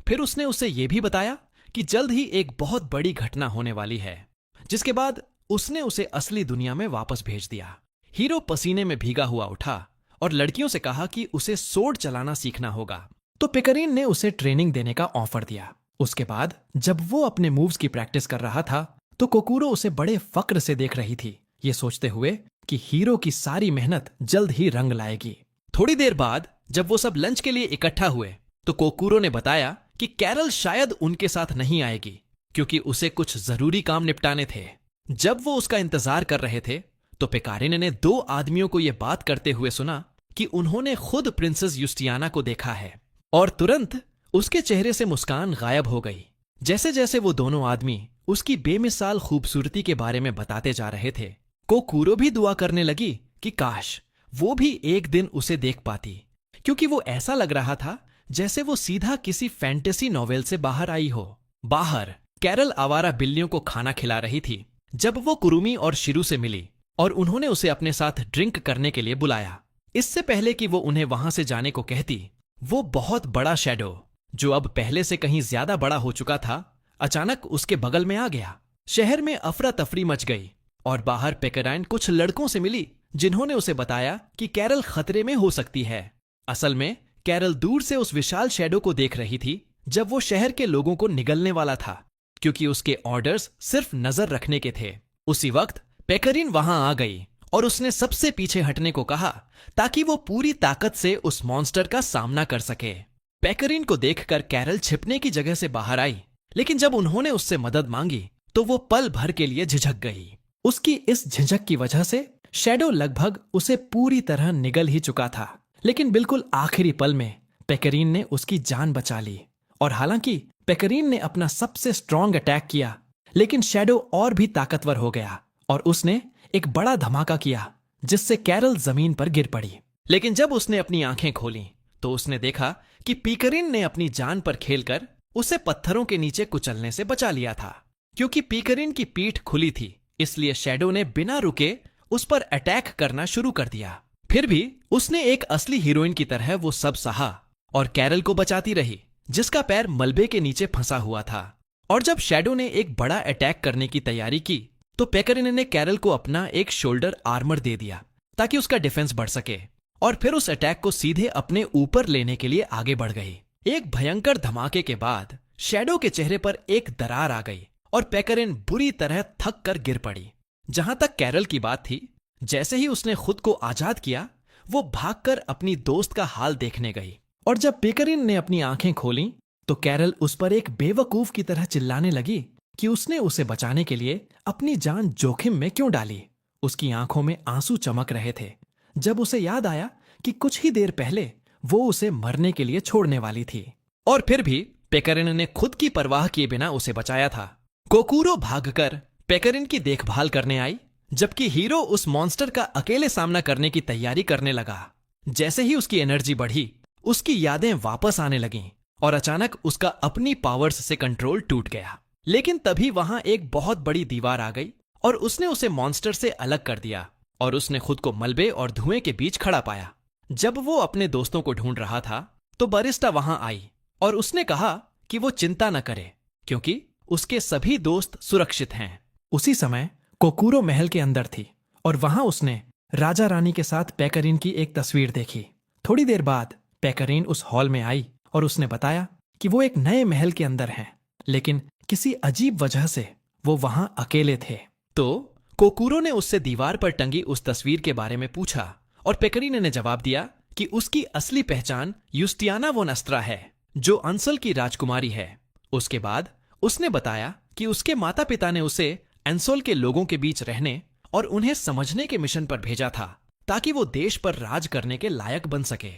फिर उसने उसे ये भी बताया कि जल्द ही एक बहुत बड़ी घटना होने वाली है, जिसके बाद उसने उसे असली दुनिया में वापस भेज दिया। हीरो पसीने में भीगा हुआ उठा और लड़कियों से कहा कि उसे सोर्ड चलाना सीखना होगा, तो पेकराइन ने उसे ट्रेनिंग देने का ऑफर दिया। उसके बाद जब वो अपने मूव्स की प्रैक्टिस कर रहा था तो कोकुरो उसे बड़े फक्र से देख रही थी, ये सोचते हुए कि हीरो की सारी मेहनत जल्द ही रंग लाएगी। थोड़ी देर बाद जब वो सब लंच के लिए इकट्ठा हुए तो कोकुरो ने बताया कि कैरल शायद उनके साथ नहीं आएगी क्योंकि उसे कुछ जरूरी काम निपटाने थे। जब वो उसका इंतजार कर रहे थे तो पेकराइन ने दो आदमियों को यह बात करते हुए सुना कि उन्होंने खुद प्रिंसेस यूस्टियाना को देखा है और तुरंत उसके चेहरे से मुस्कान गायब हो गई। जैसे जैसे वो दोनों आदमी उसकी बेमिसाल खूबसूरती के बारे में बताते जा रहे थे, कोकुरो भी दुआ करने लगी कि काश वो भी एक दिन उसे देख पाती, क्योंकि वो ऐसा लग रहा था जैसे वो सीधा किसी फैंटेसी नॉवेल से बाहर आई हो। बाहर कैरल आवारा बिल्लियों को खाना खिला रही थी जब वो कुरुमी और शिरू से मिली और उन्होंने उसे अपने साथ ड्रिंक करने के लिए बुलाया। इससे पहले कि वो उन्हें वहां से जाने को कहती, वो बहुत बड़ा शैडो जो अब पहले से कहीं ज्यादा बड़ा हो चुका था, अचानक उसके बगल में आ गया। शहर में अफरा तफरी मच गई और बाहर पेकराइन कुछ लड़कों से मिली जिन्होंने उसे बताया कि कैरल खतरे में हो सकती है। असल में कैरल दूर से उस विशाल शैडो को देख रही थी जब वो शहर के लोगों को निगलने वाला था, क्योंकि उसके ऑर्डर्स सिर्फ नजर रखने के थे। उसी वक्त पेकराइन वहां आ गई और उसने सबसे पीछे हटने को कहा ताकि वो पूरी ताकत से उस मॉन्स्टर का सामना कर सके। पेकराइन को देखकर कैरल छिपने की जगह से बाहर आई, लेकिन जब उन्होंने उससे मदद मांगी तो वो पल भर के लिए झिझक गई। उसकी इस झिझक की वजह से शैडो लगभग उसे पूरी तरह निगल ही चुका था। लेकिन बिल्कुल आखिरी पल में पेकरीन ने उसकी जान बचा ली। और हालांकि पेकरीन ने अपना सबसे स्ट्रॉन्ग अटैक किया, लेकिन शैडो और भी ताकतवर हो गया और उसने एक बड़ा धमाका किया जिससे कैरल जमीन पर गिर पड़ी। लेकिन जब उसने अपनी आंखें खोली तो उसने देखा कि पीकरिन ने अपनी जान पर खेलकर उसे पत्थरों के नीचे कुचलने से बचा लिया था। क्योंकि पीकरिन की पीठ खुली थी, इसलिए शैडो ने बिना रुके उस पर अटैक करना शुरू कर दिया। फिर भी उसने एक असली हीरोइन की तरह वो सब सहा और कैरल को बचाती रही, जिसका पैर मलबे के नीचे फंसा हुआ था। और जब शैडो ने एक बड़ा अटैक करने की तैयारी की तो पेकरिन ने कैरल को अपना एक शोल्डर आर्मर दे दिया ताकि उसका डिफेंस बढ़ सके, और फिर उस अटैक को सीधे अपने ऊपर लेने के लिए आगे बढ़ गई। एक भयंकर धमाके के बाद शैडो के चेहरे पर एक दरार आ गई और पेकरिन बुरी तरह थक कर गिर पड़ी। जहां तक कैरल की बात थी, जैसे ही उसने खुद को आजाद किया वो भागकर अपनी दोस्त का हाल देखने गई। और जब पेकरिन ने अपनी आंखें खोलीं तो कैरल उस पर एक बेवकूफ की तरह चिल्लाने लगी कि उसने उसे बचाने के लिए अपनी जान जोखिम में क्यों डाली। उसकी आंखों में आंसू चमक रहे थे जब उसे याद आया कि कुछ ही देर पहले वो उसे मरने के लिए छोड़ने वाली थी। और फिर भी पेकरिन ने खुद की परवाह किए बिना उसे बचाया था। कोकूरो भागकर पेकरिन की देखभाल करने आई, जबकि हीरो उस मॉन्स्टर का अकेले सामना करने की तैयारी करने लगा। जैसे ही उसकी एनर्जी बढ़ी, उसकी यादें वापस आने लगीं और अचानक उसका अपनी पावर्स से कंट्रोल टूट गया। लेकिन तभी वहां एक बहुत बड़ी दीवार आ गई और उसने उसे मॉन्स्टर से अलग कर दिया और उसने खुद को मलबे और धुएं के बीच खड़ा पाया। जब वो अपने दोस्तों को ढूंढ रहा था तो बरिस्टा वहां आई और उसने कहा कि वो चिंता न करे क्योंकि उसके सभी दोस्त सुरक्षित हैं। उसी समय कोकूरो महल के अंदर थी और वहां उसने राजा रानी के साथ पेकरिन की एक तस्वीर देखी। थोड़ी देर बाद पेकरिन उस हॉल में आई और उसने बताया कि वो एक नए महल के अंदर हैं, लेकिन किसी अजीब वजह से वो वहां अकेले थे। तो कोकूरो ने उससे दीवार पर टंगी उस तस्वीर के बारे में पूछा और पेकरिन ने जवाब दिया कि उसकी असली पहचान युस्टियाना वोन अस्त्रा है, जो अंसल की राजकुमारी है। उसके बाद उसने बताया कि उसके माता पिता ने उसे एंसोल के लोगों के बीच रहने और उन्हें समझने के मिशन पर भेजा था ताकि वो देश पर राज करने के लायक बन सके।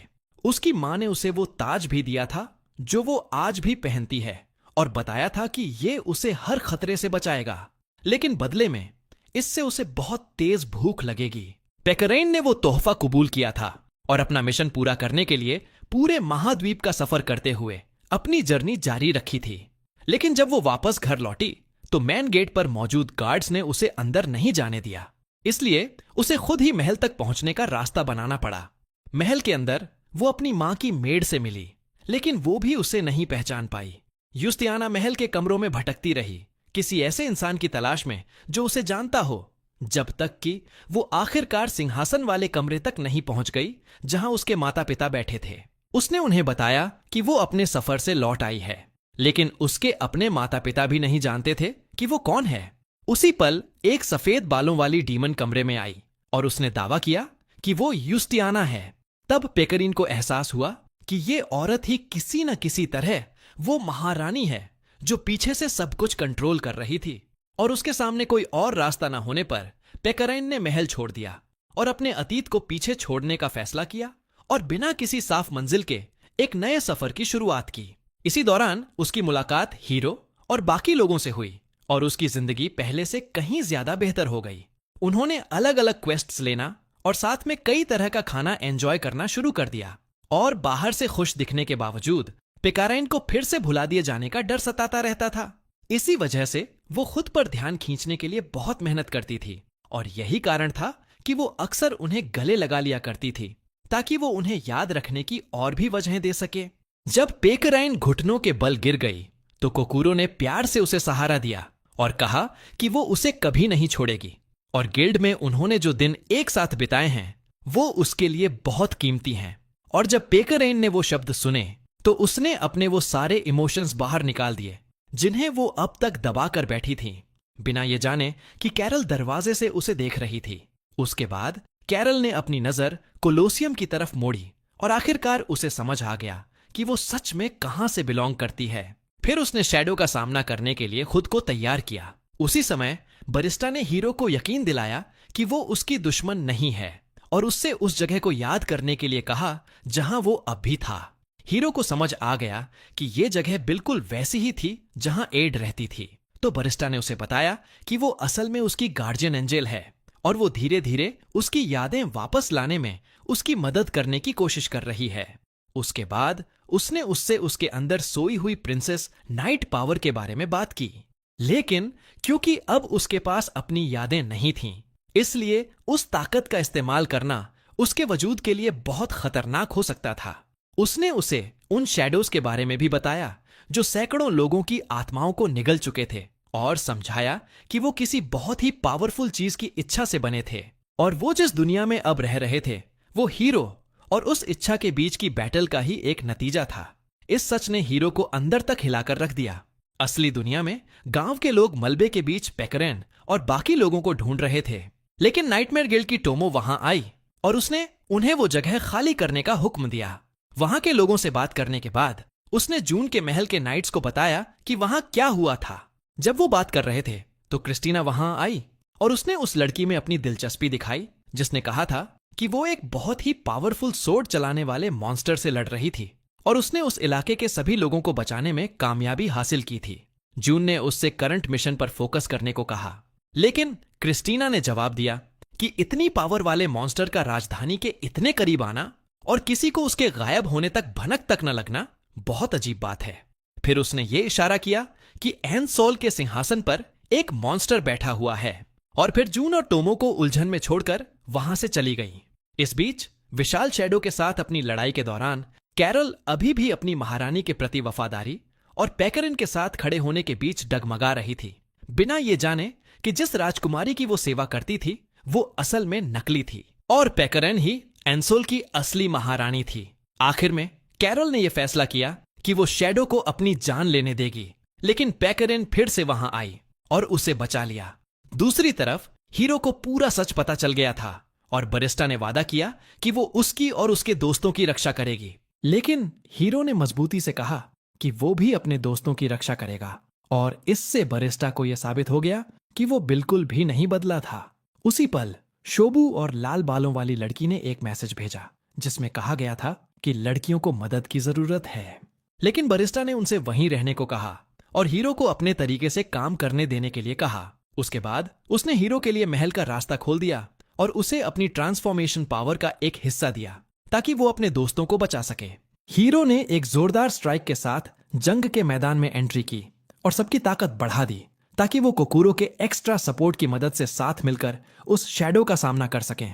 उसकी मां ने उसे वो ताज भी दिया था जो वो आज भी पहनती है और बताया था कि ये उसे हर खतरे से बचाएगा, लेकिन बदले में इससे उसे बहुत तेज भूख लगेगी। पेकरिन ने वो तोहफा कबूल किया था और अपना मिशन पूरा करने के लिए पूरे महाद्वीप का सफर करते हुए अपनी जर्नी जारी रखी थी। लेकिन जब वो वापस घर लौटी तो मेन गेट पर मौजूद गार्ड्स ने उसे अंदर नहीं जाने दिया, इसलिए उसे खुद ही महल तक पहुंचने का रास्ता बनाना पड़ा। महल के अंदर वो अपनी मां की मेड से मिली, लेकिन वो भी उसे नहीं पहचान पाई। युस्टियाना महल के कमरों में भटकती रही, किसी ऐसे इंसान की तलाश में जो उसे जानता हो, जब तक कि वो आखिरकार सिंहासन वाले कमरे तक नहीं पहुंच गई जहां उसके माता पिता बैठे थे। उसने उन्हें बताया कि वो अपने सफर से लौट आई है, लेकिन उसके अपने माता पिता भी नहीं जानते थे कि वो कौन है। उसी पल एक सफेद बालों वाली डीमन कमरे में आई और उसने दावा किया कि वो युस्टियाना है। तब पेकरिन को एहसास हुआ कि ये औरत ही किसी न किसी तरह वो महारानी है जो पीछे से सब कुछ कंट्रोल कर रही थी। और उसके सामने कोई और रास्ता न होने पर पेकरिन ने महल छोड़ दिया और अपने अतीत को पीछे छोड़ने का फैसला किया और बिना किसी साफ मंजिल के एक नए सफर की शुरुआत की। इसी दौरान उसकी मुलाकात हीरो और बाकी लोगों से हुई और उसकी जिंदगी पहले से कहीं ज्यादा बेहतर हो गई। उन्होंने अलग अलग क्वेस्ट्स लेना और साथ में कई तरह का खाना एंजॉय करना शुरू कर दिया। और बाहर से खुश दिखने के बावजूद पेकरिन को फिर से भुला दिए जाने का डर सताता रहता था। इसी वजह से वो खुद पर ध्यान खींचने के लिए बहुत मेहनत करती थी और यही कारण था कि वो अक्सर उन्हें गले लगा लिया करती थी ताकि वो उन्हें याद रखने की और भी वजहें दे सके। जब पेकरिन घुटनों के बल गिर गई तो कोकूरो ने प्यार से उसे सहारा दिया और कहा कि वो उसे कभी नहीं छोड़ेगी और गिल्ड में उन्होंने जो दिन एक साथ बिताए हैं वो उसके लिए बहुत कीमती हैं। और जब पेकरिन ने वो शब्द सुने तो उसने अपने वो सारे इमोशंस बाहर निकाल दिए जिन्हें वो अब तक दबा कर बैठी थी, बिना ये जाने कि कैरल दरवाजे से उसे देख रही थी। उसके बाद कैरल ने अपनी नजर कोलोसियम की तरफ मोड़ी और आखिरकार उसे समझ आ गया कि वो सच में कहां से बिलोंग करती है। फिर उसने शैडो का सामना करने के लिए खुद को तैयार किया। उसी समय बरिस्टा ने हीरो को यकीन दिलाया कि वो उसकी दुश्मन नहीं है और उससे उस जगह को याद करने के लिए कहा जहां वो अब भी था। हीरो को समझ आ गया कि ये जगह बिल्कुल वैसी ही थी जहां एड रहती थी। तो बरिस्टा ने उसे बताया कि वो असल में उसकी गार्जियन एंजल है और वो धीरे धीरे उसकी यादें वापस लाने में उसकी मदद करने की कोशिश कर रही है। उसके बाद उसने उससे उसके अंदर सोई हुई प्रिंसेस नाइट पावर के बारे में बात की, लेकिन क्योंकि अब उसके पास अपनी यादें नहीं थीं, इसलिए उस ताकत का इस्तेमाल करना उसके वजूद के लिए बहुत खतरनाक हो सकता था। उसने उसे उन शैडोज के बारे में भी बताया जो सैकड़ों लोगों की आत्माओं को निगल चुके थे और समझाया कि वो किसी बहुत ही पावरफुल चीज की इच्छा से बने थे और वो जिस दुनिया में अब रह रहे थे वो हीरो और उस इच्छा के बीच की बैटल का ही एक नतीजा था। इस सच ने हीरो को अंदर तक हिलाकर रख दिया। असली दुनिया में गांव के लोग मलबे के बीच पेकरेन और बाकी लोगों को ढूंढ रहे थे, लेकिन नाइटमेयर गिल्ड की टोमो वहां आई और उसने उन्हें वो जगह खाली करने का हुक्म दिया। वहां के लोगों से बात करने के बाद उसने जून के महल के नाइट्स को बताया कि वहां क्या हुआ था। जब वो बात कर रहे थे तो क्रिस्टीना वहां आई और उसने उस लड़की में अपनी दिलचस्पी दिखाई जिसने कहा था कि वो एक बहुत ही पावरफुल सोर्ड चलाने वाले मॉन्स्टर से लड़ रही थी और उसने उस इलाके के सभी लोगों को बचाने में कामयाबी हासिल की थी। जून ने उससे करंट मिशन पर फोकस करने को कहा, लेकिन क्रिस्टीना ने जवाब दिया कि इतनी पावर वाले मॉन्स्टर का राजधानी के इतने करीब आना और किसी को उसके गायब होने तक भनक तक न लगना बहुत अजीब बात है। फिर उसने ये इशारा किया कि एनसोल के सिंहासन पर एक मॉन्स्टर बैठा हुआ है और फिर जून और टोमो को उलझन में छोड़कर वहां से चली गई। इस बीच विशाल शैडो के साथ अपनी लड़ाई के दौरान कैरल अभी भी अपनी महारानी के प्रति वफादारी और पैकरिन के साथ खड़े होने के बीच डगमगा रही थी, बिना ये जाने कि जिस राजकुमारी की वो सेवा करती थी वो असल में नकली थी और पैकरिन ही एनसोल की असली महारानी थी। आखिर में कैरल ने यह फैसला किया कि वो शैडो को अपनी जान लेने देगी, लेकिन पैकरिन फिर से वहां आई और उसे बचा लिया। दूसरी तरफ हीरो को पूरा सच पता चल गया था और बरिस्टा ने वादा किया कि वो उसकी और उसके दोस्तों की रक्षा करेगी, लेकिन हीरो ने मजबूती से कहा कि वो भी अपने दोस्तों की रक्षा करेगा और इससे बरिस्टा को यह साबित हो गया कि वो बिल्कुल भी नहीं बदला था। उसी पल शोबू और लाल बालों वाली लड़की ने एक मैसेज भेजा जिसमें कहा गया था कि लड़कियों को मदद की जरूरत है, लेकिन बरिस्टा ने उनसे वहीं रहने को कहा और हीरो को अपने तरीके से काम करने देने के लिए कहा। उसके बाद उसने हीरो के लिए महल का रास्ता खोल दिया और उसे अपनी ट्रांसफॉर्मेशन पावर का एक हिस्सा दिया ताकि वो अपने दोस्तों को बचा सके। हीरो ने एक जोरदार स्ट्राइक के साथ जंग के मैदान में एंट्री की और सबकी ताकत बढ़ा दी ताकि वो कोकुरो के एक्स्ट्रा सपोर्ट की मदद से साथ मिलकर उस शैडो का सामना कर सकें।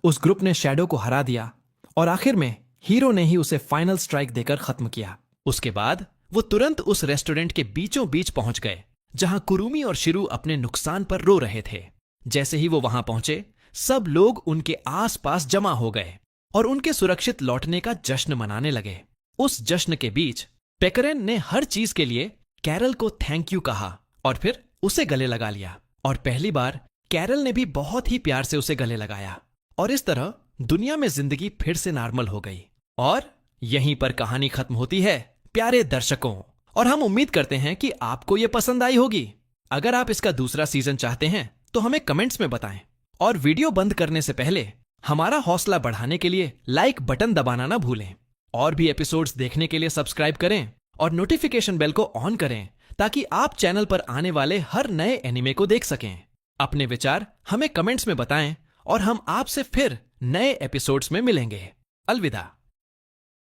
उस ग्रुप ने शैडो को हरा दिया और आखिर में हीरो ने ही उसे फाइनल स्ट्राइक देकर खत्म किया। उसके बाद वो तुरंत उस रेस्टोरेंट के बीचों बीच पहुंच गए जहां कुरुमी और शिरू अपने नुकसान पर रो रहे थे। जैसे ही वो वहां पहुंचे सब लोग उनके आसपास जमा हो गए और उनके सुरक्षित लौटने का जश्न मनाने लगे। उस जश्न के बीच पैकरेन ने हर चीज के लिए कैरल को थैंक यू कहा और फिर उसे गले लगा लिया और पहली बार कैरल ने भी बहुत ही प्यार से उसे गले लगाया और इस तरह दुनिया में जिंदगी फिर से नॉर्मल हो गई। और यहीं पर कहानी खत्म होती है प्यारे दर्शकों, और हम उम्मीद करते हैं कि आपको यह पसंद आई होगी। अगर आप इसका दूसरा सीजन चाहते हैं तो हमें कमेंट्स में बताएं और वीडियो बंद करने से पहले हमारा हौसला बढ़ाने के लिए लाइक बटन दबाना ना भूलें। और भी एपिसोड्स देखने के लिए सब्सक्राइब करें और नोटिफिकेशन बेल को ऑन करें ताकि आप चैनल पर आने वाले हर नए एनिमे को देख सकें। अपने विचार हमें कमेंट्स में बताएं और हम आपसे फिर नए एपिसोड्स में मिलेंगे। अलविदा।